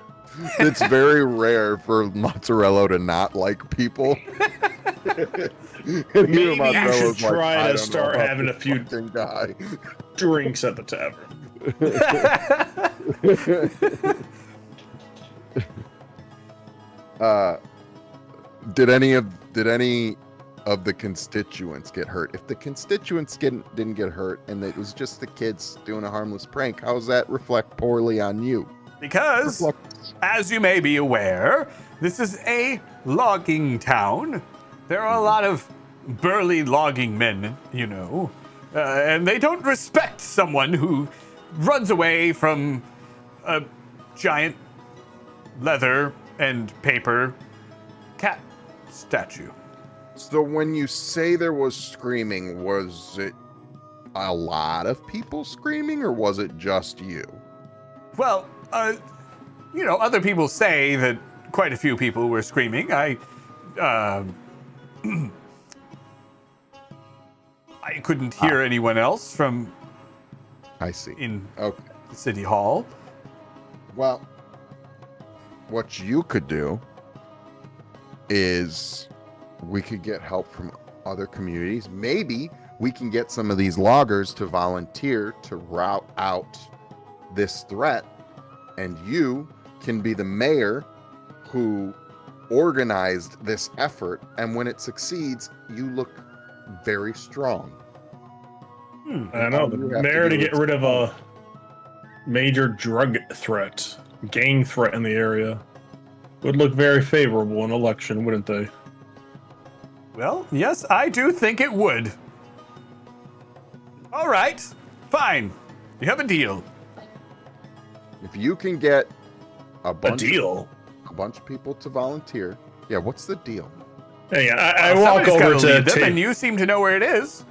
It's very rare for Mozzarella to not like people. And Maybe even you Mozzarella's should try "I to don't start know about having a this few fucking guy." drinks at the tavern. Did any of the constituents get hurt? If the constituents didn't get hurt and it was just the kids doing a harmless prank, how does that reflect poorly on you? Because, as you may be aware, this is a logging town. There are a lot of burly logging men, you know, and they don't respect someone who runs away from a giant leather and paper cat statue. So when you say there was screaming, was it a lot of people screaming or was it just you? Well, you know, other people say that quite a few people were screaming. I couldn't hear anyone else from I see. in Okay. the city hall. Well, what you could do is we could get help from other communities. Maybe we can get some of these loggers to volunteer to route out this threat, and you can be the mayor who organized this effort, and when it succeeds, you look very strong. I know, the You have mayor to do get is- rid of a major drug threat, gang threat in the area would look very favorable in election, wouldn't they? Well, yes, I do think it would. All right, fine. You have a deal. If you can get a A bunch deal. of people to volunteer, yeah, what's the deal? Hey, I Well, walk somebody's over gotta to lead them, ta- and you seem to know where it is.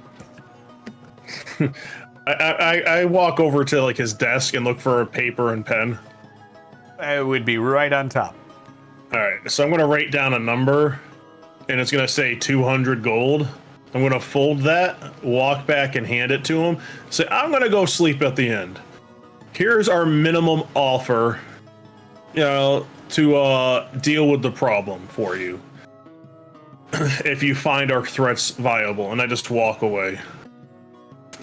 I walk over to like his desk and look for a paper and pen. It would be right on top. All right, so I'm gonna write down a number, and it's gonna say 200 gold. I'm gonna fold that, walk back, and hand it to him. Say, I'm gonna go sleep at the end. Here's our minimum offer, you know, to deal with the problem for you. If you find our threats viable, and I just walk away.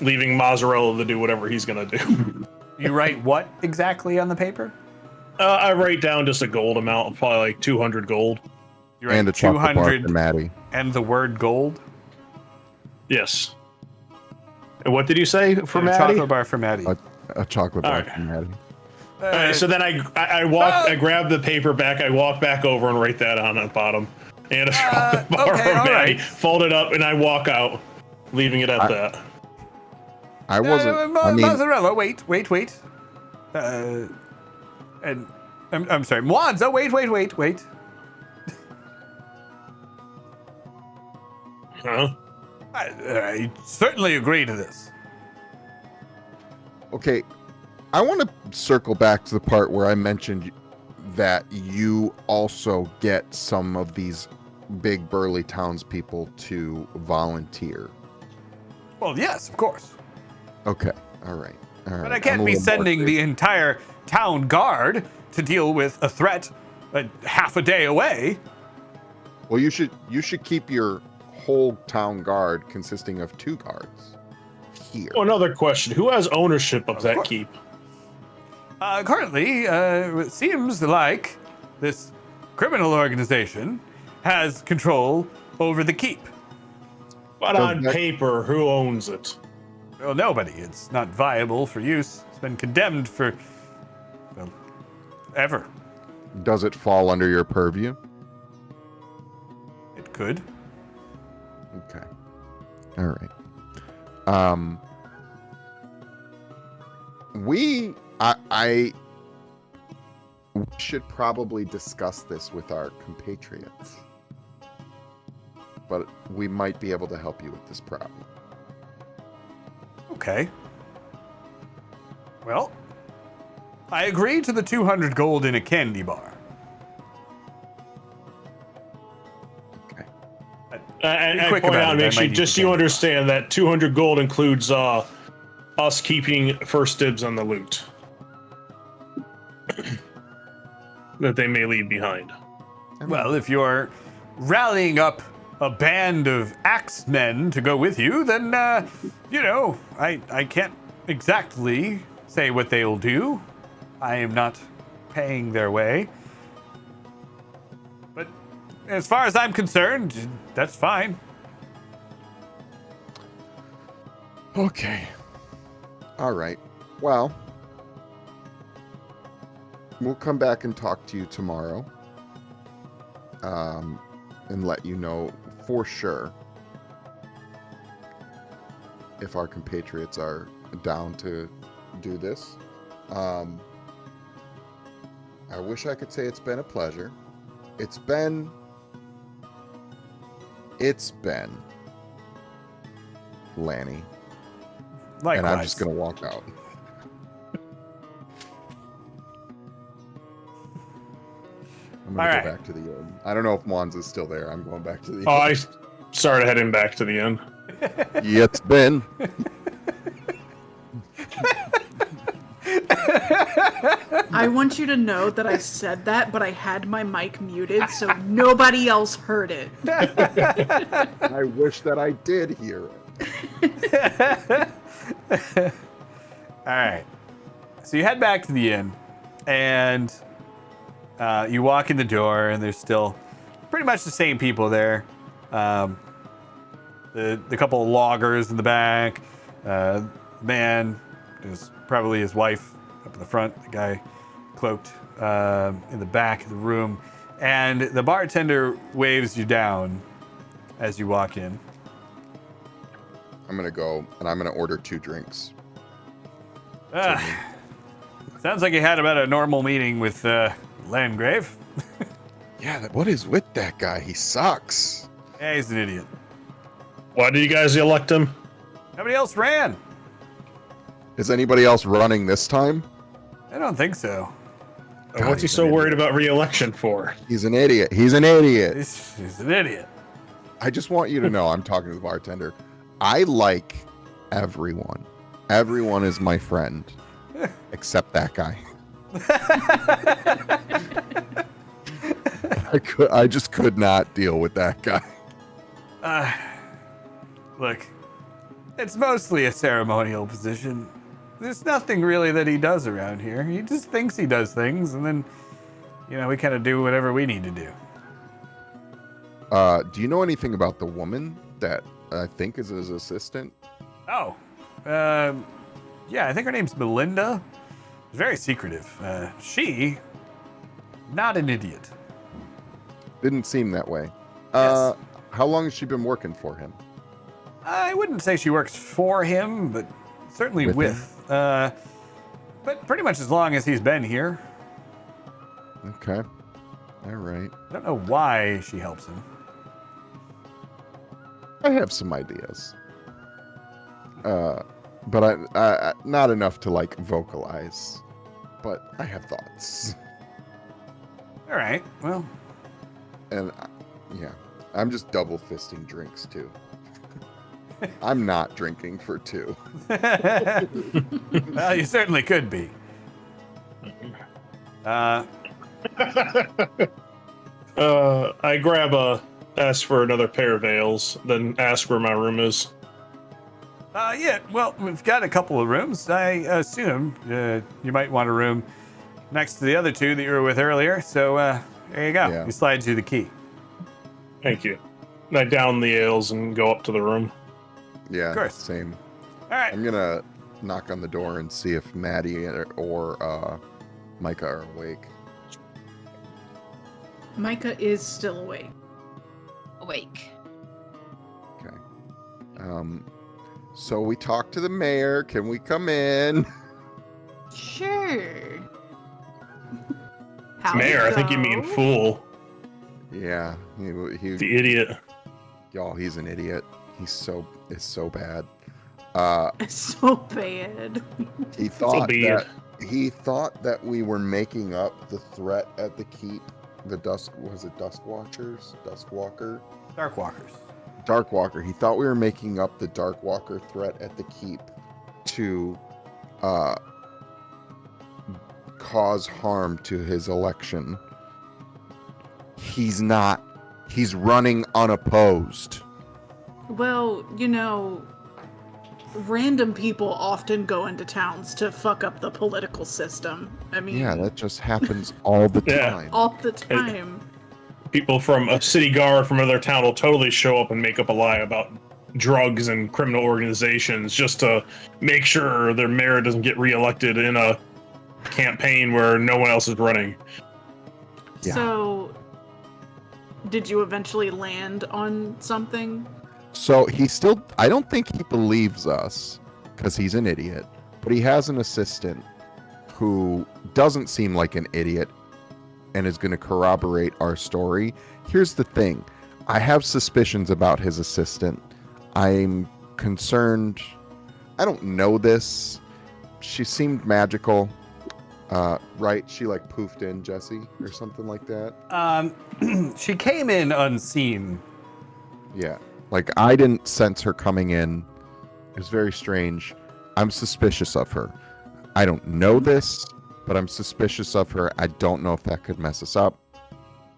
leaving Mozzarella to do whatever he's gonna do. You write what exactly on the paper? I write down just a gold amount, probably like 200 gold. You write And a chocolate bar 200 for Maddie. and the word gold. Yes. And what did you say for And a Maddie? chocolate bar for Maddie. A chocolate bar Alright. for Maddie. All right, so then I walk, I grab the paper back, I walk back over and write that on the bottom. And a chocolate bar okay, for all Maddie, right. fold it up, and I walk out, leaving it at that. I wasn't. I mean, Mozzarella, wait. And I'm sorry, Mwanza, wait. Huh? I certainly agree to this. okay, I want to circle back to the part where I mentioned that you also get some of these big burly townspeople to volunteer. Well, yes, of course. Okay, all right. But I can't be sending the entire town guard to deal with a threat half a day away. Well, you should keep your whole town guard consisting of 2 guards here. Oh, another question: who has ownership of that course. keep? Currently, it seems like this criminal organization has control over the keep. But Does on that- paper, who owns it? Well, nobody. It's not viable for use. It's been condemned for, well, ever. Does it fall under your purview? It could. Okay. All right. I should probably discuss this with our compatriots, but we might be able to help you with this problem. Okay. Well, I agree to the 200 gold in a candy bar. Okay. And quick point about out, it, make I sure might need just to so you change understand that 200 gold includes us keeping first dibs on the loot that they may leave behind. Well, if you're rallying up a band of axemen to go with you, then, I can't exactly say what they'll do. I am not paying their way. But as far as I'm concerned, that's fine. Okay. All right. Well, we'll come back and talk to you tomorrow. And let you know for sure if our compatriots are down to do this. I wish I could say it's been a pleasure. It's been, Lanny. Likewise. And I'm just going to walk out. I'm going All to right. go back to the inn. I don't know if Mwanza's still there. I'm going back to the inn. Oh, I started heading back to the inn. Yeah, it's been. I want you to know that I said that, but I had my mic muted, so nobody else heard it. I wish that I did hear it. All right. So you head back to the inn, and you walk in the door, and there's still pretty much the same people there. The couple of loggers in the back. Man, is probably his wife up in the front. The guy cloaked in the back of the room, and the bartender waves you down as you walk in. I'm going to go and I'm going to order 2 drinks. Sounds like you had about a normal meeting with Landgrave. Yeah, what is with that guy? He sucks. Yeah, he's an idiot. Why did you guys elect him? Nobody else ran. Is anybody else running this time? I don't think so. God, What's he he's so an worried idiot. about re-election for? He's an idiot. He's an idiot. He's an idiot. I just want you to know, I'm talking to the bartender. I like everyone. Everyone is my friend, except that guy. I just could not deal with that guy. Look, It's mostly a ceremonial position. There's nothing really that he does around here. He just thinks he does things, and then, we kind of do whatever we need to do. Do you know anything about the woman that I think is his assistant? Oh, yeah, I think her name's Melinda. Very secretive. She, not an idiot. Didn't seem that way. Yes. How long has she been working for him? I wouldn't say she works for him, but certainly with. But pretty much as long as he's been here. Okay. All right. I don't know why she helps him. I have some ideas. But I not enough to like vocalize. But I have thoughts. All right. Well. And yeah, I'm just double fisting drinks too. I'm not drinking for two. Well, you certainly could be. I ask for another pair of ales, then ask where my room is. Yeah, well, we've got a couple of rooms. I assume you might want a room next to the other two that you were with earlier. So there you go. Yeah. You slide you the key. Thank you. And I down the ales and go up to the room. Yeah, Of course. same. All right. I'm gonna knock on the door and see if Maddie or Micah are awake. Micah is still awake. Awake. Okay. So we talked to the mayor. Can we come in? Sure. How'd Mayor, it I think you go? mean fool. Yeah, he The idiot. y'all. He's an idiot. It's so bad. So bad. He thought be it. that we were making up the threat at the keep. The Duskwalkers? Duskwalker? Darkwalker. He thought we were making up the Darkwalker threat at the keep to cause harm to his election. He's not. He's running unopposed. Well, random people often go into towns to fuck up the political system. I mean, Yeah, that just happens all the Yeah. time. all the time. People from a city guard from another town will totally show up and make up a lie about drugs and criminal organizations just to make sure their mayor doesn't get reelected in a campaign where no one else is running. Yeah. So, did you eventually land on something? So I don't think he believes us because he's an idiot, but he has an assistant who doesn't seem like an idiot and is going to corroborate our story. Here's the thing. I have suspicions about his assistant. I'm concerned. I don't know this. She seemed magical. Right? She like poofed in, Jesse, or something like that. She came in unseen. Yeah. Like, I didn't sense her coming in. It was very strange. I'm suspicious of her. I don't know this, but I'm suspicious of her. I don't know if that could mess us up.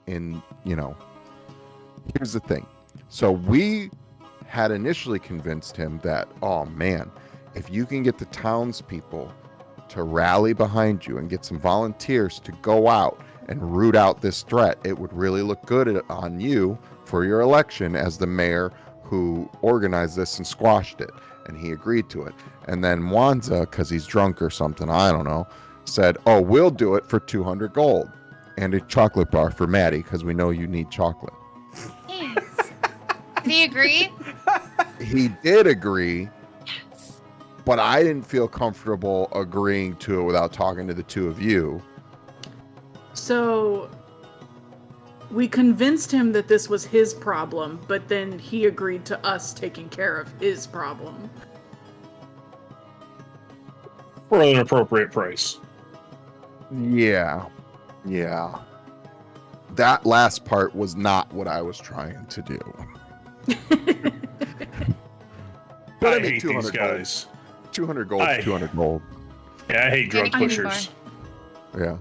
And, here's the thing. So we had initially convinced him that, oh man, if you can get the townspeople to rally behind you and get some volunteers to go out and root out this threat, it would really look good on you for your election as the mayor who organized this and squashed it. And he agreed to it. And then Wanza, because he's drunk or something, I don't know, said, oh, we'll do it for 200 gold and a chocolate bar for Maddie because we know you need chocolate. Thanks. Did he agree? He did agree, Yes. but I didn't feel comfortable agreeing to it without talking to the two of you. So, we convinced him that this was his problem, but then he agreed to us taking care of his problem. For an appropriate price. Yeah. That last part was not what I was trying to do. But I hate these guys. 200 gold is 200 gold. Yeah, I hate drug Candy pushers. Yeah.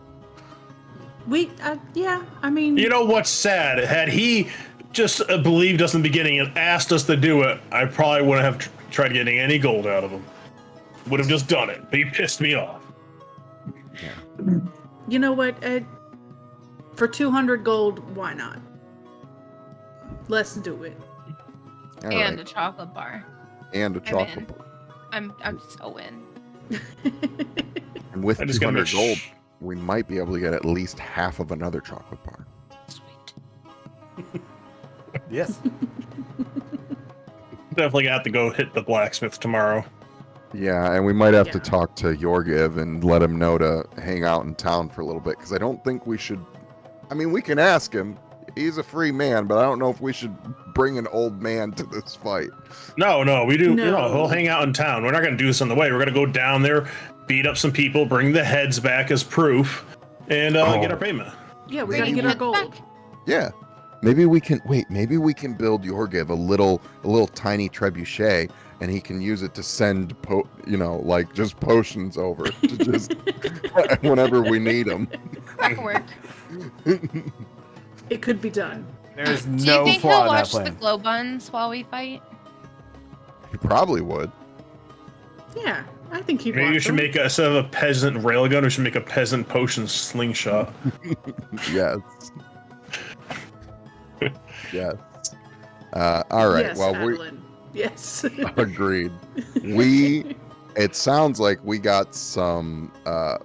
I mean... You know what's sad? Had he just believed us in the beginning and asked us to do it, I probably wouldn't have tried getting any gold out of him. Would have just done it, but he pissed me off. You know what, Ed? For 200 gold, why not? Let's do it. All And right. a chocolate bar. And a I'm chocolate in. bar. I'm so in. And with I just gotta 200 make gold, we might be able to get at least half of another chocolate bar. Sweet. Yes. Definitely have to go hit the blacksmith tomorrow. Yeah, and we might have to Yeah. talk to Yorgiv and let him know to hang out in town for a little bit, because I don't think we should... I mean, we can ask him. He's a free man, but I don't know if we should bring an old man to this fight. No, we do. No. He'll hang out in town. We're not going to do this on the way. We're going to go down there, beat up some people, bring the heads back as proof, and get our payment. Yeah, we Bring gotta it get our back. gold. Yeah. Maybe we can... Wait, maybe we can build Yorgiv a little tiny trebuchet, and he can use it to send, like, just potions over to just... whenever we need them. That'll work. It could be done. There's Do you no think flaw he'll in that watch the plan. glow buns while we fight? He probably would. Yeah, I think he'd Maybe watch we should them. make instead of a peasant railgun, we should make a peasant potion slingshot. Yes. Yes. All right. Yes, well, Adeline. Yes. agreed. It sounds like we got some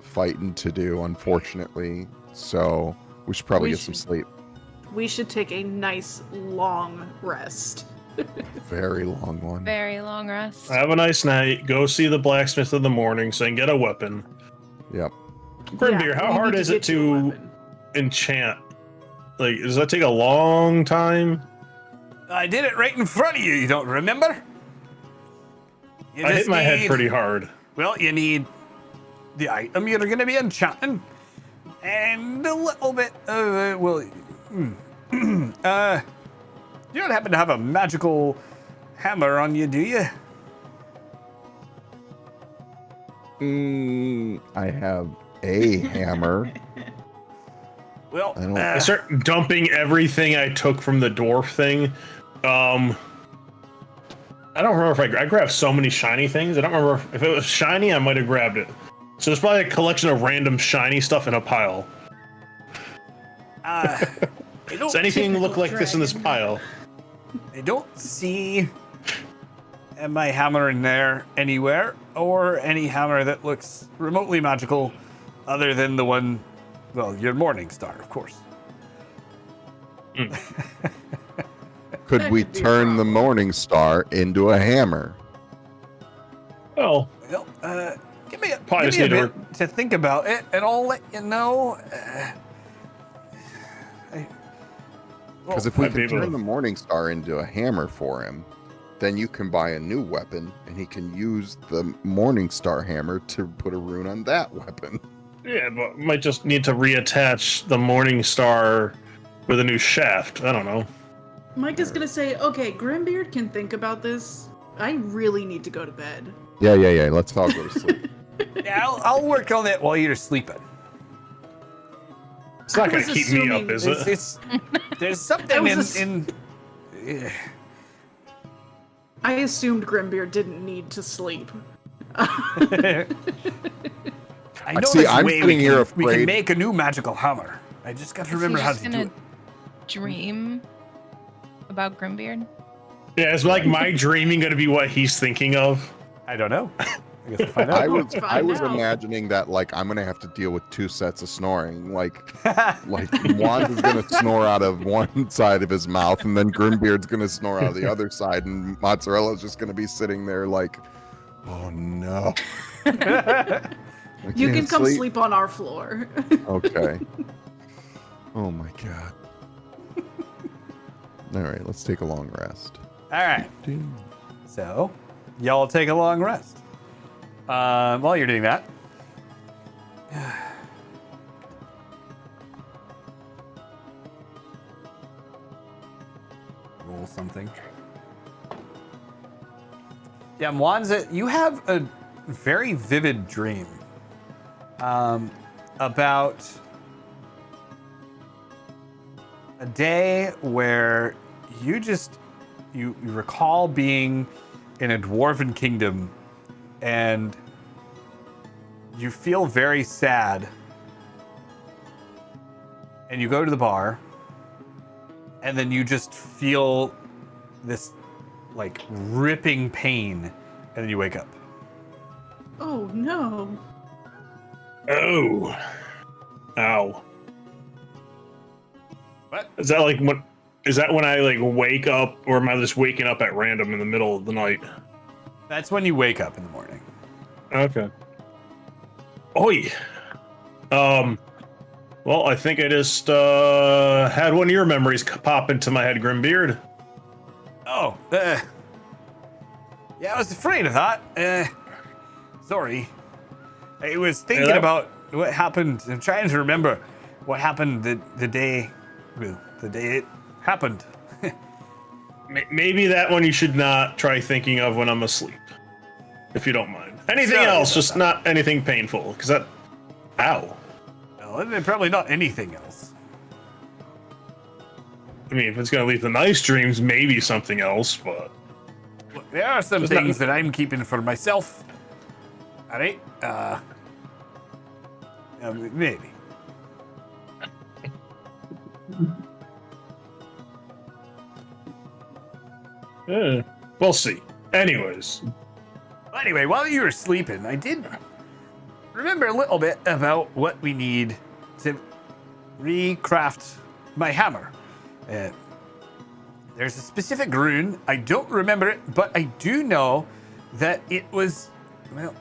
fighting to do, unfortunately. So we should probably We get some should. sleep. We should take a nice long rest. Very long one. Very long rest. Have a nice night. Go see the blacksmith in the morning so you can get a weapon. Yep. Grimbeer, Yeah, how we hard need is get it you a to weapon. enchant? Like, does that take a long time? I did it right in front of you. You don't remember? You I hit just my head need- pretty hard. Well, you need the item you're going to be enchanting, and a little bit of you don't happen to have a magical hammer on you, do you? I have a hammer. Well, I don't- I start dumping everything I took from the dwarf thing. I don't remember if I grabbed so many shiny things. I don't remember if it was shiny, I might have grabbed it. So there's probably a collection of random shiny stuff in a pile. I don't, Does anything look like this in this dragon. pile? I don't see my hammer in there anywhere, or any hammer that looks remotely magical, other than the one, well, your morning star, of course. Could That we could be a turn the problem. Morning Star into a hammer? Oh, Well, give me a, Probably give just me a need bit to think about it, and I'll let you know. Because if we I'd be can able to- turn the Morning Star into a hammer for him, then you can buy a new weapon, and he can use the Morning Star hammer to put a rune on that weapon. yeah, but might just need to reattach the morning star with a new shaft. I don't know. Mike is gonna say, okay, Grimbeard can think about this. I really need to go to bed. Yeah. Let's all go to sleep. Yeah, I'll work on it while you're sleeping. It's not I going to was keep me up, assuming- is it? It's there's something was in I assumed Grimbeard didn't need to sleep. I know see, there's a I'm way sitting here we can afraid- make a new magical hammer. I just got to remember Is he how just to do gonna it. dream about Grimbeard? Yeah, it's like my dreaming going to be what he's thinking of. I don't know. I guess we'll find out. I was Find out. imagining that like I'm gonna have to deal with two sets of snoring. Like Wand is gonna snore out of one side of his mouth, and then Grimbeard's gonna snore out of the other side, and Mozzarella's just gonna be sitting there like, oh no. I You can can't come sleep on our floor. Okay. Oh my god. All right, let's take a long rest. All right. So, y'all take a long rest. While you're doing that, roll something. Yeah, Mwanza, you have a very vivid dream about a day where you recall being in a dwarven kingdom, and you feel very sad. And you go to the bar, and then you just feel this like ripping pain, and then you wake up. Oh no. Oh. Ow. What? Is that like what? Is that when I like wake up, or am I just waking up at random in the middle of the night? That's when you wake up in the morning. Okay. Oi. Well, I think I just had one of your memories pop into my head, Grimbeard. Oh, yeah, I was afraid of that. Sorry. I was thinking about what happened. I'm trying to remember what happened the day it happened. Maybe that one you should not try thinking of when I'm asleep, if you don't mind. Anything Sorry else, about just that. not anything painful, because that. Ow. Well, probably not anything else. I mean, if it's gonna leave the nice dreams, maybe something else, but. There are some Just things not- that I'm keeping for myself. All right. Maybe. We'll see. Anyways. Anyway, while you were sleeping, I did remember a little bit about what we need to recraft my hammer. There's a specific rune. I don't remember it, but I do know that it was, well,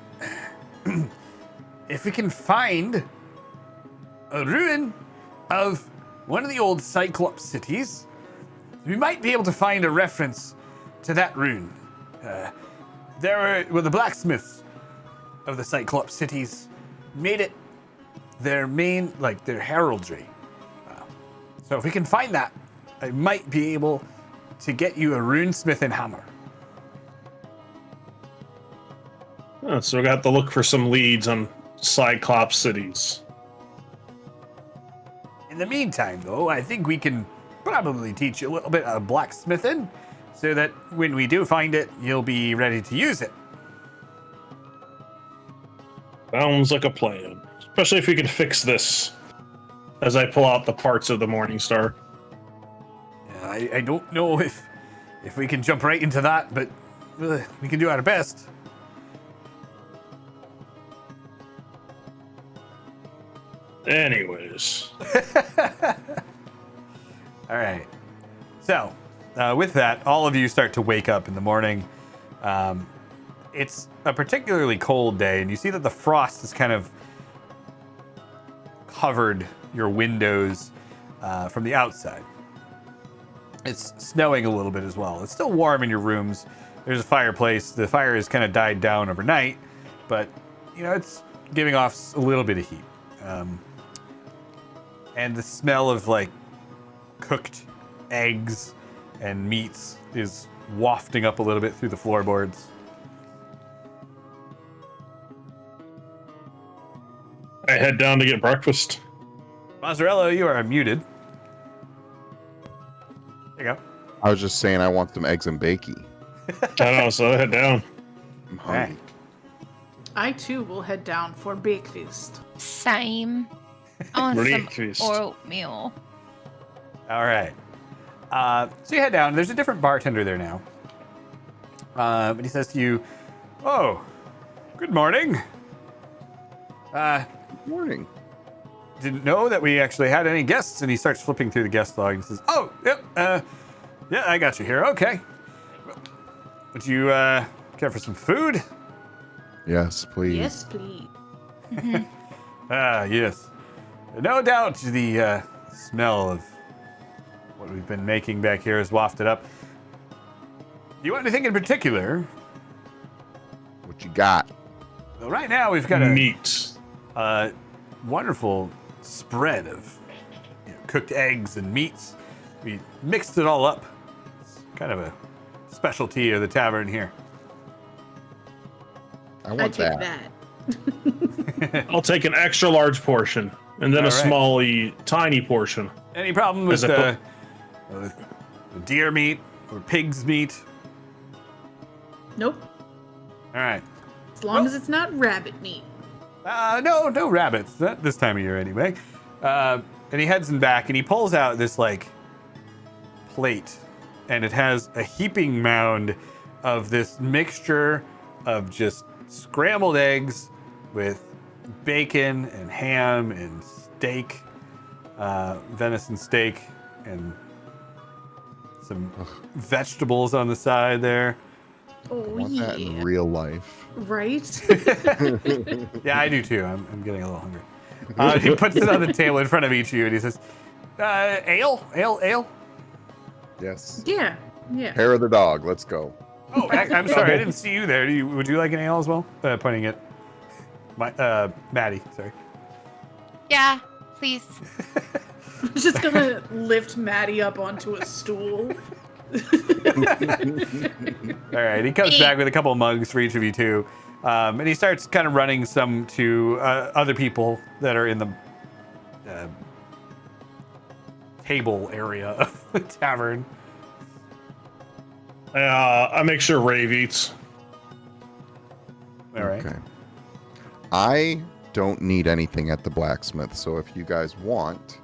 if we can find a ruin of one of the old Cyclops cities, we might be able to find a reference to that rune. The blacksmiths of the Cyclops cities made it their main, like their heraldry. So if we can find that, I might be able to get you a runesmith and hammer. Oh, so we got to look for some leads on Cyclops cities. In the meantime, though, I think we can probably teach you a little bit of blacksmithing so that when we do find it, you'll be ready to use it. Sounds like a plan. Especially if we can fix this. As I pull out the parts of the Morningstar. I don't know if we can jump right into that, but we can do our best. Anyways. All right. So, with that, all of you start to wake up in the morning. It's a particularly cold day, and you see that the frost has kind of covered your windows from the outside. It's snowing a little bit as well. It's still warm in your rooms. There's a fireplace. The fire has kind of died down overnight, but you know it's giving off a little bit of heat. And the smell of like cooked eggs and meats is wafting up a little bit through the floorboards. I head down to get breakfast. Mozzarella, you are muted. There you go. I was just saying I want some eggs and bakey. I know, so I head down. I'm hungry. Hey. I too will head down for breakfast. Same. I want some Breakfast. oatmeal. All right. So you head down. There's a different bartender there now. And he says to you, "Oh, good morning. Good morning. Didn't know that we actually had any guests." And he starts flipping through the guest log and says, "Oh, yep, yeah, I got you here. Okay. Would you care for some food?" Yes, please. Yes, please. Yes. No doubt the smell of what we've been making back here is wafted up. Do you want anything in particular? What you got? Well, right now we've got Meat. a wonderful spread of cooked eggs and meats. We mixed it all up. It's kind of a specialty of the tavern here. I I want take that. that. I'll take an extra large portion, and then All a right. small, tiny portion. Any problem with Is it with deer meat or pig's meat? Nope. All right. As long as it's not rabbit meat. No rabbits. Not this time of year, anyway. And he heads in back, and he pulls out this like plate, and it has a heaping mound of this mixture of just scrambled eggs with bacon and ham and steak, venison steak, and some vegetables on the side there. I Oh, want that in yeah. real life. Right? Yeah, I do too. I'm getting a little hungry. He puts it on the table in front of each of you, and he says, ale. Yes. Yeah. Yeah. Hair of the dog. Let's go. Oh, I'm sorry, I didn't see you there. Would you like an ale as well? Pointing at Maddie. Sorry. Yeah, please. I'm just gonna lift Maddie up onto a stool. All right, he comes back with a couple of mugs for each of you too, and he starts kind of running some to other people that are in the table area of the tavern. I make sure Rave eats. All right. Okay. I don't need anything at the blacksmith, so if you guys want,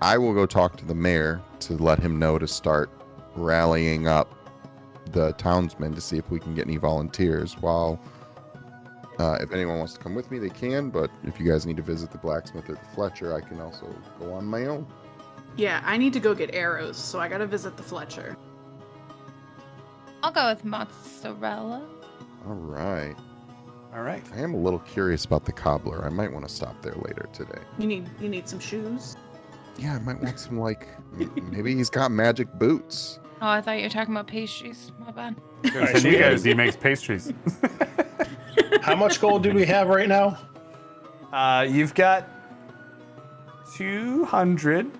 I will go talk to the mayor to let him know to start rallying up the townsmen to see if we can get any volunteers. While if anyone wants to come with me, they can, but if you guys need to visit the blacksmith or the Fletcher, I can also go on my own. Yeah, I need to go get arrows, so I gotta visit the Fletcher. I'll go with mozzarella. All right. All right. I am a little curious about the cobbler. I might want to stop there later today. You need some shoes? Yeah, I might want some, like, maybe he's got magic boots. Oh, I thought you were talking about pastries. My bad. So you guys, he makes pastries. How much gold do we have right now? You've got 200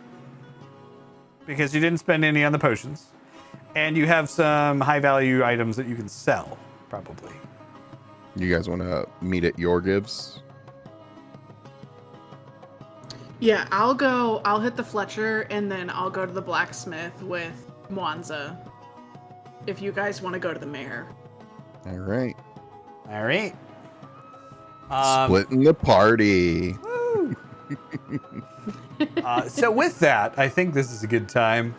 because you didn't spend any on the potions, and you have some high value items that you can sell, probably. You guys want to meet at your gives? Yeah, I'll hit the Fletcher, and then I'll go to the blacksmith with Mwanza. If you guys want to go to the mayor. All right. All right. Splitting the party. Woo. So with that, I think this is a good time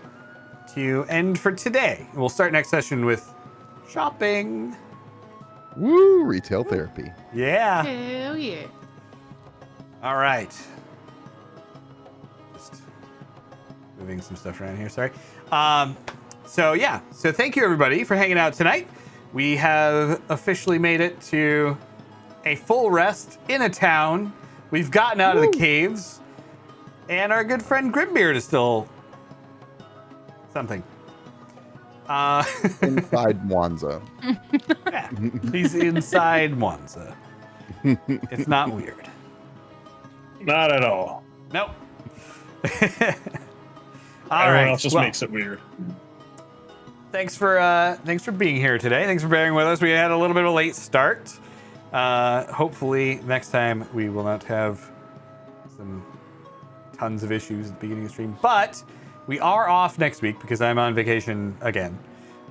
to end for today. We'll start next session with shopping. Woo! Retail therapy. Yeah. Hell yeah. All right. Just moving some stuff around here. Sorry. So thank you everybody for hanging out tonight. We have officially made it to a full rest in a town. We've gotten out of the caves, and our good friend Grimbeard is still something. Inside Mwanza. Yeah, he's inside Mwanza. It's not weird. Not at all. Nope. Everyone else just makes it weird. Thanks for being here today. Thanks for bearing with us. We had a little bit of a late start. Hopefully next time we will not have some tons of issues at the beginning of the stream. But we are off next week because I'm on vacation again.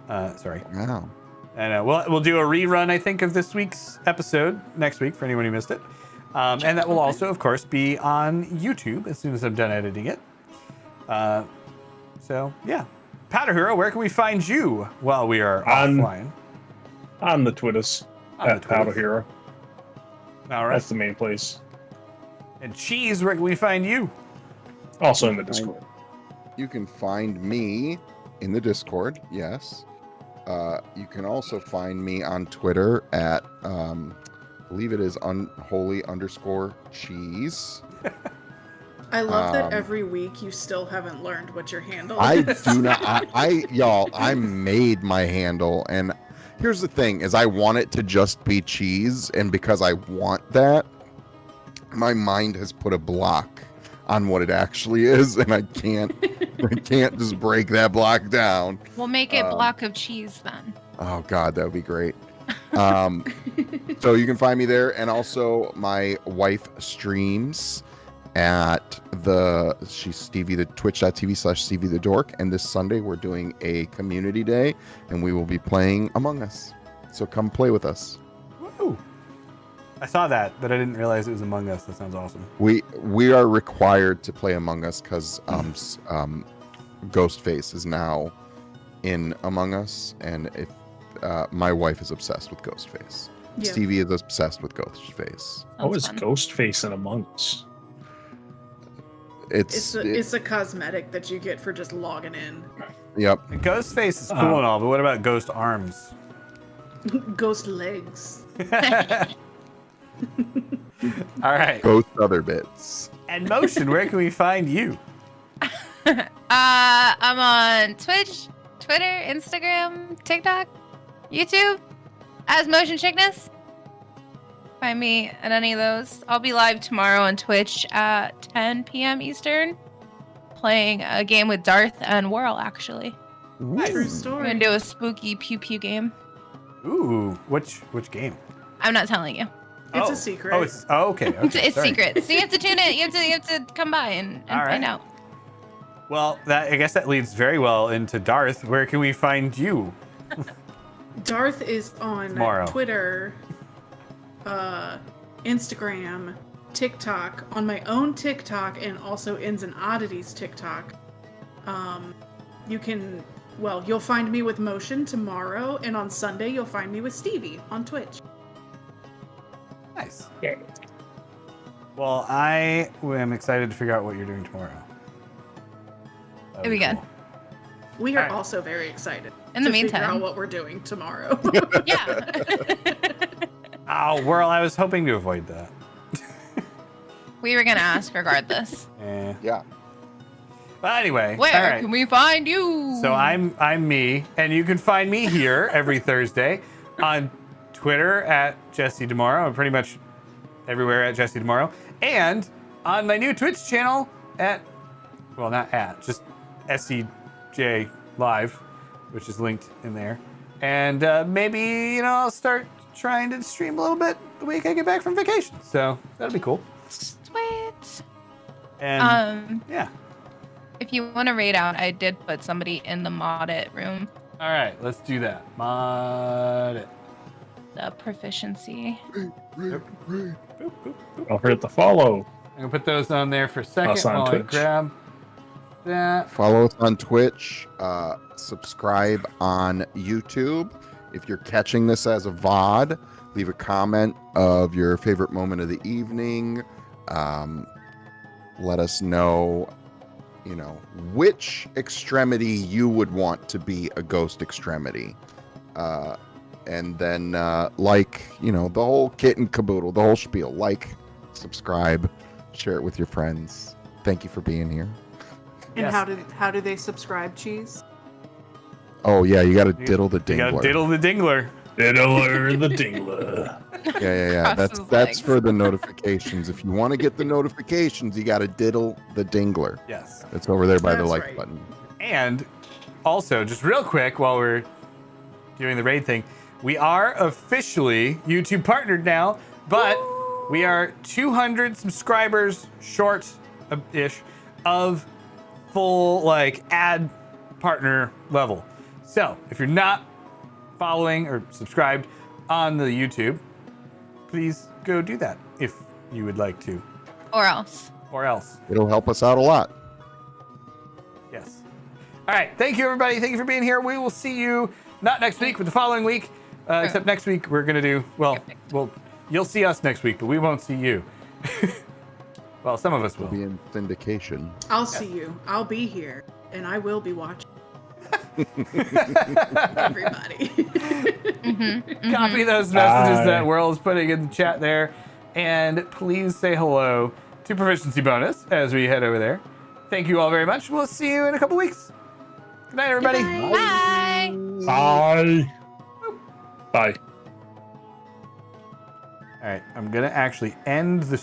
Sorry. Wow. And we'll do a rerun, I think, of this week's episode next week for anyone who missed it. And that will also, of course, be on YouTube as soon as I'm done editing it. So, yeah. Powder Hero, where can we find you while we are offline? On the Twitters. At Powder Hero. All right. That's the main place. And Cheese, where can we find you? Also in the Discord. You can find me in the Discord, yes. You can also find me on Twitter at, I believe it is unholy_cheese. I love that every week you still haven't learned what your handle I is. do not, I made my handle, and here's the thing, is I want it to just be cheese, and because I want that, my mind has put a block on what it actually is, and I can't just break that block down. We'll make it block of cheese then. Oh God, that would be great. So you can find me there, and also my wife streams at she's Stevie the twitch.tv/Stevie the Dork, and this Sunday we're doing a community day, and we will be playing Among Us. So come play with us. Woo! I saw that, but I didn't realize it was Among Us. That sounds awesome. We are required to play Among Us because Ghostface is now in Among Us, and if my wife is obsessed with Ghostface. Yeah. Stevie is obsessed with Ghostface. What was fun. Ghostface in Among Us? It's a cosmetic that you get for just logging in. Yep. Ghostface is cool and all, but what about Ghost Arms? Ghost legs. All right. Ghost other bits. And Motion, where can we find you? I'm on Twitch, Twitter, Instagram, TikTok, YouTube as Motion Chickness. Find me at any of those. I'll be live tomorrow on Twitch at 10 p.m. Eastern, playing a game with Darth and Whirl, actually. True We're story. gonna do a spooky pew pew game. Ooh, which game? I'm not telling you. It's Oh. a secret. Oh, it's okay. It's sorry. secret. So you have to tune in. You have to come by and All right. find out. Well, I guess that leads very well into Darth. Where can we find you? Darth is on Tomorrow. Twitter, Instagram, TikTok, on my own TikTok, and also Inns and Oddities TikTok. You'll find me with Motion tomorrow, and on Sunday you'll find me with Stevie on Twitch. Nice. Yeah. Well, I am excited to figure out what you're doing tomorrow. It'll be good. We are Alright. also very excited. In the to figure meantime. out what we're doing tomorrow. Yeah. Oh, well, I was hoping to avoid that. We were gonna ask regardless. Yeah. But anyway, Where all right. can we find you? So I'm me, and you can find me here every Thursday on Twitter at Jesse Tomorrow, and pretty much everywhere at Jesse Tomorrow, and on my new Twitch channel just SCJ Live, which is linked in there. And maybe I'll start trying to stream a little bit the week I get back from vacation. So that'll be cool. Sweet. And yeah. If you want to raid out, I did put somebody in the mod it room. All right, let's do that. Mod it. The proficiency. Boop, boop. Don't forget to follow. I'm gonna put those on there for a second Us on while I Twitch. grab that. Follow us on Twitch. Subscribe on YouTube. If you're catching this as a VOD, leave a comment of your favorite moment of the evening. Let us know, which extremity you would want to be a ghost extremity. And then, the whole kit and caboodle, the whole spiel. Subscribe, share it with your friends. Thank you for being here. And Yes. how do they subscribe, Cheese? Oh, yeah, you got to diddle the You dingler. gotta diddle the dingler. Diddler the Dingler. Yeah. Cross his That's legs. for the notifications. If you want to get the notifications, you got to diddle the dingler. Yes. It's over there by the That's like right. button. And also, just real quick while we're doing the raid thing, we are officially YouTube partnered now, but we are 200 subscribers short-ish of full ad partner level. So if you're not following or subscribed on the YouTube, please go do that if you would like to, Or else. or else. It'll help us out a lot. Yes. All right. Thank you, everybody. Thank you for being here. We will see you not next week, but the following week. Except next week, we're going to do, you'll see us next week, but we won't see you. Well, some of us will. We'll be in syndication. I'll see you. I'll be here, and I will be watching. Everybody. Copy those messages Bye. that Whirl is putting in the chat there. And please say hello to Proficiency Bonus as we head over there. Thank you all very much. We'll see you in a couple weeks. Good night, everybody. Bye. Bye. Bye. All right. I'm going to actually end the